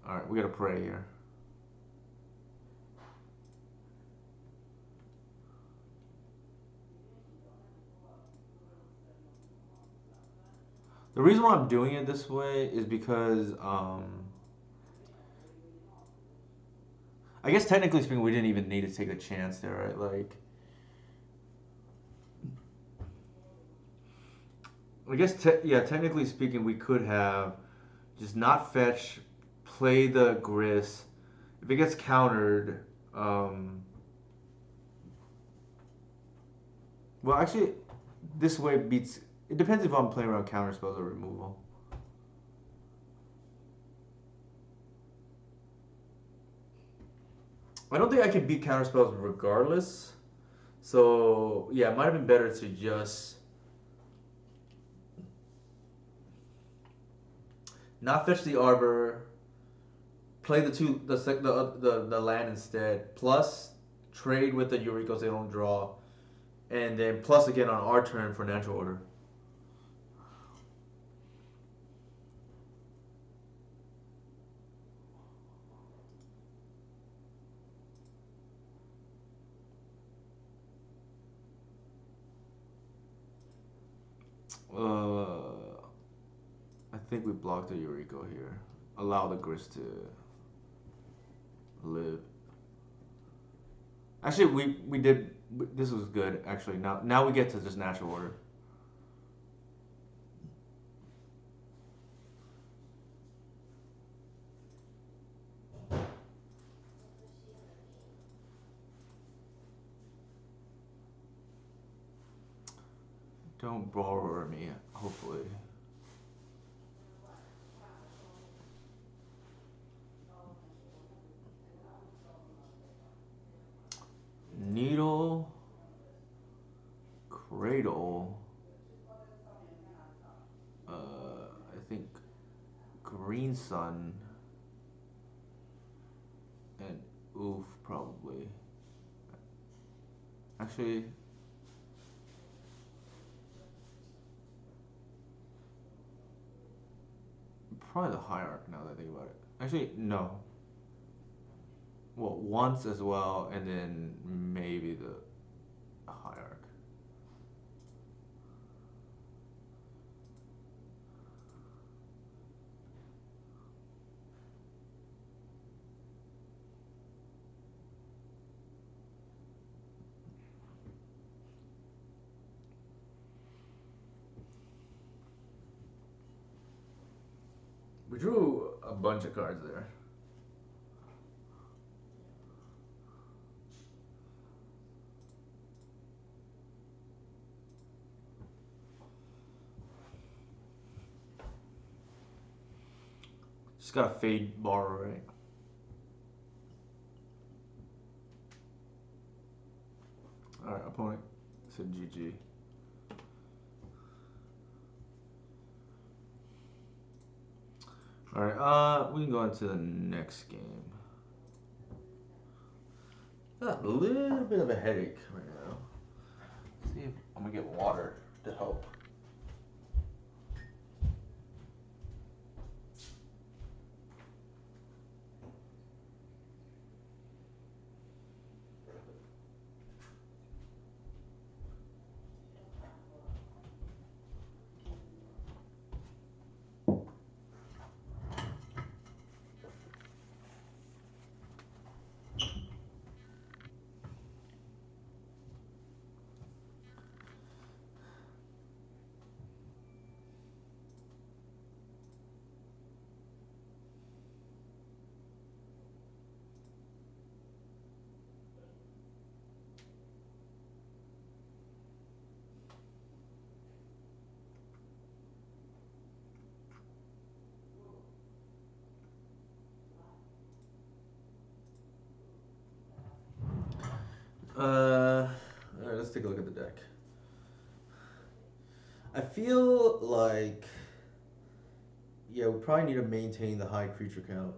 Alright, we gotta pray here. The reason why I'm doing it this way is because I guess technically speaking we didn't even need to take a chance there, right? Like I guess yeah, technically speaking we could have just not fetch, play the grist. If it gets countered, well actually this way beats it depends if I'm playing around counter spells or removal. I don't think I can beat counter spells regardless. So yeah, it might have been better to just not fetch the arbor, play the land instead, plus trade with the Eureka so they don't draw, and then plus again on our turn for natural order. I think we blocked the Eureka here. Allow the grist to live. Actually, we did. This was good. Actually, now we get to just natural order. Don't borrow me. Hopefully. Needle. Cradle. I think Green Sun and Oof probably. Actually, probably the Hierarch now that I think about it. Actually, no. Well, once as well, and then maybe the Hierarch. We drew a bunch of cards there. Just gotta fade borrow, right? Alright, opponent said GG. Alright, we can go into the next game. Got a little bit of a headache right now. Let's see if I'm gonna get water to help. deck. I feel like, yeah, we probably need to maintain the high creature count.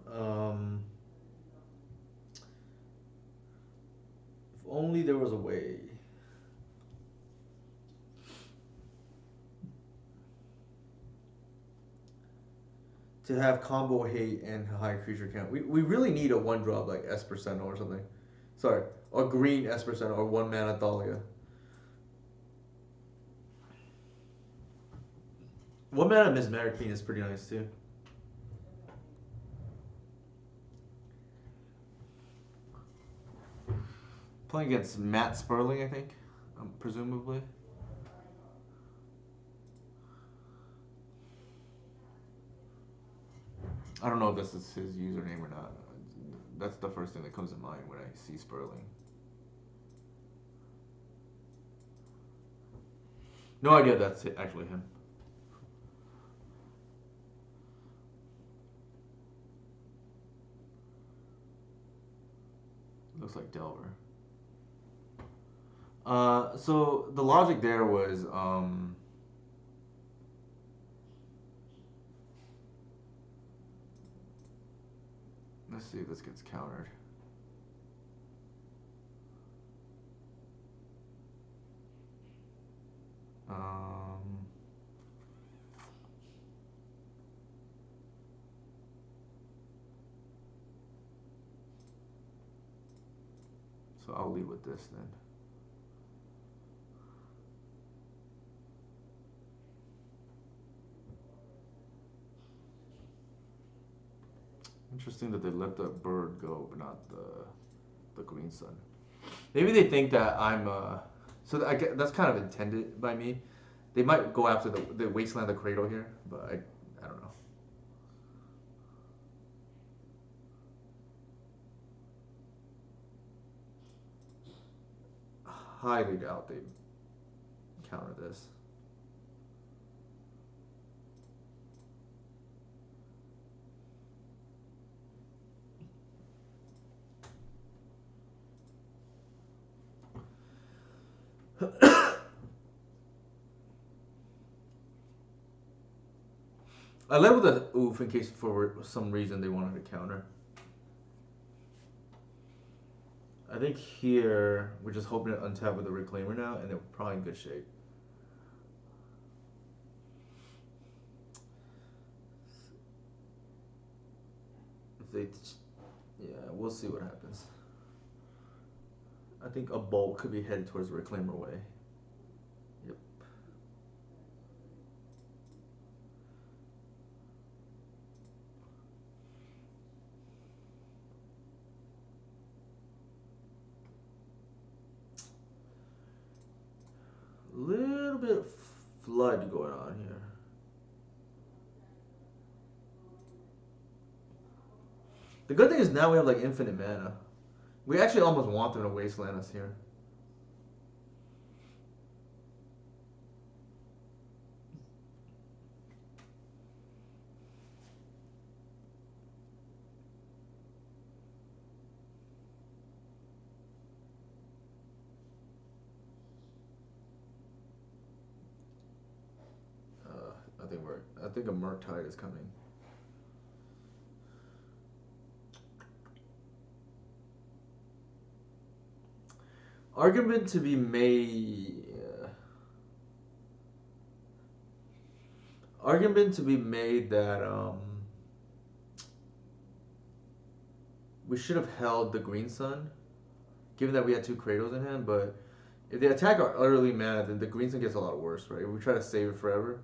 If only there was a way. To have combo hate and high creature count. We really need a one drop like Esper Sentinel or something. Sorry, or green Esper Sentinel or one mana Thalia. One mana Miss Queen is pretty nice too. Playing against Matt Sperling, I think, presumably. I don't know if this is his username or not. That's the first thing that comes to mind when I see Sperling. No idea that's actually him. Looks like Delver. So the logic there was, let's see if this gets countered. So I'll leave with this then. Interesting that they let the bird go, but not the green sun. Maybe they think that I'm so I get, that's kind of intended by me. They might go after the Wasteland the Cradle here, but I don't know. Highly doubt they counter this. I led with a oof in case for some reason they wanted to counter. I think here we're just hoping to untap with the Reclaimer now, and they're probably in good shape. If they, yeah, we'll see what happens. I think a bolt could be headed towards the Reclaimer way. Yep. Little bit of flood going on here. The good thing is now we have like infinite mana. We actually almost want them to wasteland us here. I think a Murktide is coming. Argument to be made. Argument to be made that we should have held the Green Sun, given that we had two Kratos in hand. But if they attack our early mana, then the Green Sun gets a lot worse, right? We try to save it forever.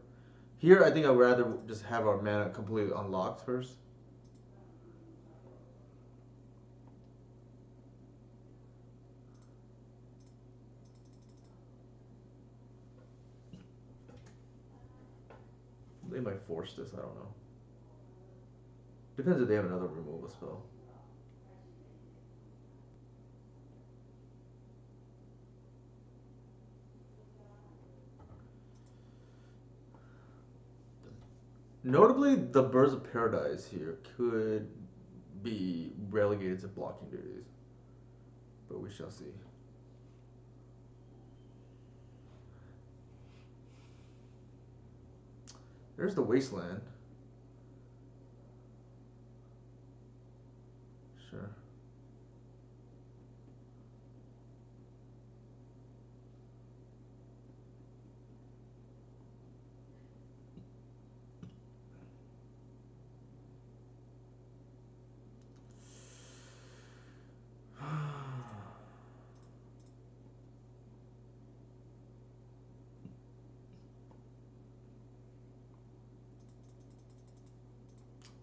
Here, I think I'd rather just have our mana completely unlocked first. They might force this, I don't know. Depends if they have another removal spell. Notably, the Birds of Paradise here could be relegated to blocking duties. But we shall see. There's the wasteland. Sure.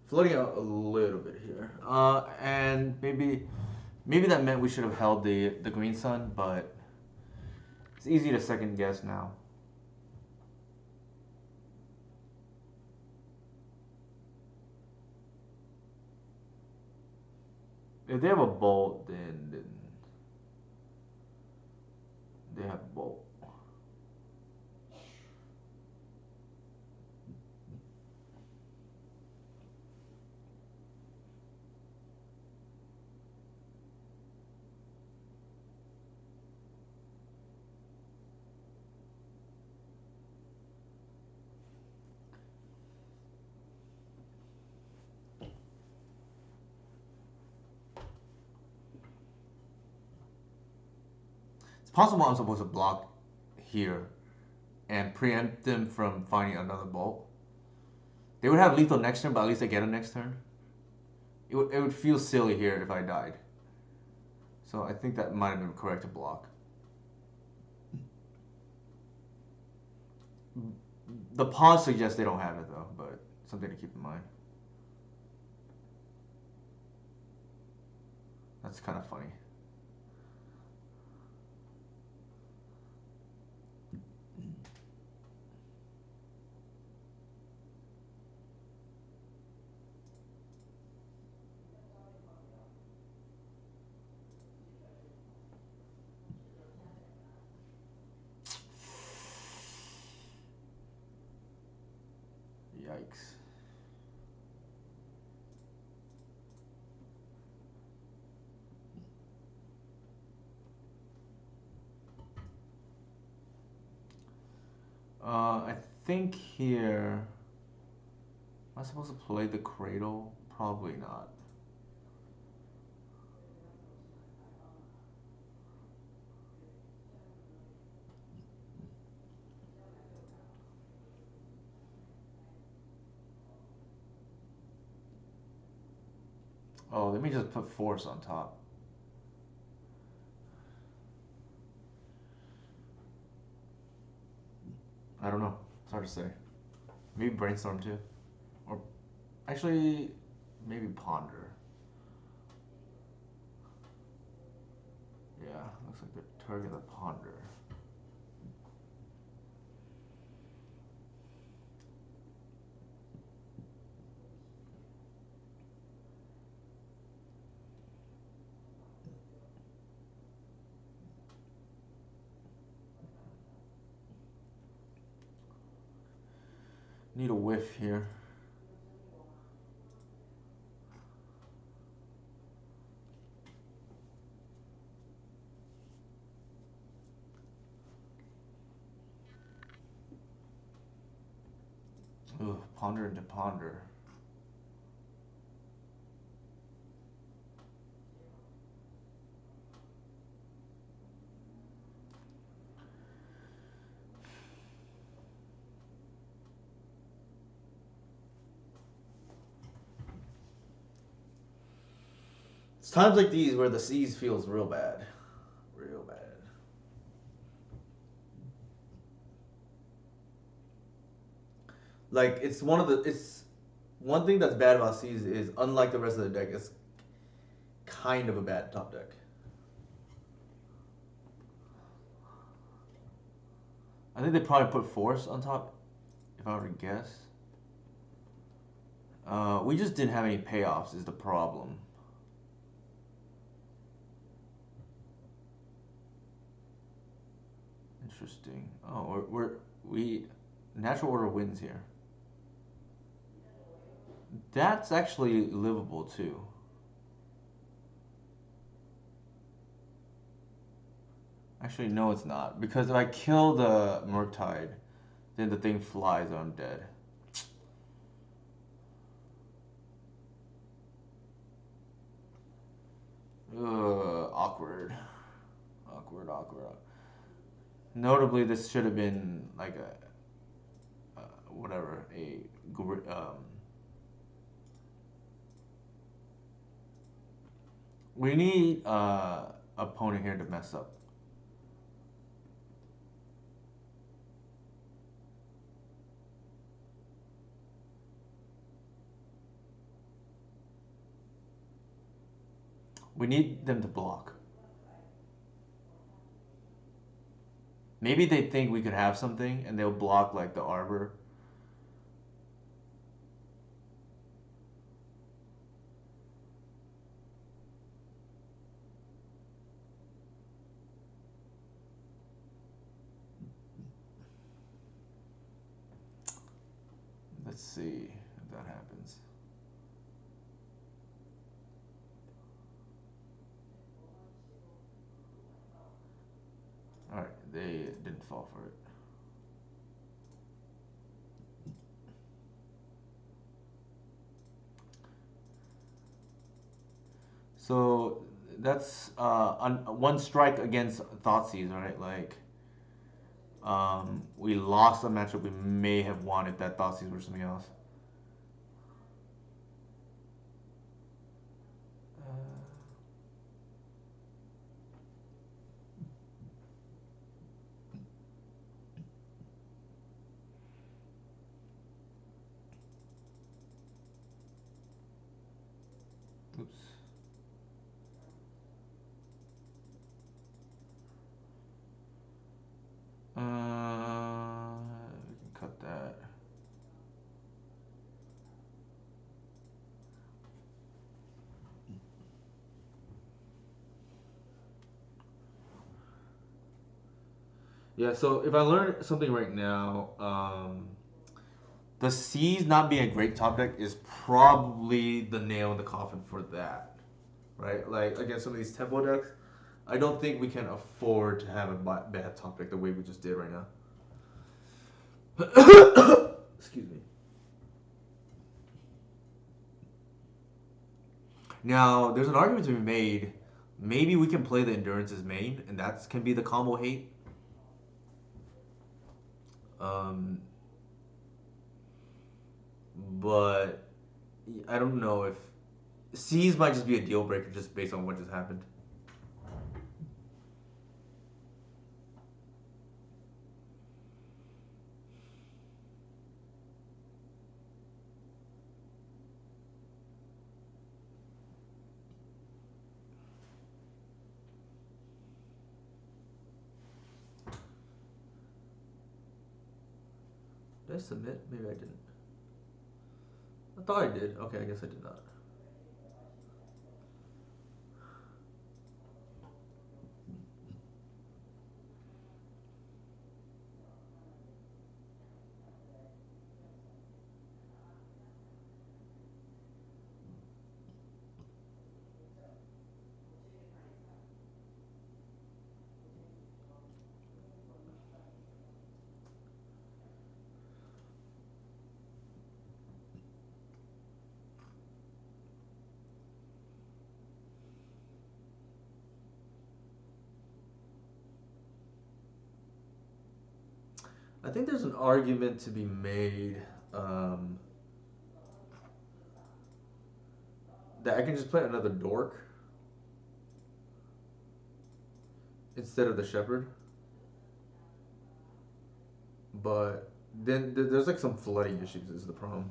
Floating out a little bit here. And maybe that meant we should have held the green sun, but it's easy to second guess now. If they have a bolt, then they have a bolt. It's possible I'm supposed to block here and preempt them from finding another bolt. They would have lethal next turn, but at least they get a next turn. It would feel silly here if I died. So I think that might have been correct to block. The pause suggests they don't have it though, but something to keep in mind. That's kind of funny. Yikes. I think here. Am I supposed to play the cradle? Probably not. Oh, let me just put force on top. I don't know. It's hard to say. Maybe brainstorm too. Or actually, maybe ponder. Yeah, looks like the target of ponder. Need a whiff here. Ugh, ponder into ponder. It's times like these where the seas feels real bad. Real bad. Like it's one thing that's bad about seas is unlike the rest of the deck, it's kind of a bad top deck. I think they probably put force on top, if I were to guess. We just didn't have any payoffs is the problem. Interesting. Oh, we natural order wins here. That's actually livable too. Actually, no, it's not. Because if I kill the Murktide, then the thing flies and I'm dead. Awkward. Awkward, awkward. Notably, this should have been like whatever, we need opponent here to mess up. We need them to block. Maybe they think we could have something and they'll block like the arbor. Let's see if that happens. Alright, they didn't fall for it. So that's one strike against Thoughtseize, right? Like, we lost a matchup we may have won if that Thoughtseize were something else. Oops. We can cut that. Yeah, so if I learn something right now, the C's not being a great top deck is probably the nail in the coffin for that, right? Like against some of these tempo decks, I don't think we can afford to have a bad top deck the way we just did right now. Excuse me. Now, there's an argument to be made. Maybe we can play the endurance as main, and that can be the combo hate. Um, but I don't know if C's might just be a deal breaker just based on what just happened. Did I submit? Maybe I didn't. I thought I did. Okay, I guess I did not. I think there's an argument to be made that I can just play another dork instead of the shepherd. But then there's like some flooding issues is the problem.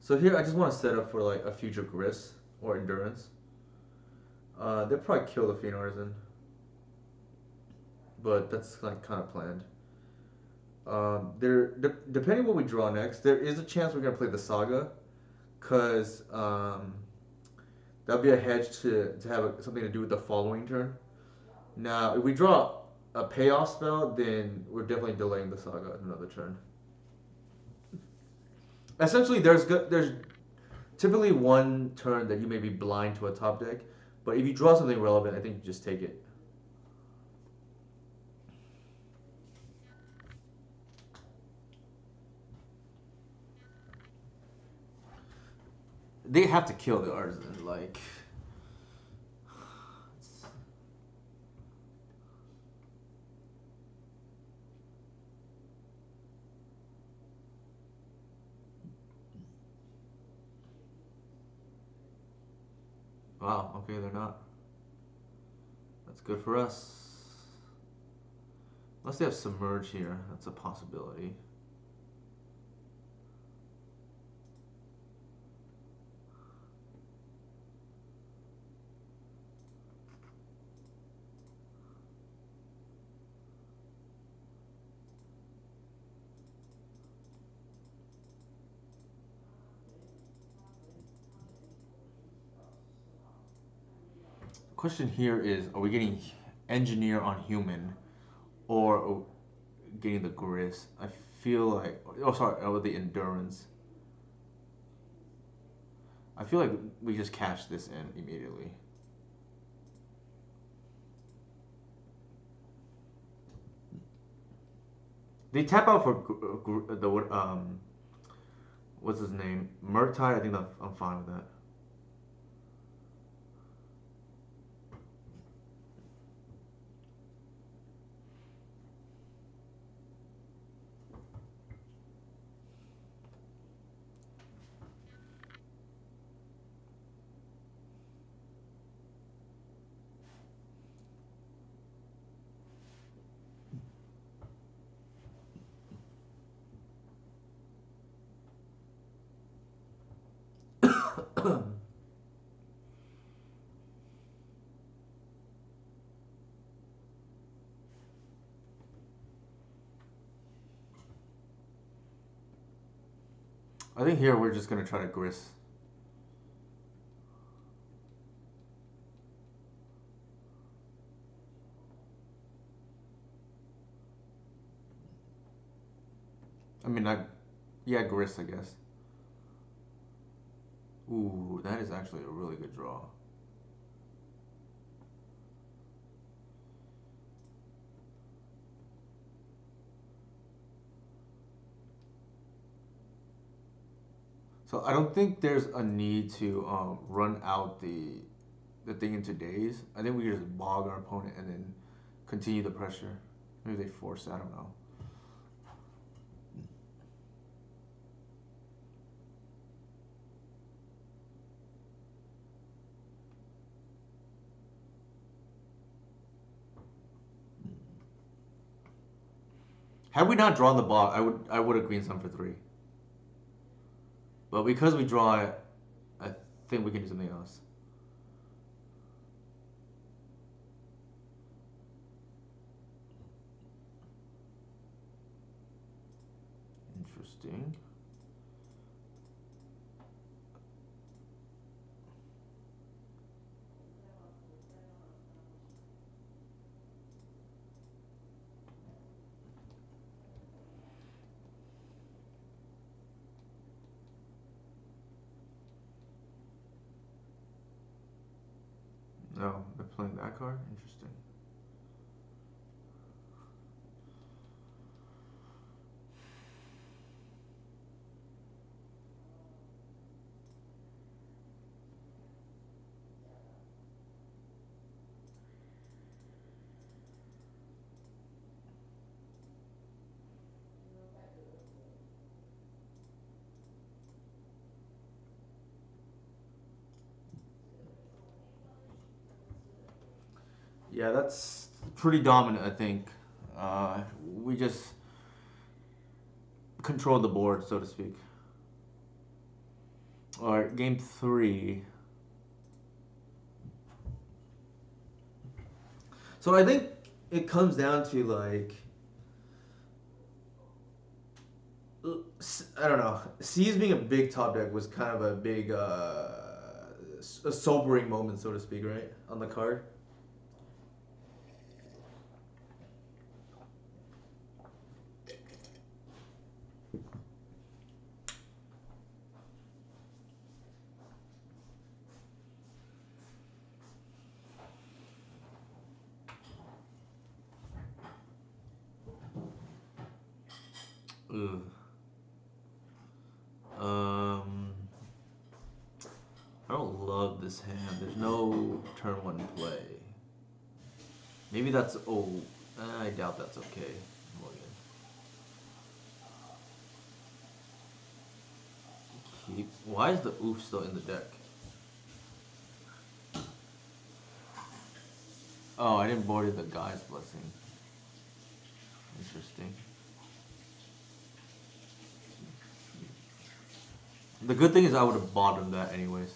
So here I just want to set up for like a future Gris or Endurance. They'll probably kill the Fiend Artisan, but that's like kind of planned. Depending what we draw next, there is a chance we're gonna play the Saga, cause that'll be a hedge to have something to do with the following turn. Now, if we draw a payoff spell, then we're definitely delaying the Saga another turn. Essentially, there's typically one turn that you may be blind to a top deck, but if you draw something relevant, I think you just take it. They have to kill the Artisan, like. Wow, okay, they're not. That's good for us. Unless they have Submerge here, that's a possibility. Question here is, are we getting Engineer on Human or getting the Gris? I feel like, oh sorry, oh the Endurance. I feel like we just cash this in immediately. They tap out for the what's his name? Murktide. I think I'm fine with that. I think here we're just gonna try to Gris. I mean, yeah, Gris, I guess. Ooh, that is actually a really good draw. So I don't think there's a need to run out the thing into days. I think we just bog our opponent and then continue the pressure. Maybe they force it, I don't know. Had we not drawn the bog, I would have green some for 3. But because we draw it, I think we can do something else. Interesting. No, they're playing that card? Interesting. Yeah, that's pretty dominant, I think. We just control the board, so to speak. All right, game 3. So I think it comes down to like I don't know. C's being a big top deck was kind of a big a sobering moment, so to speak, right, on the card. Ugh. Um, I don't love this hand. There's no turn 1 play. Maybe that's I doubt that's okay. Morgan. Keep. Why is the oof still in the deck? Oh, I didn't board the guy's blessing. Interesting. The good thing is I would have bottomed that anyways.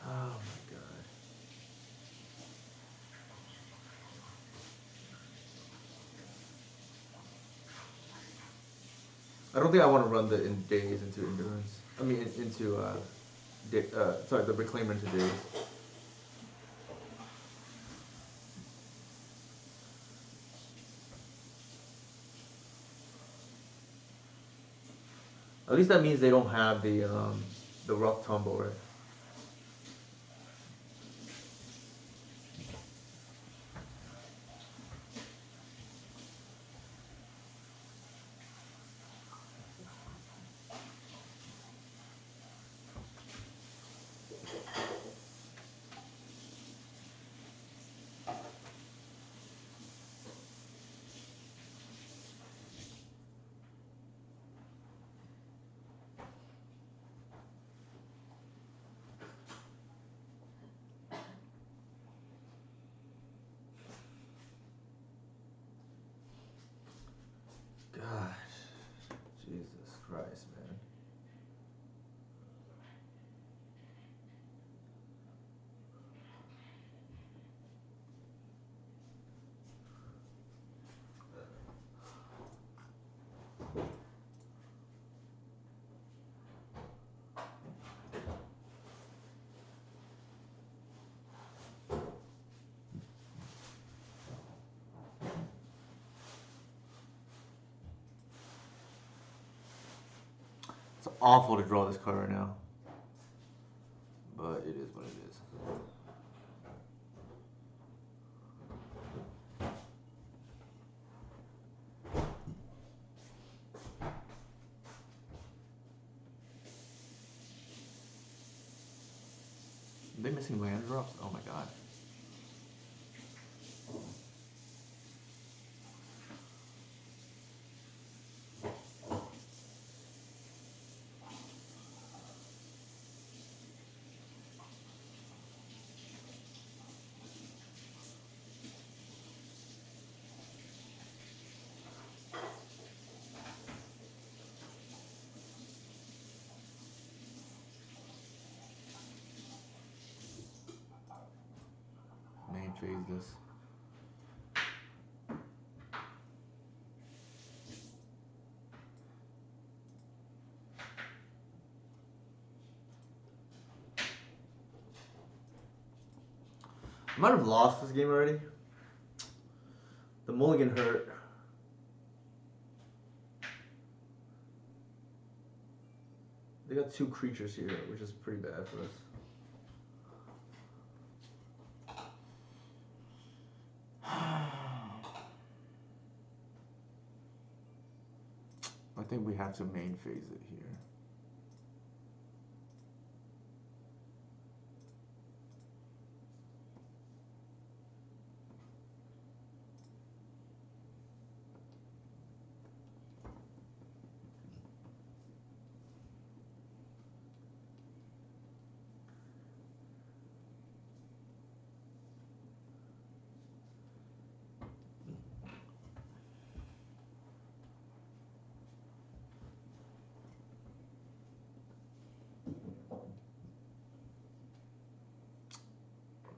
Oh my god. I don't think I want to run the days into endurance. I mean, into sorry, the reclaimer into days. At least that means they don't have the rough tumble, right? Gosh, Jesus Christ, man. It's awful to draw this card right now, but it is what it is. Are they missing land drops? Oh my god. Main phase this. I might have lost this game already. The mulligan hurt. They got 2 creatures here, which is pretty bad for us. I think we have to main phase it here.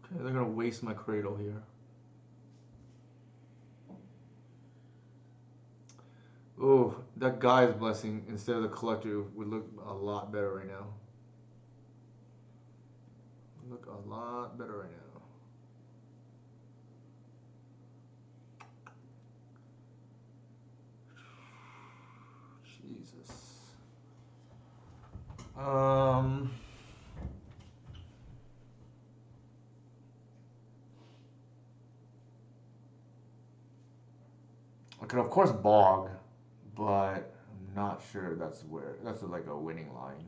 Okay, they're gonna waste my cradle here. Oh, that guy's blessing instead of the collector would look a lot better right now. Look a lot better right now. Jesus. I could of course bog, but I'm not sure that's like a winning line.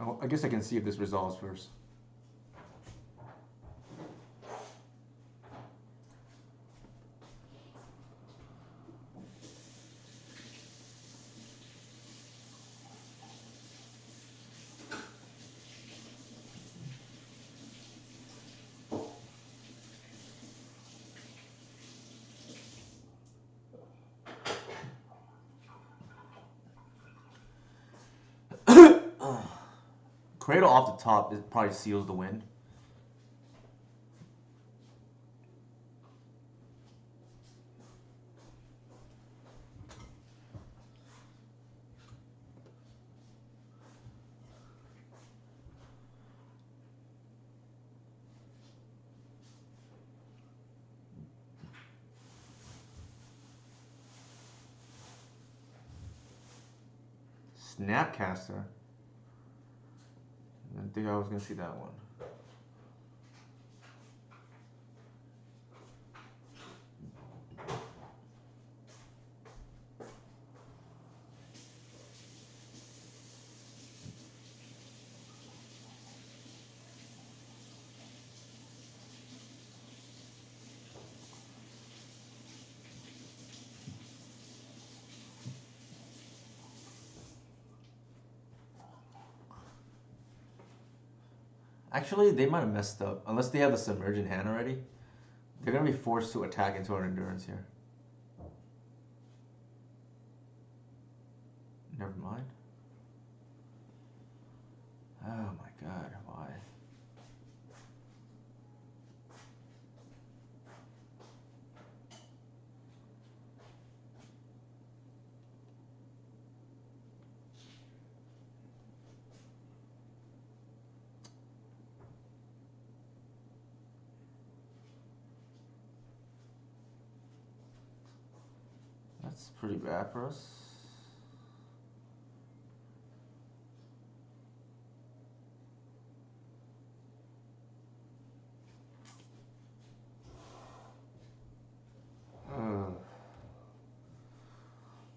Oh, I guess I can see if this resolves first. Cradle off the top, it probably seals the win. Snapcaster. I didn't think I was gonna see that one. Actually, they might have messed up. Unless they have the submerge in hand already. They're gonna be forced to attack into our endurance here. Never mind. Oh my god, why? That's pretty bad for us.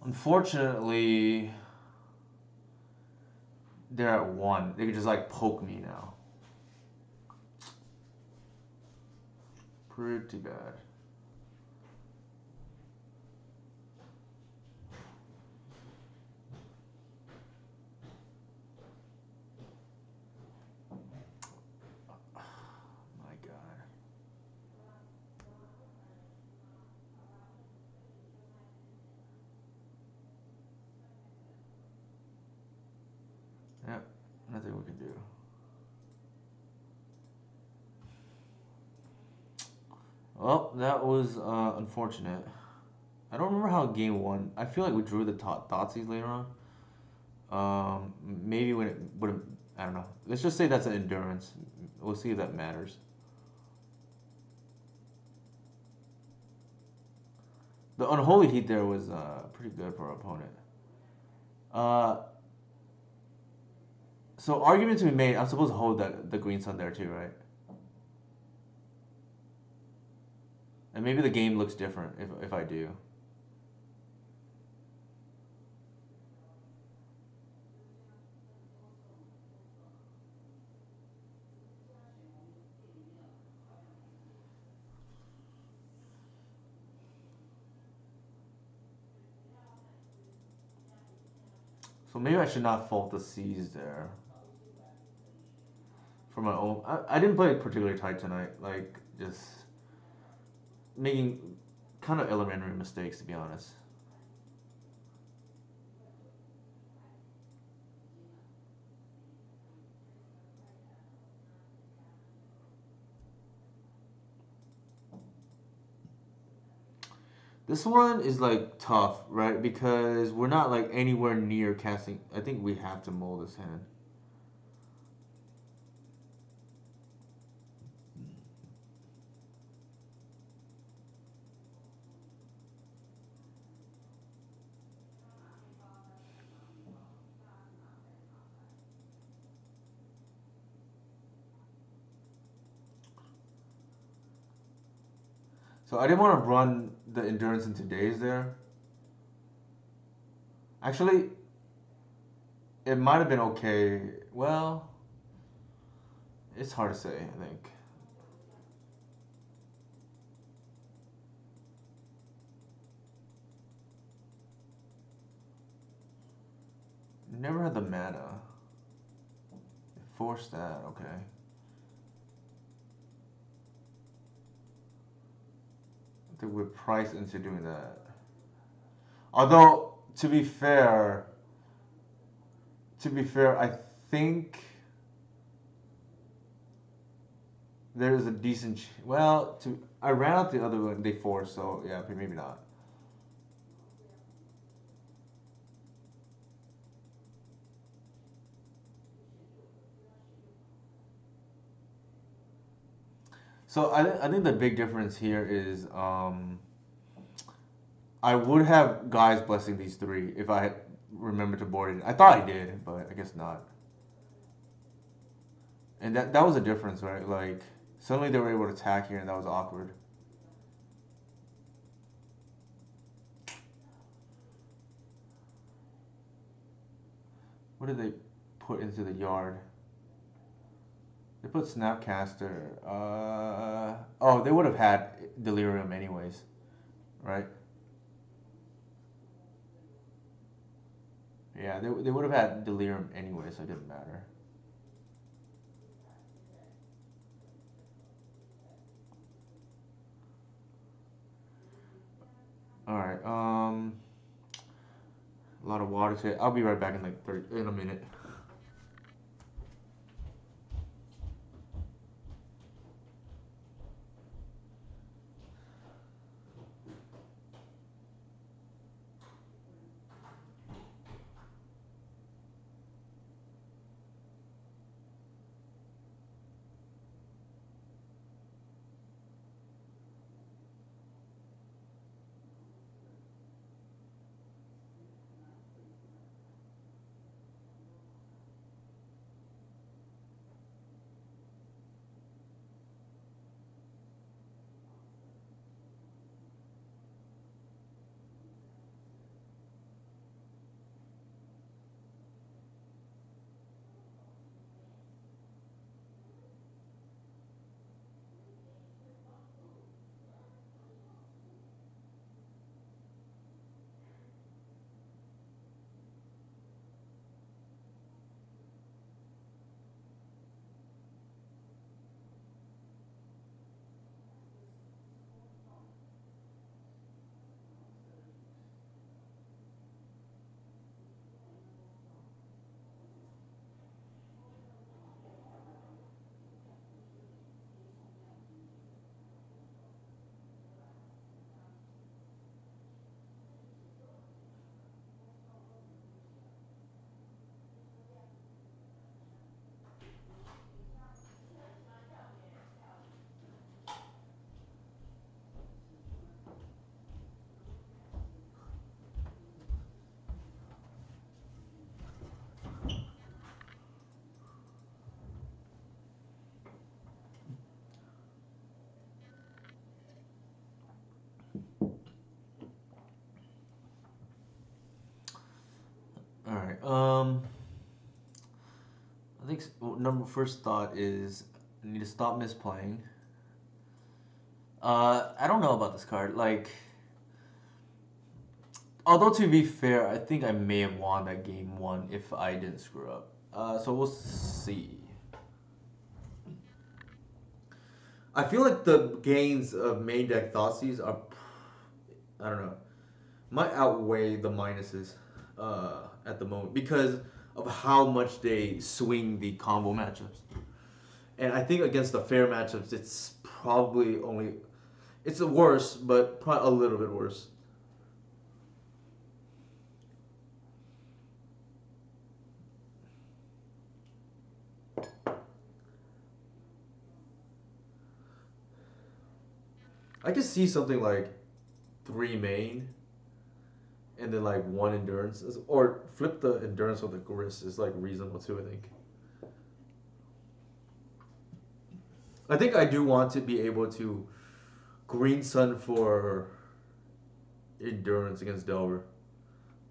Unfortunately, they're at 1. They could just like poke me now. Pretty bad. My god. Yep, nothing we can do. Well, that was unfortunate. I don't remember how game 1. I feel like we drew the Thoughtseize later on. Maybe when it would have. I don't know. Let's just say that's an endurance. We'll see if that matters. The unholy heat there was pretty good for our opponent. So argument to be made, I'm supposed to hold the green sun there too, right? And maybe the game looks different if I do. So maybe I should not fault the C's there. For my own, I didn't play particularly tight tonight. Like just making kind of elementary mistakes to be honest. This one is like tough, right? Because we're not like anywhere near casting. I think we have to mold this hand. So I didn't want to run the endurance into days there. Actually, it might have been okay. Well, it's hard to say, I think. Never had the mana. Forced that, okay. I think we're priced into doing that. Although, to be fair, I think there's a decent. Well, I ran out the other one. They forced, so yeah, maybe not. So I think the big difference here is I would have guys blessing these three if I had remembered to board it. I thought I did, but I guess not. And that was a difference, right? Like suddenly they were able to attack here, and that was awkward. What did they put into the yard? They put Snapcaster. Oh, they would have had Delirium anyways, right? Yeah, they would have had Delirium anyways, so it didn't matter. All right. A lot of water today. I'll be right back in like 30 in a minute. number first thought is I need to stop misplaying. I don't know about this card. Like, although to be fair, I think I may have won that game one if I didn't screw up. So we'll see. I feel like the gains of main deck Thoughtseize are, I don't know, might outweigh the minuses at the moment because of how much they swing the combo matchups. And I think against the fair matchups, it's probably only, it's worse, but probably a little bit worse. I could see something like 3 main and then like 1 endurance, or flip the endurance with the grist is like reasonable too, I think. I think I do want to be able to green sun for endurance against Delver.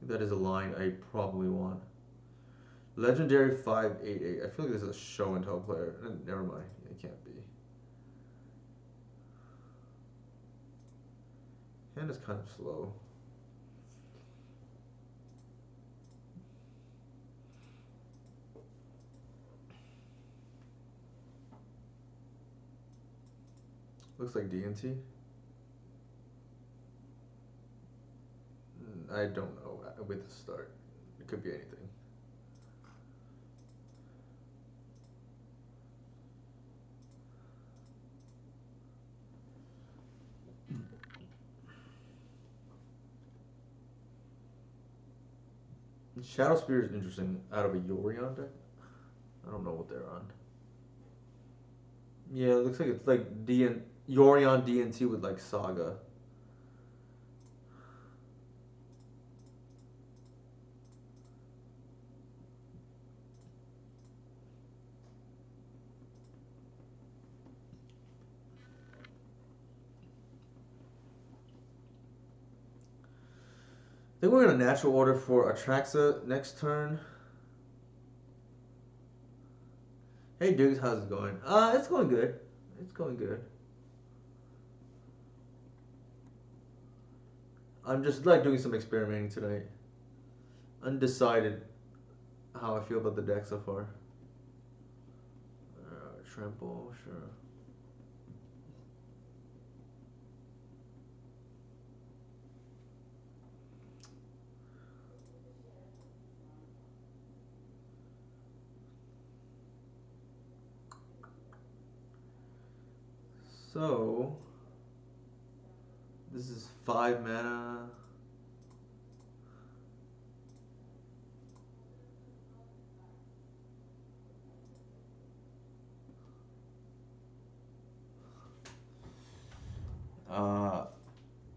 That is a line I probably want. Legendary 588. I feel like this is a show and tell player. Never mind. It can't be. Hand is kind of slow. Looks like DNT. I don't know with the start. It could be anything. Shadow Spear is interesting out of a Yorion deck. I don't know what they're on. Yeah, it looks like it's like Yorion DNT with like Saga. I think we're in a natural order for Atraxa next turn. Hey dudes, how's it going? It's going good. It's going good. I'm just like doing some experimenting tonight. Undecided how I feel about the deck so far. Trample, sure. So this is 5 mana.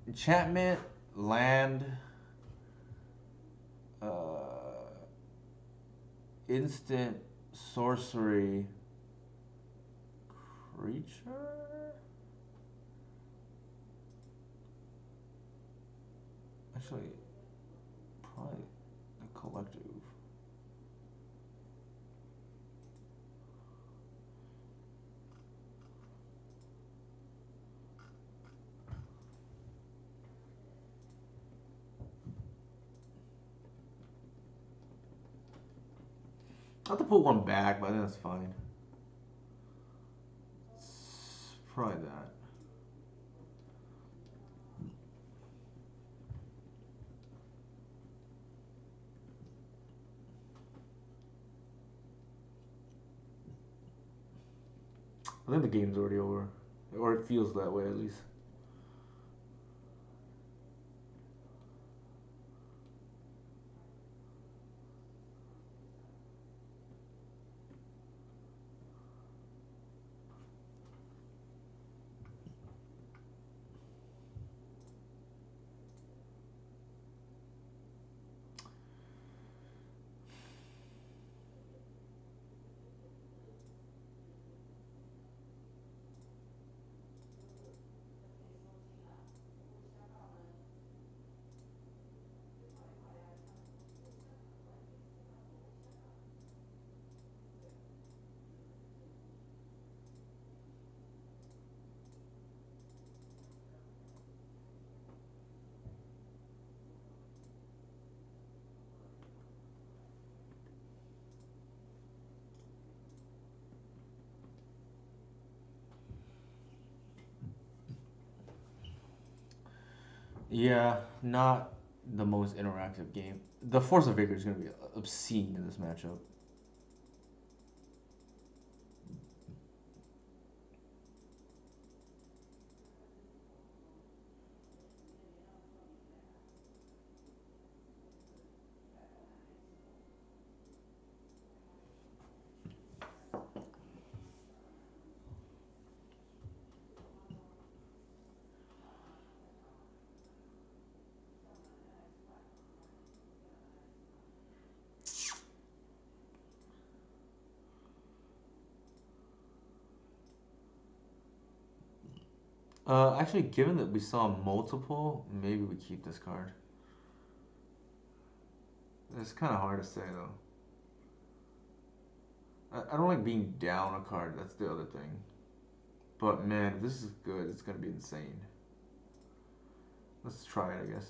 Enchantment, land, instant, sorcery, creature? Actually, probably the collective. I have to put one back, but I think that's fine. It's probably that. I think the game's already over. Or it feels that way at least. Yeah, not the most interactive game. The Force of Vigor is going to be obscene in this matchup. Actually, given that we saw multiple, maybe we keep this card. It's kind of hard to say though. I don't like being down a card. That's the other thing. But man, if this is good, it's gonna be insane. Let's try it, I guess.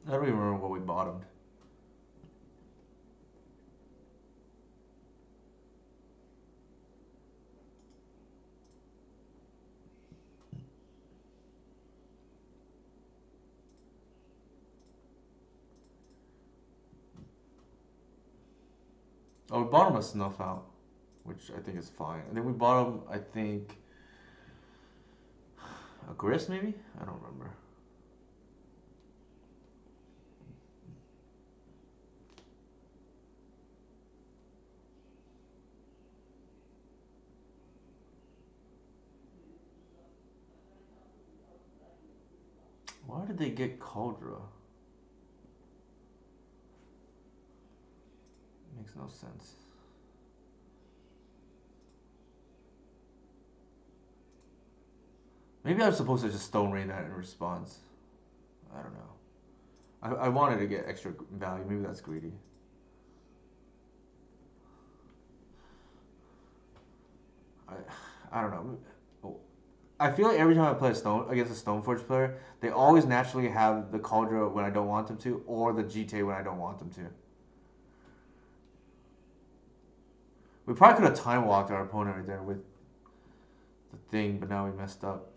I don't even remember what we bottomed. Oh, we bottomed a snuff out, which I think is fine. And then we bottomed, I think, a grist maybe? I don't remember. Why did they get Cauldra? Makes no sense. Maybe I'm supposed to just Stone Rain that in response. I don't know. I wanted to get extra value. Maybe that's greedy. I I don't know. Oh, I feel like every time I play a Stone against a Stoneforge player, they always naturally have the Cauldra when I don't want them to, or the GTA when I don't want them to. We probably could have time walked our opponent right there with the thing, but now we messed up.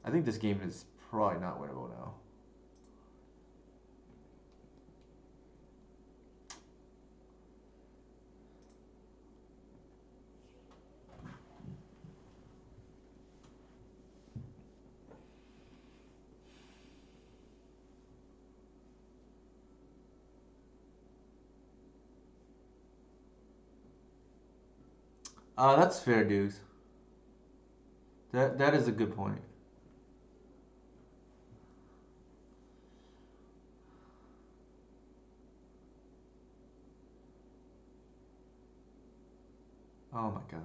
I think this game is probably not winnable now. That's fair, dudes. That is a good point. Oh my god,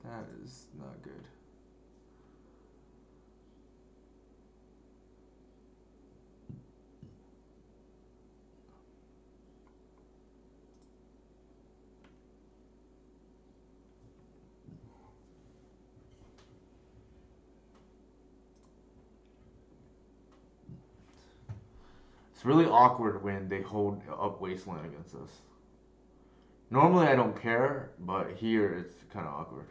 that is not good. It's really awkward when they hold up Wasteland against us. Normally I don't care, but here it's kind of awkward.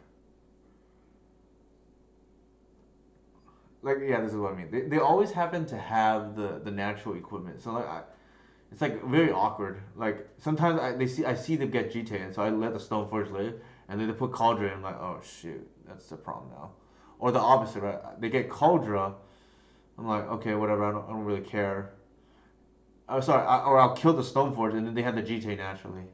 Like yeah, this is what I mean. They always happen to have the natural equipment, so it's like very awkward. Like sometimes I see them get GTA, and so I let the Stoneforge live, and then they put Cauldra, and I'm like, oh shoot, that's the problem now. Or the opposite, right? They get Cauldra, I'm like, okay, whatever, I don't really care. Oh, sorry, or I'll kill the Stoneforge, and then they have the GTA naturally.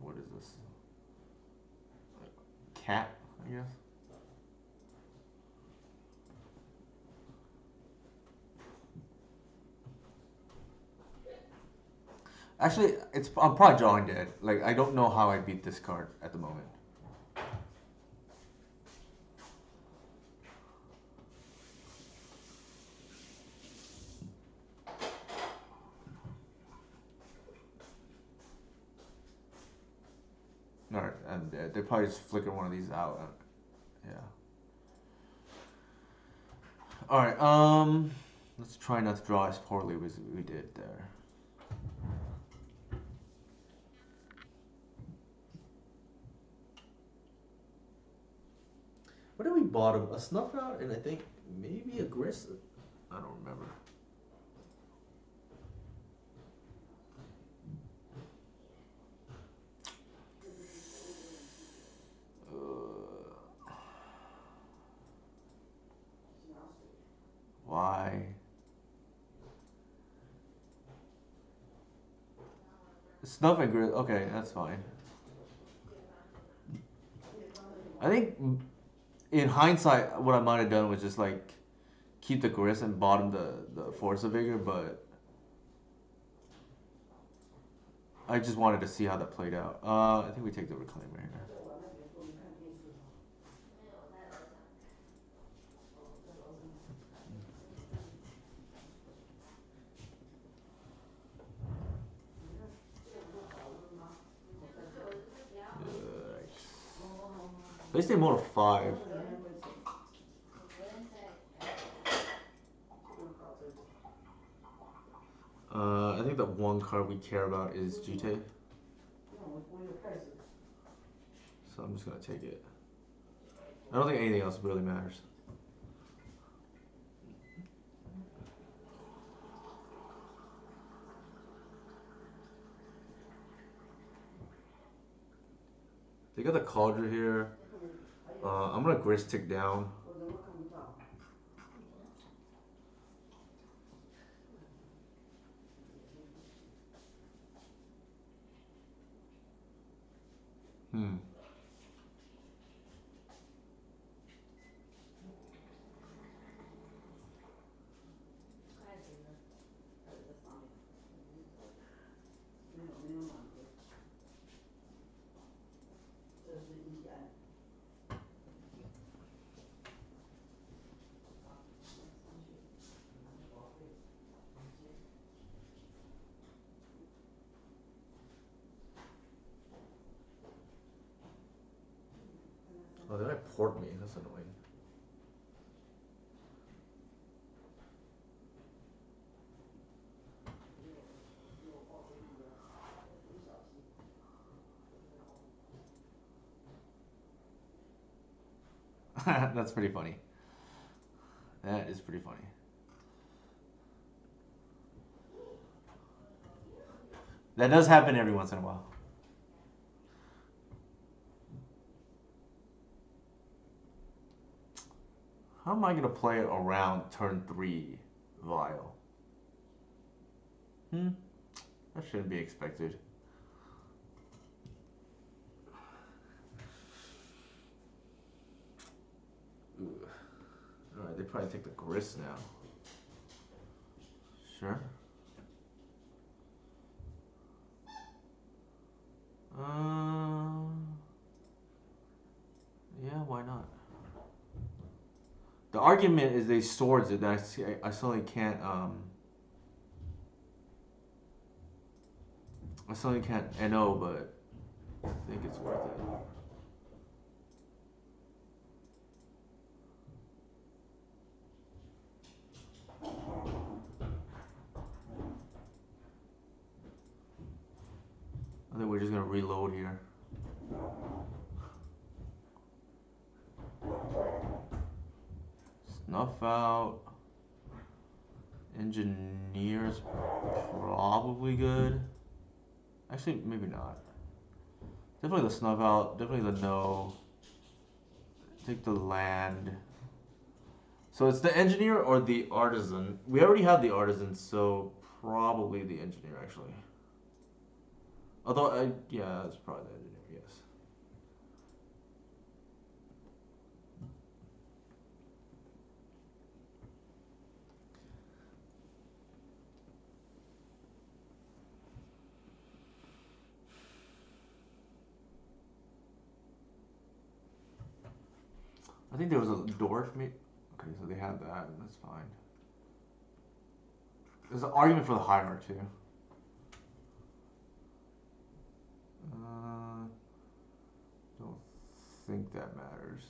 What is this? Cat, I guess. Actually, I'm probably drawing dead. Like I don't know how I beat this card at the moment. Alright, I'm dead. They probably just flicker one of these out. Yeah. Alright, let's try not to draw as poorly as we did there. What did we bottom? A snuff out and I think maybe a grist? I don't remember. Why? Snuff and grist. Okay, that's fine. I think in hindsight, what I might have done was just like keep the grist and bottom the force of vigor, but I just wanted to see how that played out. I think we take the reclaimer here. They stay more to 5. I think the one card we care about is Jite. So I'm just gonna take it. I don't think anything else really matters. They got the cauldron here. I'm gonna grist tick down. Hmm. Oh, they might port me. That's annoying. That's pretty funny. That is pretty funny. That does happen every once in a while. How am I gonna play it around turn 3 Vial? That shouldn't be expected. Alright, they probably take the grist now. Sure. Yeah, why not? The argument is they swords it that I suddenly can't I suddenly can't NO, but I think it's worth it. I think we're just gonna reload here. Snuff out. Engineer's probably good. Actually, maybe not. Definitely the snuff out. Definitely the no. Take the land. So it's the engineer or the artisan. We already have the artisan, so probably the engineer actually. Although, yeah, it's probably the engineer, yes. think there was a dwarf. Okay, so they have that. That's fine. There's an argument for the hierarch too. Don't think that matters.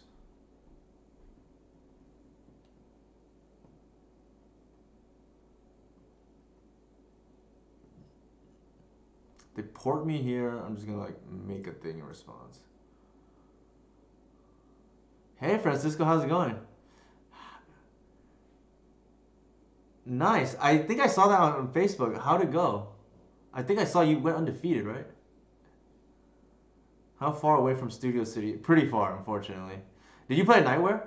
They port me here. I'm just gonna like make a thing in response. Hey Francisco, how's it going? Nice. I think I saw that on Facebook. How'd it go? I think I saw you went undefeated, right? How far away from Studio City? Pretty far, unfortunately. Did you play Nightwear?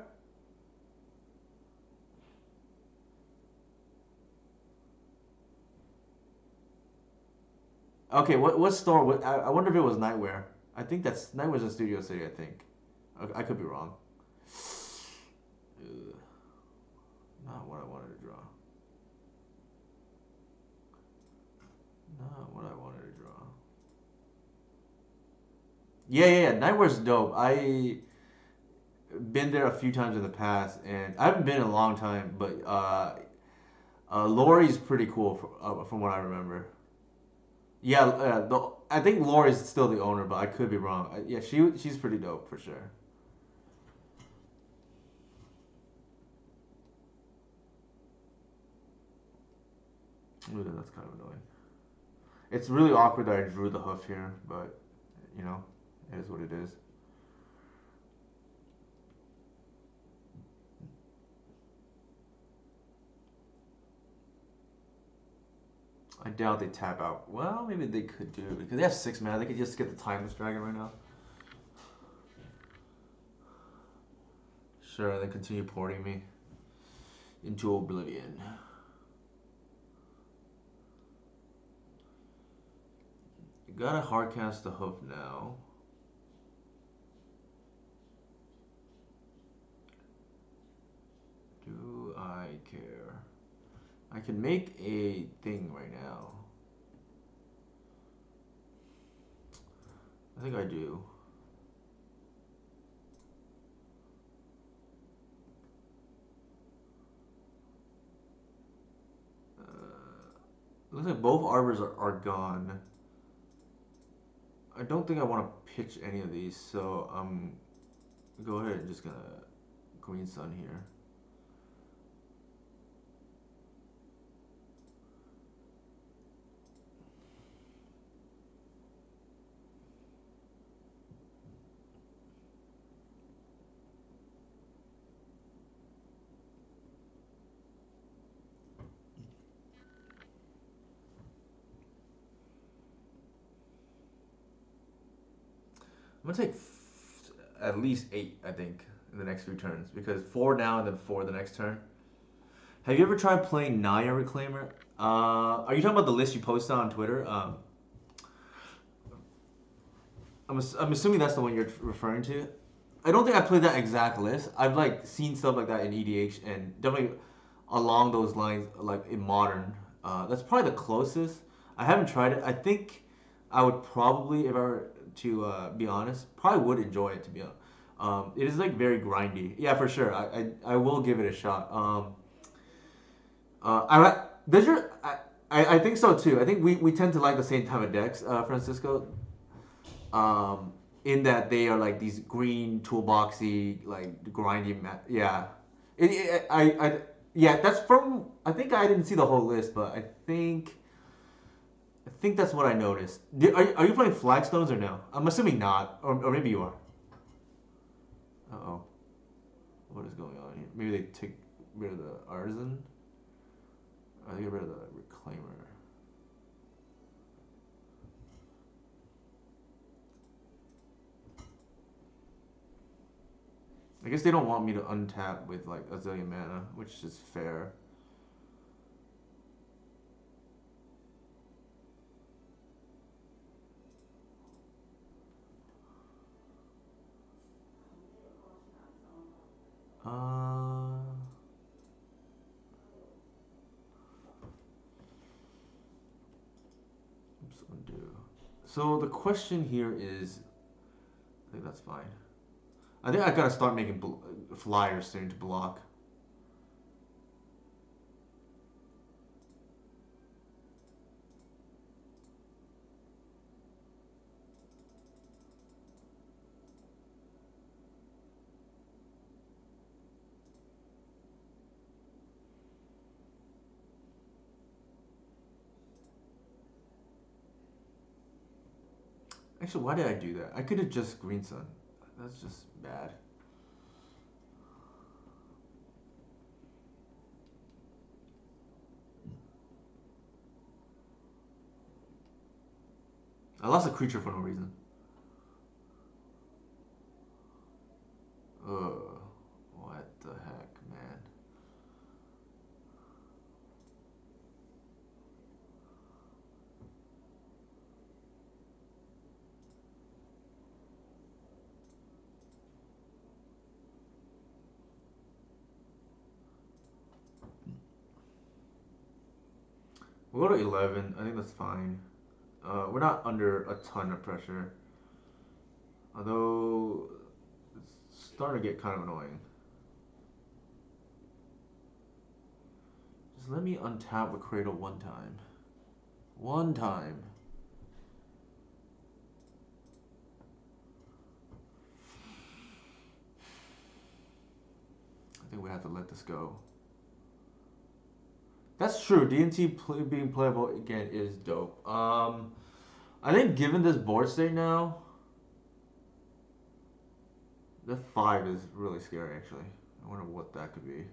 Okay, what store? I wonder if it was Nightwear. I think that's Nightwear's in Studio City. I think. I could be wrong. Ugh, not what I wanted to draw. Not what I wanted to draw. Yeah. Nightwear's dope. I been there a few times in the past, and I haven't been in a long time. But Lori's pretty cool from what I remember. Yeah, I think Lori's still the owner, but I could be wrong. Yeah, she's pretty dope for sure. Ooh, that's kind of annoying. It's really awkward that I drew the hoof here, but you know, it is what it is. I doubt they tap out. Well, maybe they could do because they have 6 mana. They could just get the Timeless Dragon right now. Sure, and then continue porting me into oblivion. You gotta hardcast the hoof now. Do I care? I can make a thing right now. I think I do. Looks like both arbors are gone. I don't think I want to pitch any of these, so I'm go ahead and just gonna Green Sun here. I'm gonna take at least 8, I think, in the next few turns because 4 now and then 4 the next turn. Have you ever tried playing Naya Reclaimer? Are you talking about the list you posted on Twitter? I'm assuming that's the one you're referring to. I don't think I played that exact list. I've like seen stuff like that in EDH and definitely along those lines, like in modern. That's probably the closest. I haven't tried it. I think I would probably, if I were to be honest, probably would enjoy it to be honest. It is like very grindy. Yeah, for sure. I will give it a shot. Does your I think so too. I think we tend to like the same type of decks, Francisco. In that they are like these green toolboxy like grindy yeah. Yeah, that's from I think I didn't see the whole list, but I think that's what I noticed. Are you playing flagstones or no? I'm assuming not, or maybe you are. Uh oh, what is going on here? Maybe they take rid of the artisan. I get rid of the reclaimer. I guess they don't want me to untap with like a zillion mana, which is fair. Oops, undo. So the question here is, I think that's fine. I think I gotta start making flyers soon to block. Actually, why did I do that? I could have just green sun. That's just bad. I lost a creature for no reason. Ugh. What the heck, man? We'll go to 11. I think that's fine. We're not under a ton of pressure. Although, it's starting to get kind of annoying. Just let me untap a cradle one time. One time. I think we have to let this go. That's true. Being playable again is dope. I think given this board state now, the 5 is really scary actually. I wonder what that could be.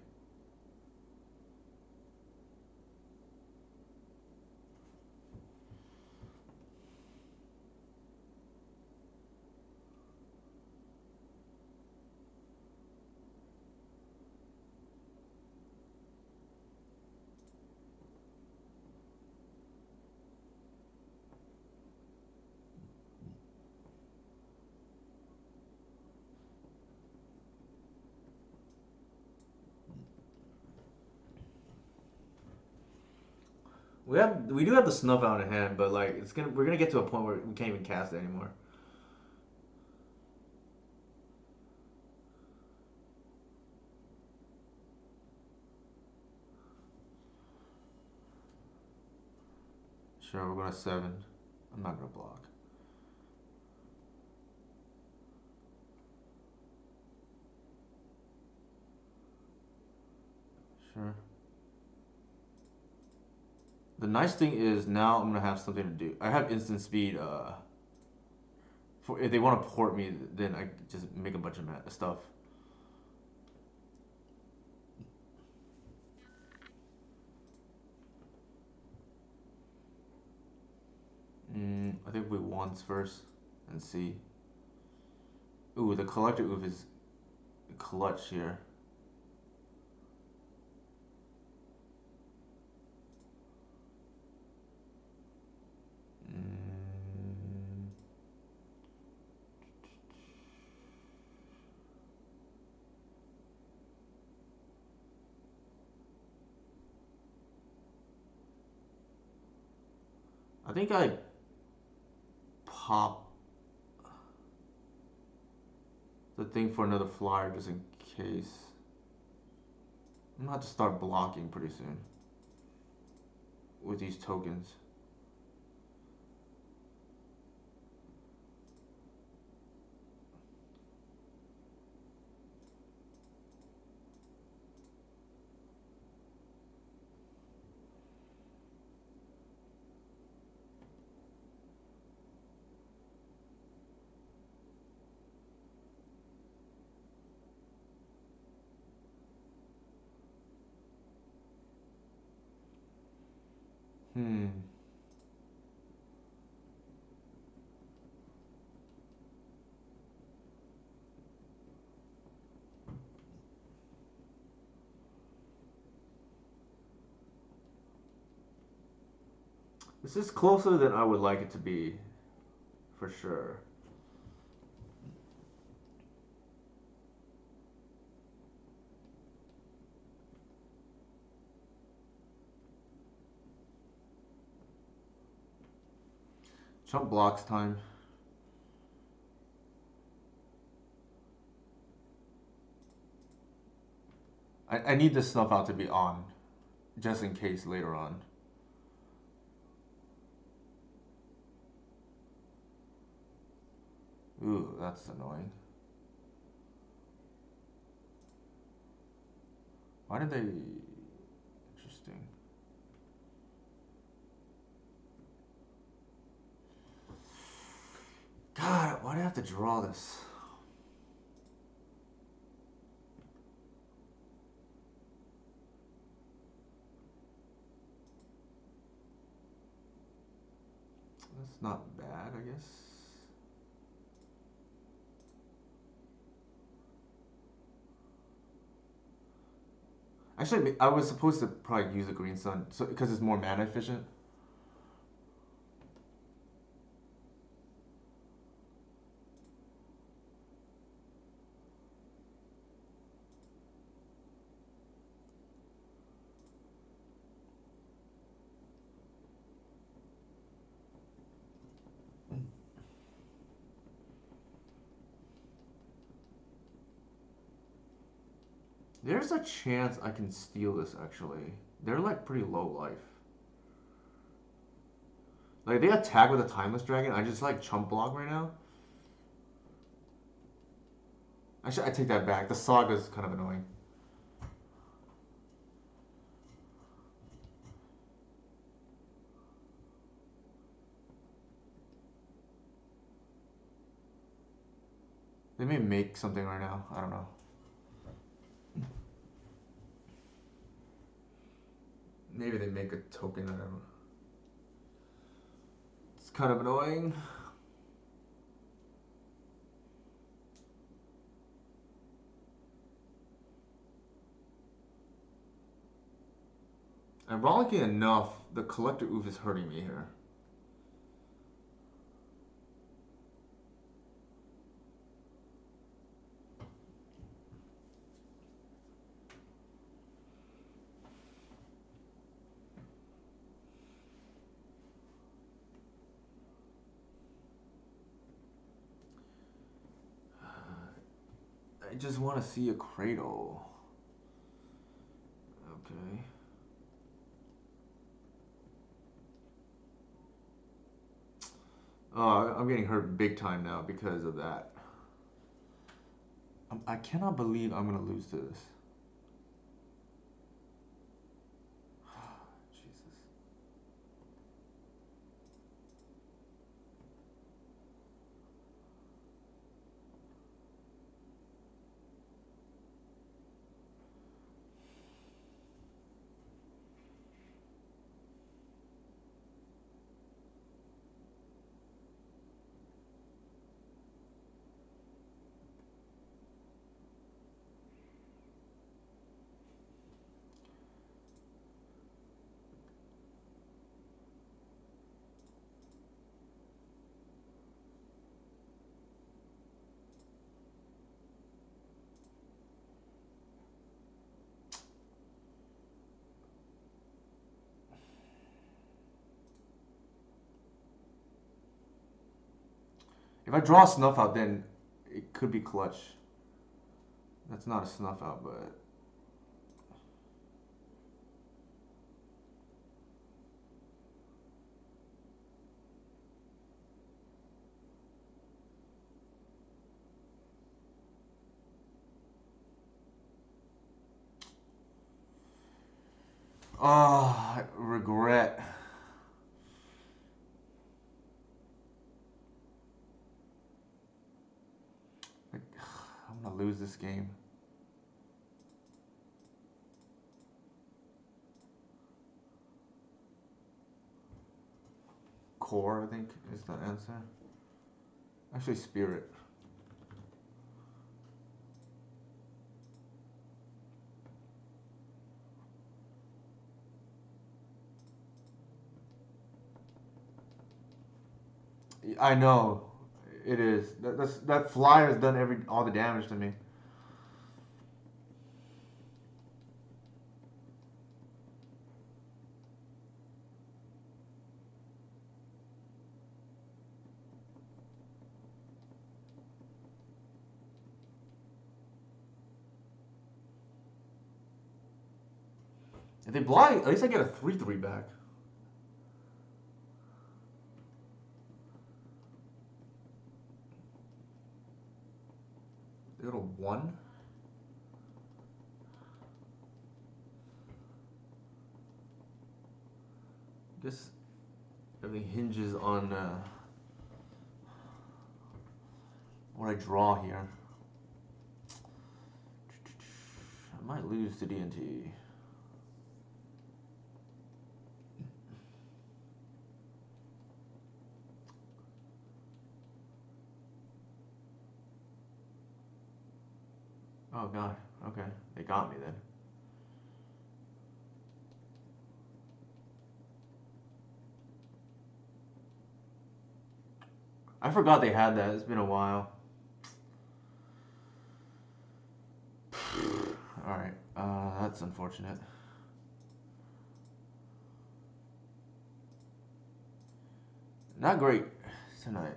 We do have the snuff out in hand, but like we're gonna get to a point where we can't even cast it anymore. Sure, we're going to 7. I'm not gonna block. Sure. The nice thing is now I'm gonna have something to do. I have instant speed. For if they want to port me, then I just make a bunch of stuff. I think we once first and see. Ooh, the collector oof is clutch here. Mm, I think I pop the thing for another flyer just in case. I'm gonna have to start blocking pretty soon with these tokens. Hmm. This is closer than I would like it to be, for sure. Chump blocks time. I need this snuff out to be on, just in case later on. Ooh, that's annoying. Why did they... Interesting. God, why do I have to draw this? That's not bad, I guess. Actually, I was supposed to probably use a green sun, so because it's more mana efficient. There's a chance I can steal this, actually. They're like pretty low life. Like, they attack with a Timeless Dragon. I just like chump block right now. Actually, I take that back. The Saga is kind of annoying. They may make something right now. I don't know. Maybe they make a token. I don't know. It's kind of annoying. Ironically enough, the Collector Oof is hurting me here. I just want to see a Cradle. Okay. Oh, I'm getting hurt big time now because of that. I cannot believe I'm gonna lose to this. Jesus. If I draw a Snuff Out, then it could be clutch. That's not a Snuff Out, but... Oh, regret. I'm gonna lose this game. Core, I think, is the answer. Actually, Spirit. I know. It is. That flyer has done all the damage to me. If they blind, at least I get a 3/3 back. They go to 1. I guess everything hinges on what I draw here. I might lose to D&T. Oh god, okay. They got me then. I forgot they had that. It's been a while. Alright, that's unfortunate. Not great tonight.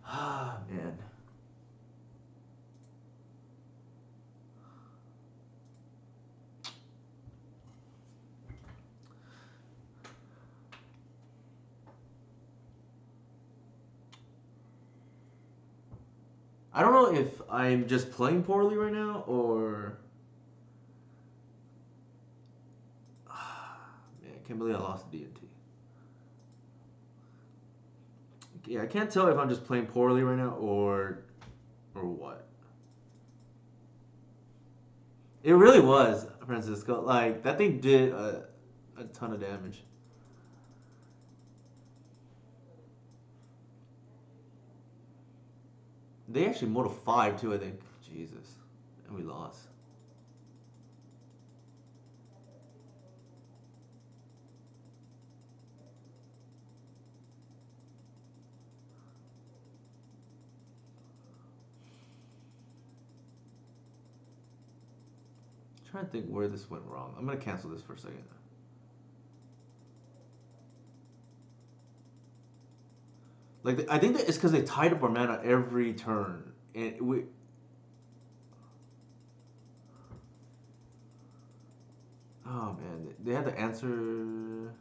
Ah, man. I don't know if I'm just playing poorly right now or. Man, I can't believe I lost to D&T. Yeah, I can't tell if I'm just playing poorly right now or what. It really was, Francisco. Like, that thing did a ton of damage. They actually moto 5 too, I think. Jesus. And we lost. I'm trying to think where this went wrong. I'm going to cancel this for a second. Like, I think that it's because they tied up our mana every turn. And we. Oh, man. They had to answer.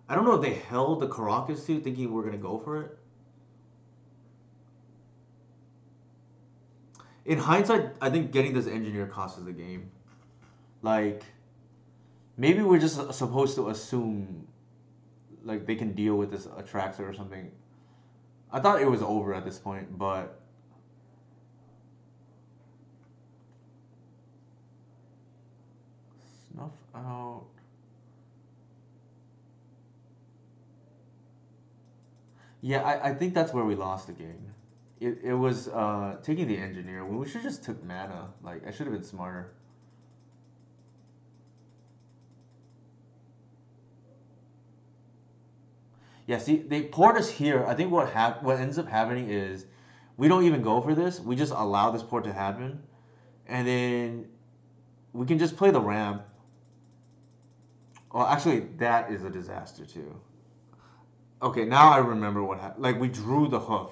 I don't know if they held the Caracas too, thinking we're going to go for it. In hindsight, I think getting this engineer cost us the game. Like, maybe we're just supposed to assume, like, they can deal with this Atraxa or something. I thought it was over at this point, but snuff out. Yeah, I think that's where we lost the game. It was taking the engineer when we should just took mana. Like, I should have been smarter. Yeah, see, they poured us here. I think what ends up happening is we don't even go for this. We just allow this port to happen, and then we can just play the ramp. Well, actually, that is a disaster too. Okay, now I remember what happened. Like, we drew the hoof.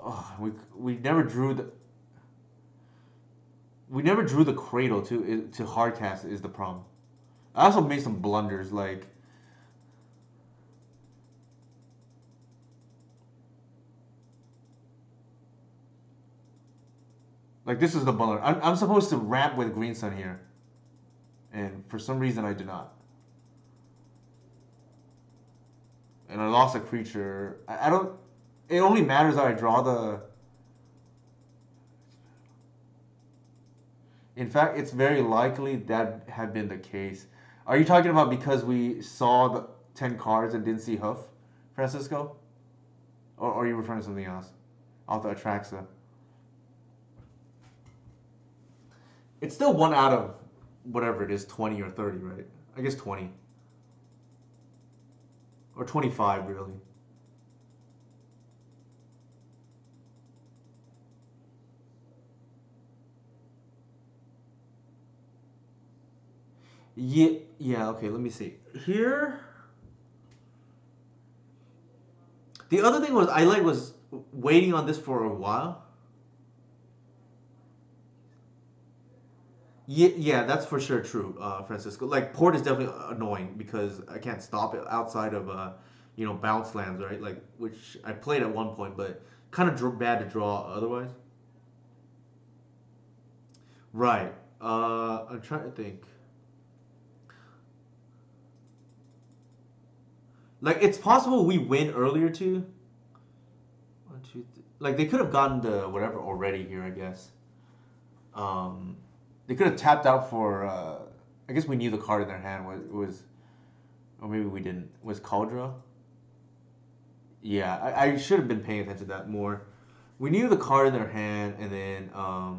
Oh, we never drew the cradle to hardcast is the problem. I also made some blunders like this is the blunder. I'm supposed to ramp with Green Sun here, and for some reason I did not. And I lost a creature. I don't. It only matters that I draw the. In fact, it's very likely that had been the case. Are you talking about because we saw the 10 cards and didn't see hoof, Francisco? Or are you referring to something else? Off the Atraxa. It's still 1 out of whatever it is, 20 or 30, right? I guess 20. Or 25, really. Yeah, yeah. Okay, let me see here. The other thing was I like was waiting on this for a while. Yeah, yeah, that's for sure true, Francisco. Like port is definitely annoying because I can't stop it outside of bounce lands, right? Like which I played at one point, but kind of bad to draw otherwise. Right. I'm trying to think. Like it's possible we win earlier too. One, two, like they could have gotten the whatever already here, I guess. Um, they could have tapped out for. I guess we knew the card in their hand was, or maybe we didn't. Was Cauldra? Yeah, I should have been paying attention to that more. We knew the card in their hand, and then I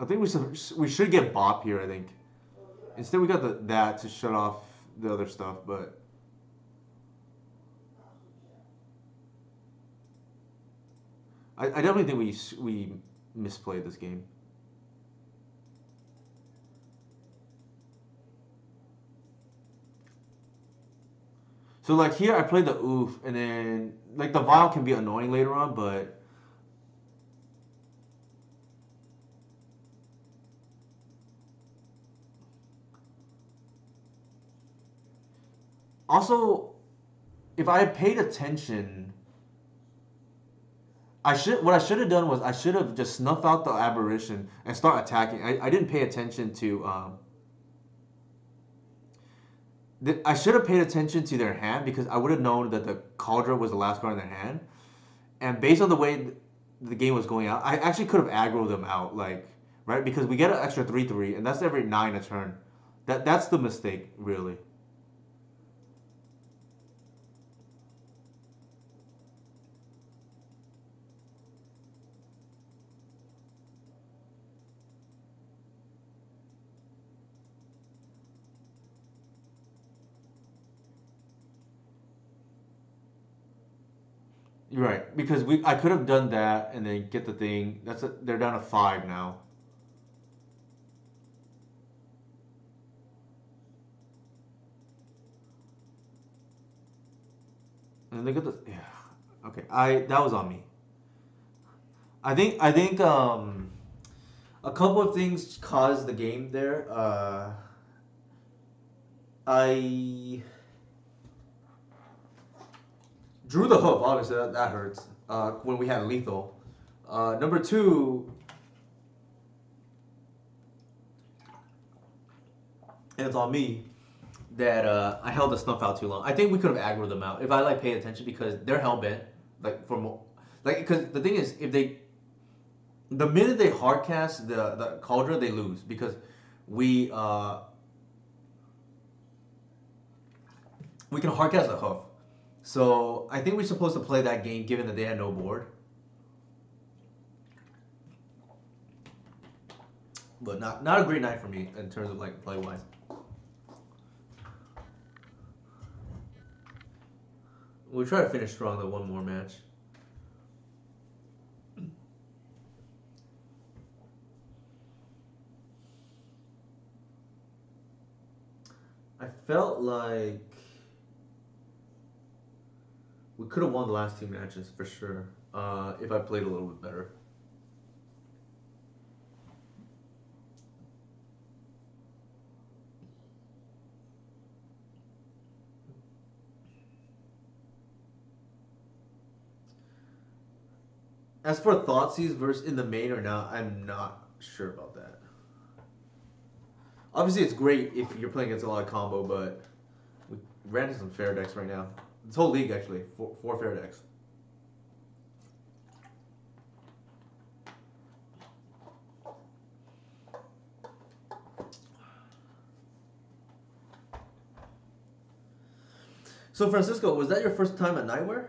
think we should get Bop here. I think instead we got that to shut off the other stuff, but I definitely think we misplayed this game. So like here, I played the oof, and then like the vial can be annoying later on, but also if I had paid attention, what I should have done was I should have just snuff out the aberration and start attacking. I didn't pay attention to I should have paid attention to their hand because I would have known that the Cauldron was the last card in their hand. And based on the way the game was going out, I actually could have aggroed them out, like right because we get an extra 3/3, and that's every 9 a turn. That's the mistake, really. You're right because I could have done that and then get the thing. They're down to 5 now, and they get the yeah. Okay, I that was on me. I think a couple of things caused the game there. I drew the hook. Obviously, that hurts. When we had lethal. Number two, and it's on me that I held the snuff out too long. I think we could have aggroed them out if I like paid attention because they're hell bent. Like from like because the thing is if they the minute they hardcast the Cauldron they lose because we uh we can hardcast the hoof. So I think we're supposed to play that game given that they had no board. But not a great night for me in terms of like play wise. We'll try to finish strong though one more match. I felt like we could have won the last two matches for sure. If I played a little bit better. As for Thoughtseize versus in the main or not, I'm not sure about that. Obviously, it's great if you're playing against a lot of combo, but we ran into some fair decks right now. This whole league actually, four fair decks. So Francisco, was that your first time at Nightwear?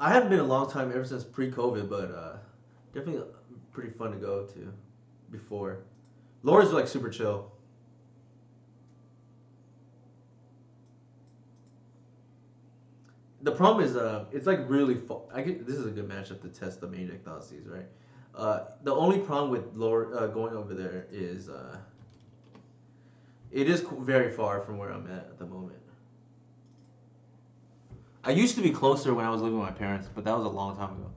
I haven't been a long time ever since pre-COVID, but definitely pretty fun to go to before. Laura's like super chill. The problem is, it's like really. This is a good matchup to test the main deck Thoughtseize, right? The only problem with lower going over there is it is very far from where I'm at the moment. I used to be closer when I was living with my parents, but that was a long time ago.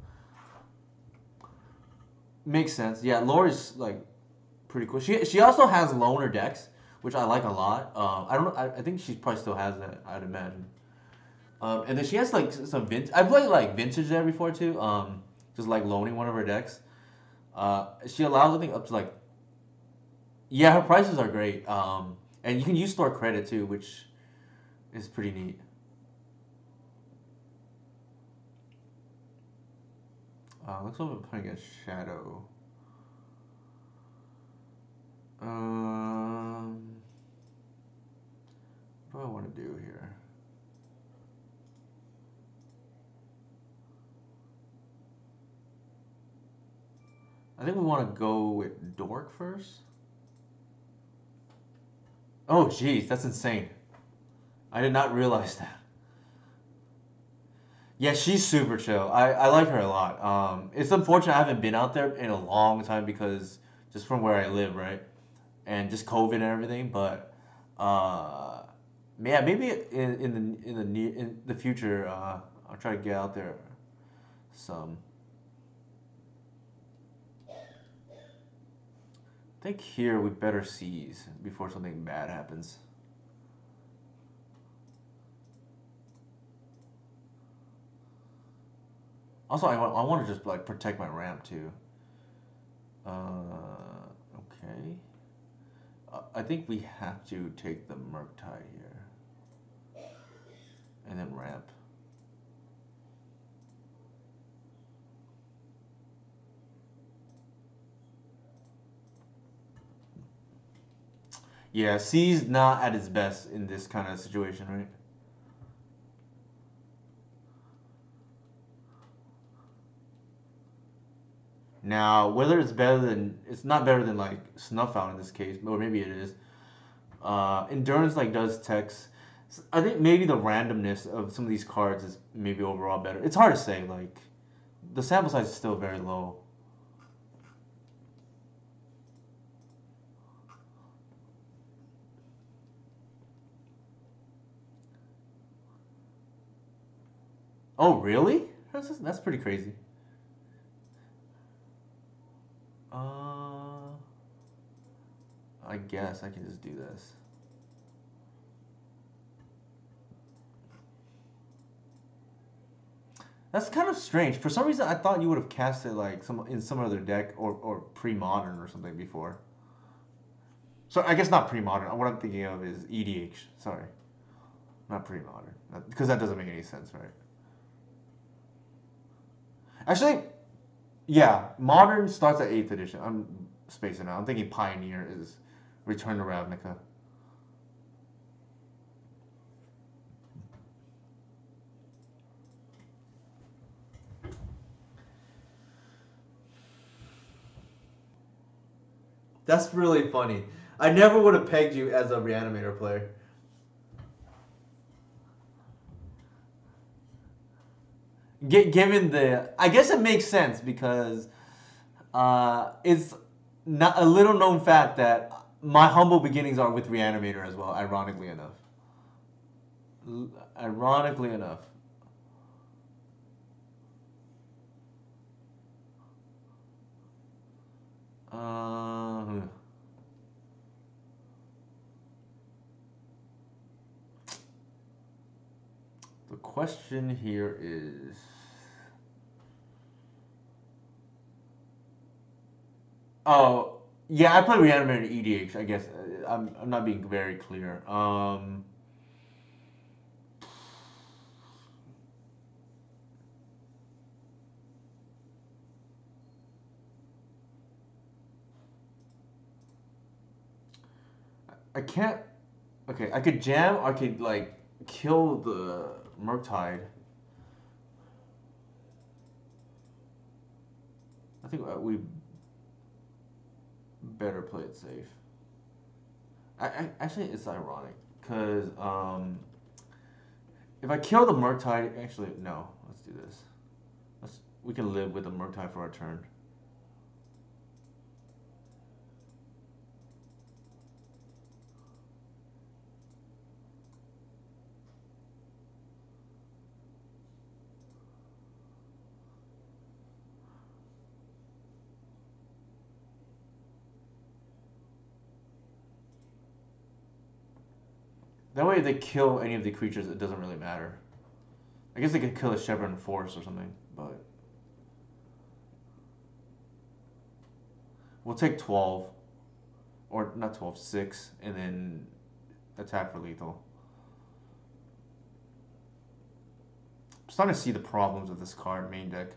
Makes sense. Yeah, Lori's like pretty cool. She also has loaner decks, which I like a lot. I don't know. I think she probably still has that. I'd imagine. And then she has like some vintage. I've played like vintage there before too. Just like loaning one of her decks. She allows I think up to like yeah, her prices are great. And you can use store credit too, which is pretty neat. Looks like I'm playing a shadow. Um, what do I want to do here? I think we want to go with Dork first. Oh, jeez, that's insane. I did not realize that. Yeah, she's super chill. I like her a lot. It's unfortunate I haven't been out there in a long time because just from where I live, right? And just COVID and everything. But uh, yeah, maybe in the future, I'll try to get out there some. I think here we better seize before something bad happens. Also, I want to just like protect my ramp too. Okay. I think we have to take the Murktide here and then ramp. Yeah, C's not at its best in this kind of situation, right? Now, whether it's better than it's not better than like Snuff Out in this case, or maybe it is. Endurance like does text. I think maybe the randomness of some of these cards is maybe overall better. It's hard to say. Like the sample size is still very low. Oh, really? That's pretty crazy. Uh, I guess I can just do this. That's kind of strange. For some reason, I thought you would have cast it like some other deck or pre-modern or something before. So I guess not pre-modern. What I'm thinking of is EDH. Sorry, not pre-modern because that doesn't make any sense, right? Actually, yeah, modern starts at 8th edition. I'm spacing out. I'm thinking Pioneer is Return to Ravnica. That's really funny. I never would have pegged you as a Reanimator player. Given the, I guess it makes sense because it's not a little known fact that my humble beginnings are with Reanimator as well. Ironically enough. Ironically enough. Uh, the question here is. Oh, yeah, I play Reanimator EDH. I guess I'm not being very clear. I can't. Okay, I could jam. I could like kill the Murktide. I think we better play it safe. Actually, it's ironic because if I kill the Murktide, actually no. Let's do this. We can live with the Murktide for our turn. That way, if they kill any of the creatures, it doesn't really matter. I guess they could kill a shepherd in force or something, but we'll take 12, or not 12, 6, and then attack for lethal. I'm starting to see the problems with this card main deck.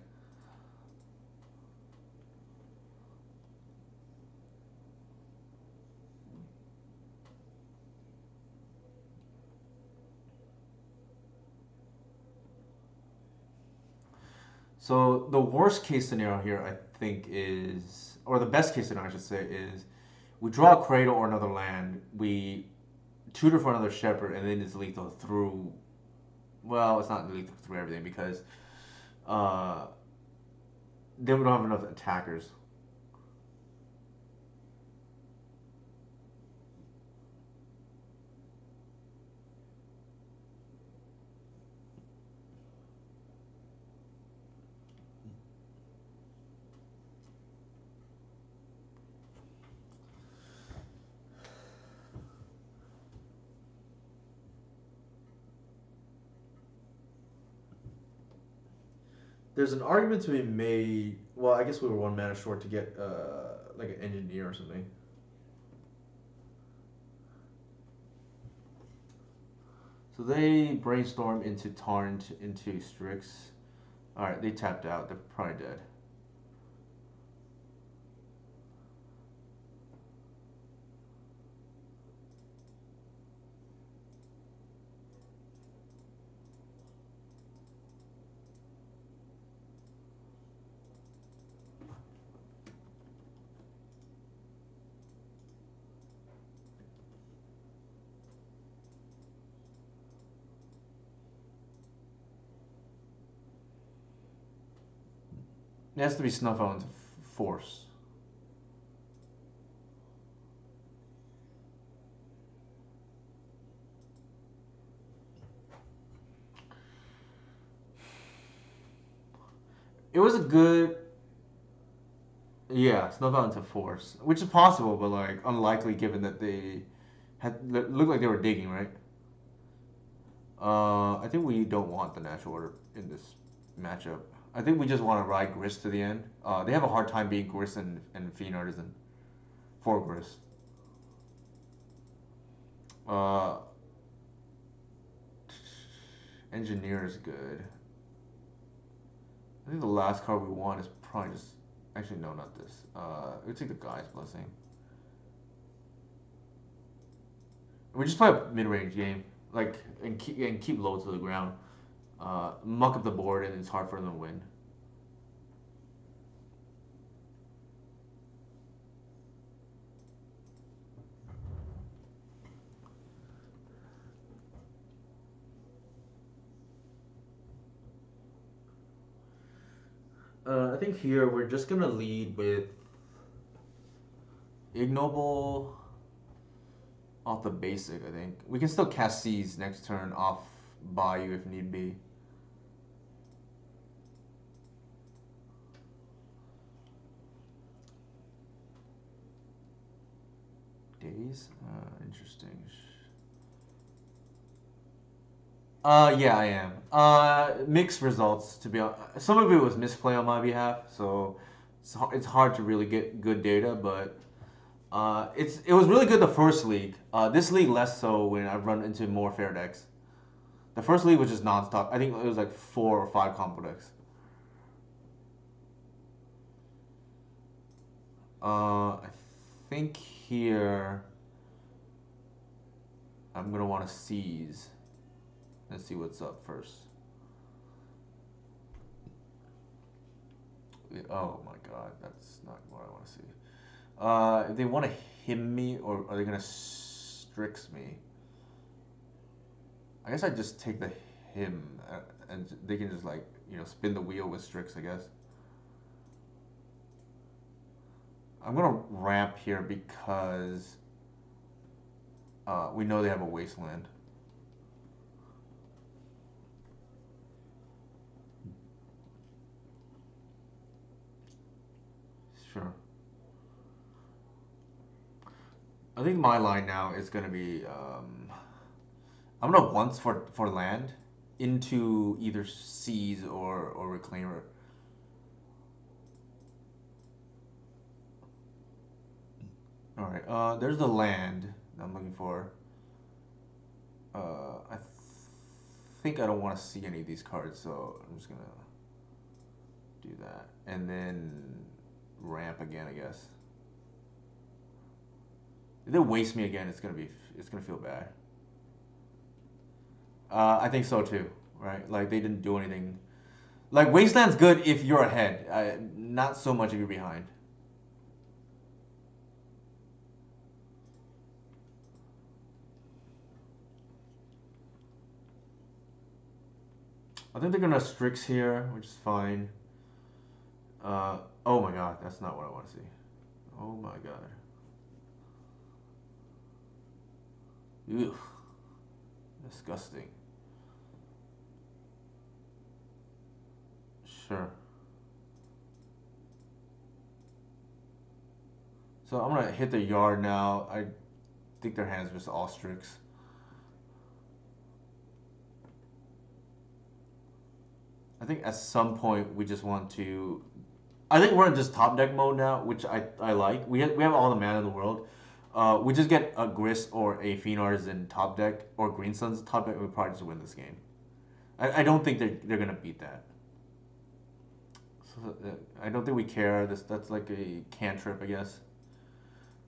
So the worst case scenario here, I think, is, or the best case scenario, I should say, is we draw a Cradle or another land, we tutor for another Shepherd, and then it's lethal through. Well, it's not lethal through everything because uh, then we don't have enough attackers. There's an argument to be made. Well, I guess we were 1 mana short to get like an engineer or something. So they brainstorm into Tarn into Strix. All right, they tapped out. They're probably dead. It has to be snuff out into force. It was a good, yeah, snuff out into force, which is possible, but like unlikely given that they had looked like they were digging, right? I think we don't want the natural order in this matchup. I think we just want to ride Grist to the end. They have a hard time being Grist and Fiend Artisan for Grist. Uh, Engineer is good. I think the last card we want is probably just. Actually, no, not this. We take the Guy's Blessing. We just play a mid-range game, like and keep low to the ground. Muck up the board, and it's hard for them to win. I think here we're just gonna lead with Ignoble off the basic. I think we can still cast Seize next turn off Bayou if need be. Days? Interesting. Yeah, I am. Mixed results, to be honest. Some of it was misplay on my behalf, so it's hard to really get good data, but it was really good the first league. This league less so when I've run into more fair decks. The first league was just nonstop. I think it was like 4 or 5 combo decks. I think here I'm gonna want to seize. Let's see what's up first. Oh my god, that's not what I want to see. If they want to him me, or are they gonna Strix me? I guess I just take the him, and they can just like spin the wheel with Strix. I guess. I'm gonna ramp here because we know they have a wasteland. Sure. I think my line now is gonna be I'm gonna once for land into either seize or reclaimer. All right. There's the land that I'm looking for. I think I don't want to see any of these cards, so I'm just gonna do that, and then ramp again, I guess. If they waste me again, it's gonna feel bad. I think so too, right? Like they didn't do anything. Like Wasteland's good if you're ahead, not so much if you're behind. I think they're gonna Strix here, which is fine. Oh my god, that's not what I want to see. Oh my god. Ugh, disgusting. Sure. So I'm gonna hit the yard now. I think their hands just all Strix. I think at some point we just want to. I think we're in just top deck mode now, which I like. We have all the mana in the world. We just get a Gris or a Phenars in top deck or Green Suns top deck, and we probably just win this game. I don't think they're gonna beat that. So, I don't think we care. That's like a cantrip, I guess.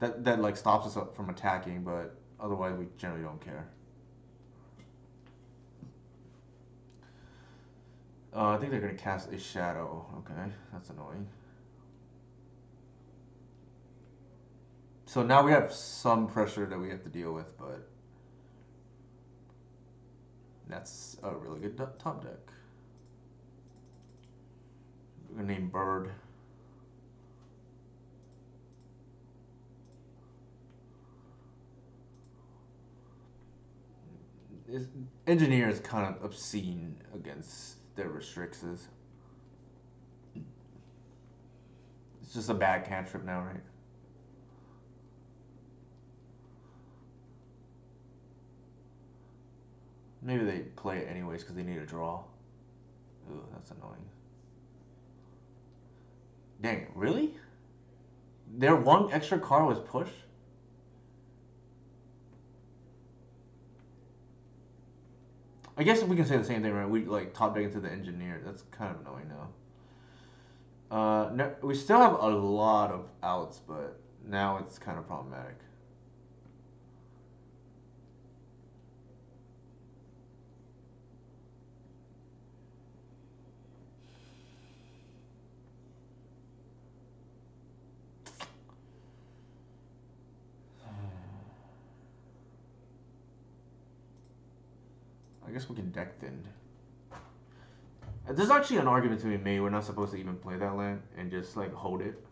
That like stops us up from attacking, but otherwise we generally don't care. I think they're gonna cast a shadow. Okay, that's annoying. So now we have some pressure that we have to deal with, but that's a really good top deck. We're gonna name Bird. Is Engineer is kind of obscene against their restrictions. It's just a bad cantrip now, right? Maybe they play it anyways because they need a draw. Ooh, that's annoying. Dang, really? Their one extra card was push? I guess we can say the same thing, right? We like top deck into the engineer. That's kind of annoying now. No, we still have a lot of outs, but now it's kind of problematic. I guess we can deck thin. There's actually an argument to be made. We're not supposed to even play that land and just like hold it.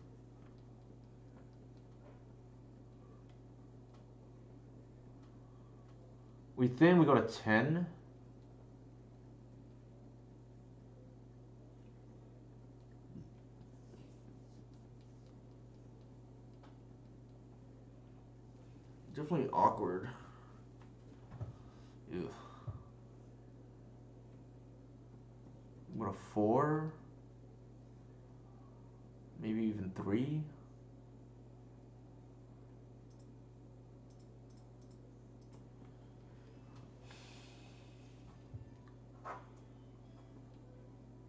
We thin, we go to 10. Definitely awkward. Ew. What a 4? Maybe even 3?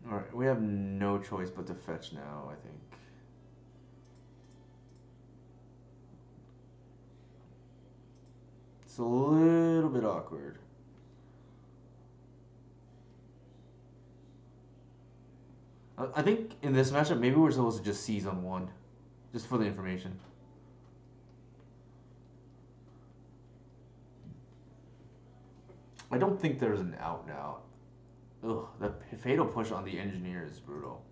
Alright, we have no choice but to fetch now, I think. It's a little bit awkward. I think in this matchup, maybe we're supposed to just seize on 1. Just for the information. I don't think there's an out now. Ugh, the fatal push on the engineer is brutal.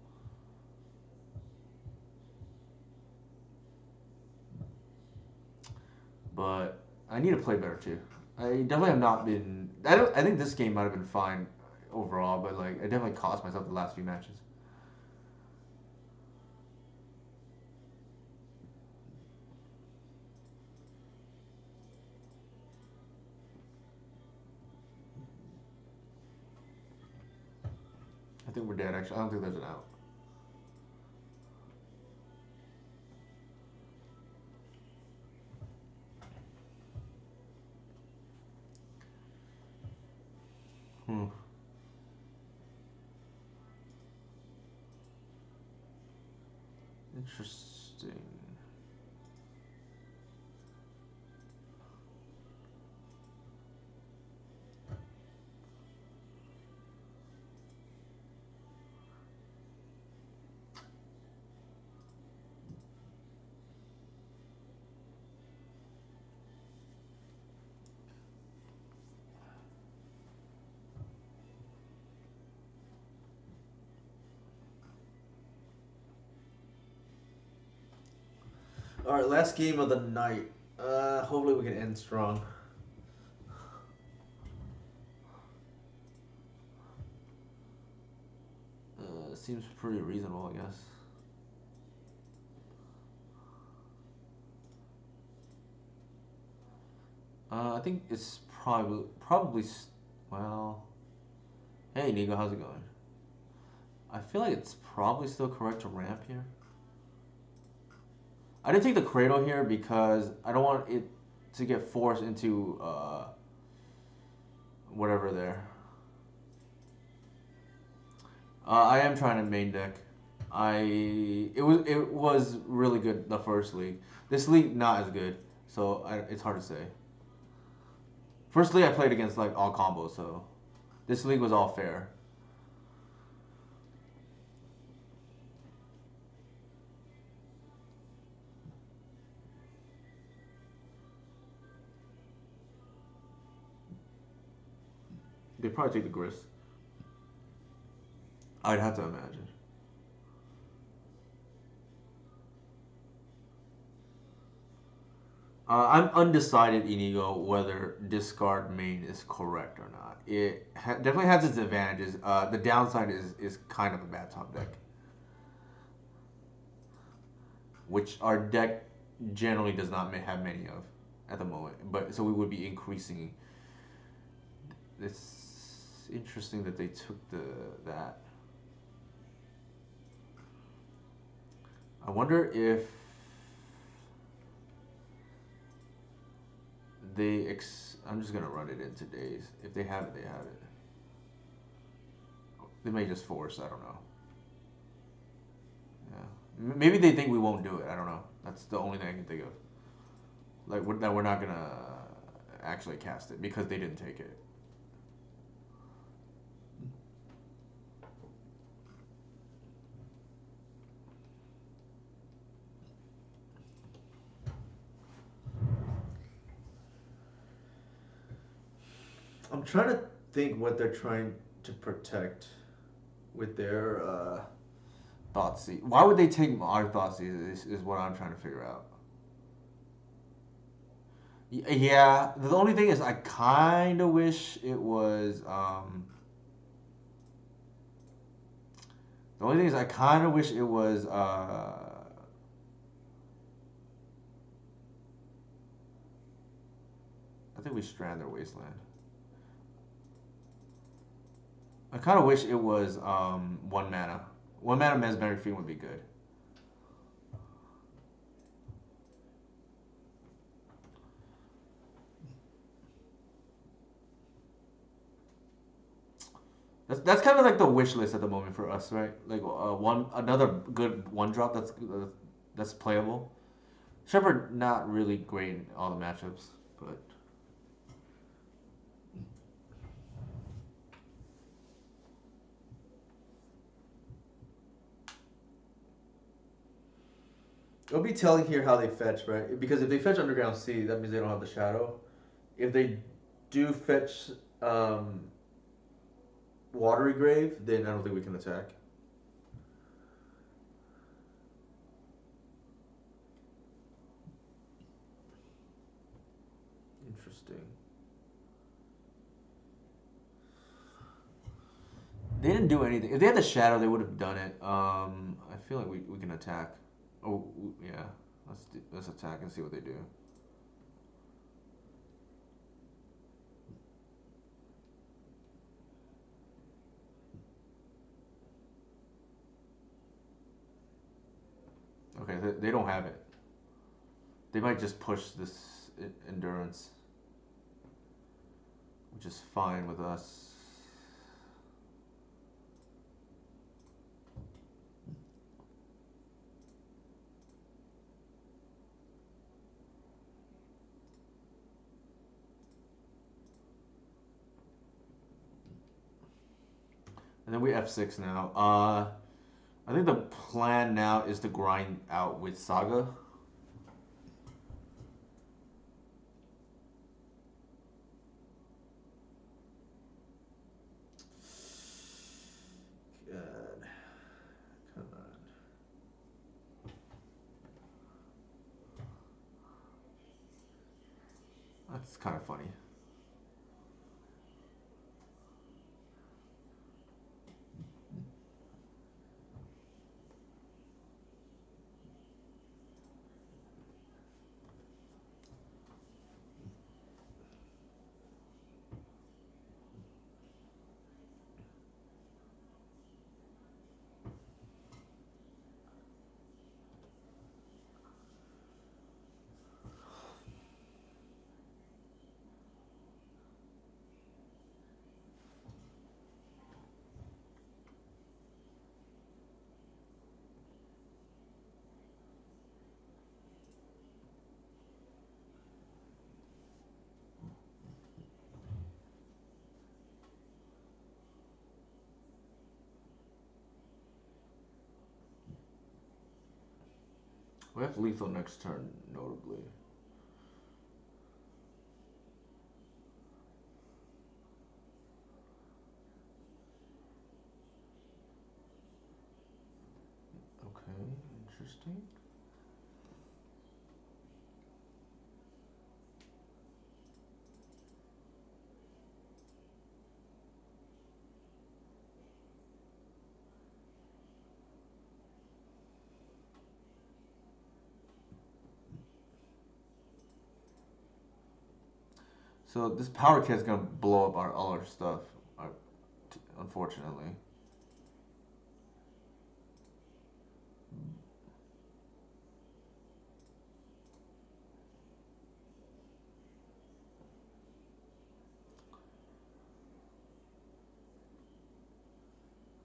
But I need to play better too. I definitely have not been. I think this game might have been fine overall, but like I definitely cost myself the last few matches. think we're dead, actually. I don't think there's an out. Hmm. Interesting. All right, last game of the night. Hopefully we can end strong. Seems pretty reasonable, I guess. I think it's probably well. Hey Nico, how's it going? I feel like it's probably still correct to ramp here. I didn't take the cradle here because I don't want it to get forced into whatever there. I am trying to main deck. It was really good the first league. This league not as good, so it's hard to say. First league I played against like all combos, so this league was all fair. They probably take the grist. I'd have to imagine. I'm undecided, Inigo, whether discard main is correct or not. It definitely has its advantages. The downside is kind of a bad top deck, which our deck generally does not have many of at the moment. But so we would be increasing. It's interesting that they took that. I wonder if I'm just gonna run it in today's. If they have it, they have it. They may just force. I don't know. Yeah, maybe they think we won't do it. I don't know. That's the only thing I can think of. Like that we're not gonna actually cast it because they didn't take it. I'm trying to think what they're trying to protect with their Thoughtseize. Why would they take our Thoughtseize is what I'm trying to figure out. Yeah, the only thing is I kind of wish it was. The only thing is I kind of wish it was. I think we strand their wasteland. I kind of wish it was 1 mana. 1 mana mesmeric fiend would be good. That's kind of like the wish list at the moment for us, right? Like another good 1 drop that's playable. Shepherd not really great in all the matchups, but it'll be telling here how they fetch, right? Because if they fetch Underground Sea, that means they don't have the shadow. If they do fetch Watery Grave, then I don't think we can attack. Interesting. They didn't do anything. If they had the shadow, they would have done it. I feel like we can attack. Oh yeah, let's attack and see what they do. They don't have it. They might just push this endurance, which is fine with us. And then we F6 now. I think the plan now is to grind out with Saga. God. Come on. That's kind of funny. We have lethal next turn, notably. Okay, interesting. So this powder kit is gonna blow up all our stuff, unfortunately.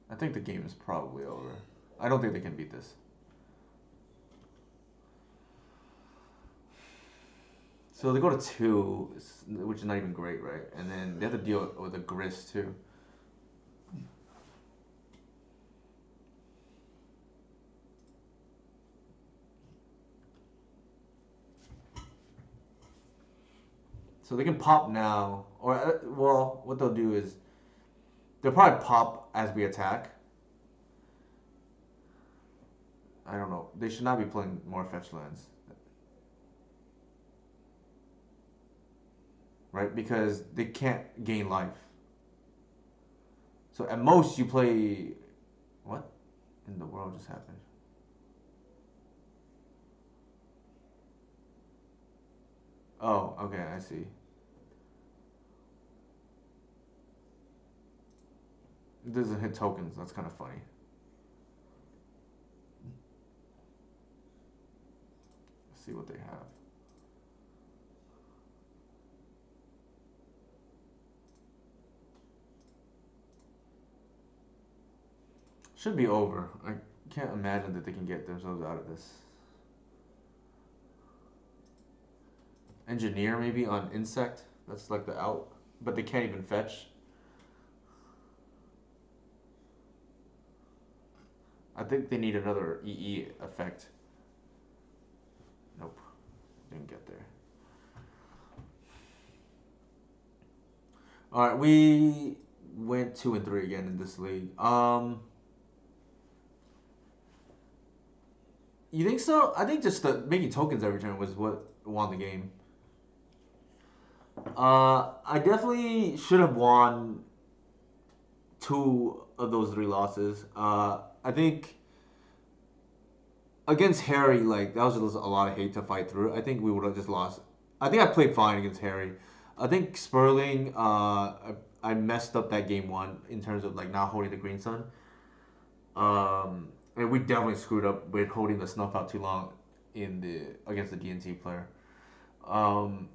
I think the game is probably over. I don't think they can beat this. So they go to two, which is not even great, right? And then they have to deal with a grist too. So they can pop now, or well, what they'll do is they'll probably pop as we attack. I don't know. They should not be playing more fetch lands, right? Because they can't gain life. So at most you play. What in the world just happened? Oh, okay, I see. It doesn't hit tokens. That's kind of funny. Let's see what they have. Should be over. I can't imagine that they can get themselves out of this. Engineer maybe on insect. That's like the out, but they can't even fetch. I think they need another EE effect. Nope, didn't get there. All right, we went 2-3 again in this league. You think so? I think just the making tokens every turn was what won the game. I definitely should have won two of those three losses. I think against Harry, like that was just a lot of hate to fight through. I think we would have just lost. I think I played fine against Harry. I think Sperling, I messed up that game one in terms of like not holding the green sun. And we definitely screwed up with holding the snuff out too long. in the against the DNT player. Um,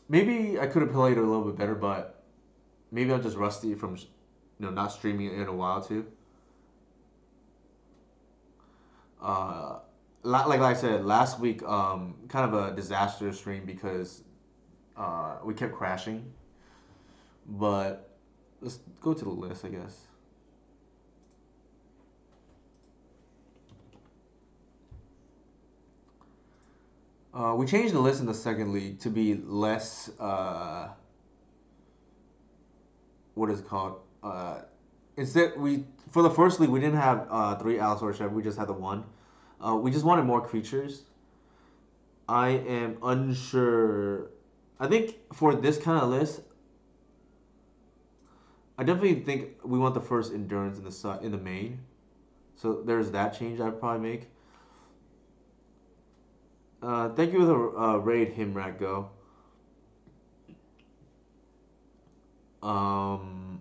Maybe I could have played it a little bit better, but maybe I'm just rusty from not streaming in a while too. Uh, like I said last week, kind of a disaster stream because we kept crashing. But let's go to the list, I guess. We changed the list in the second league to be less. What is it called? Instead, we for the first league we didn't have three Allosaur Chef. We just had the one. We just wanted more creatures. I am unsure. I think for this kind of list, I definitely think we want the first endurance in the main. So there's that change I'd probably make. Thank you for the raid, Himrat Go. Um,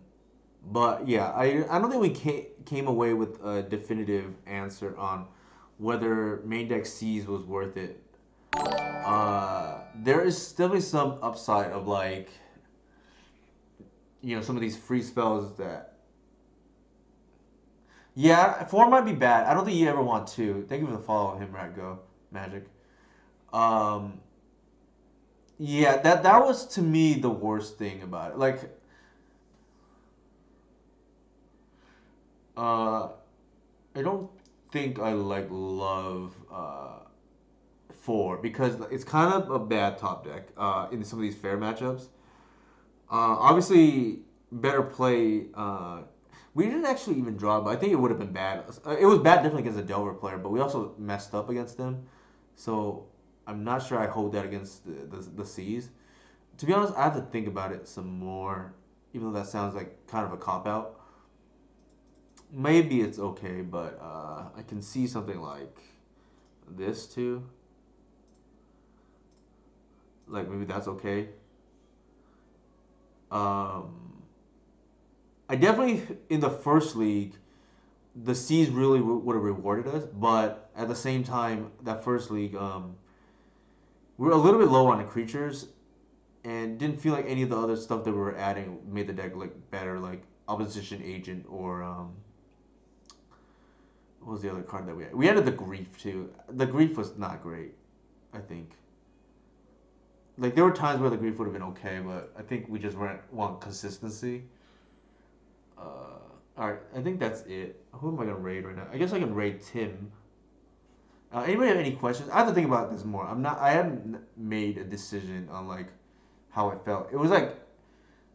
but yeah, I don't think we came away with a definitive answer on whether main deck C's was worth it. There is definitely some upside of like some of these free spells that yeah, four might be bad. I don't think you ever want two. Thank you for the follow, Himrat Go Magic. Um, yeah, that was to me the worst thing about it. Like, uh, I don't think I like love four because it's kind of a bad top deck in some of these fair matchups. Obviously, better play. We didn't actually even draw, but I think it would have been bad. It was bad definitely against a Delver player, but we also messed up against them. So I'm not sure I hold that against the C's. To be honest, I have to think about it some more, even though that sounds like kind of a cop out. Maybe it's okay, but I can see something like this too. Like maybe that's okay. Um, I definitely in the first league, the C's really would have rewarded us, but at the same time, that first league, we were a little bit low on the creatures, and didn't feel like any of the other stuff that we were adding made the deck like better, like opposition agent or what was the other card that we had? We added the grief too. The grief was not great, I think. Like there were times where the grief would have been okay, but I think we just weren't want consistency. All right, I think that's it. Who am I gonna raid right now? I guess I can raid Tim. Anybody have any questions? I have to think about this more. I'm not. I haven't made a decision on like how it felt. It was like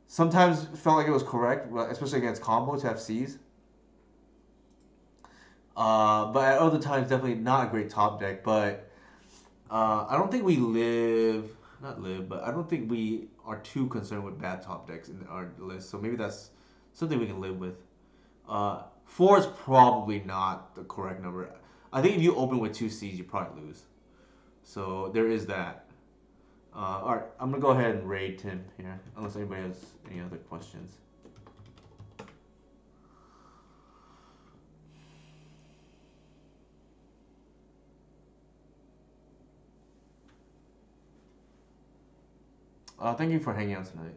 sometimes it felt like it was correct, especially against combo to have C's. But at other times, definitely not a great top deck. But I don't think we live, not live, but I don't think we are too concerned with bad top decks in our list. So maybe that's something we can live with. Four is probably not the correct number. I think if you open with two C's, you probably lose. So there is that. All right, I'm gonna go ahead and raid Tim here, unless anybody has any other questions. Thank you for hanging out tonight.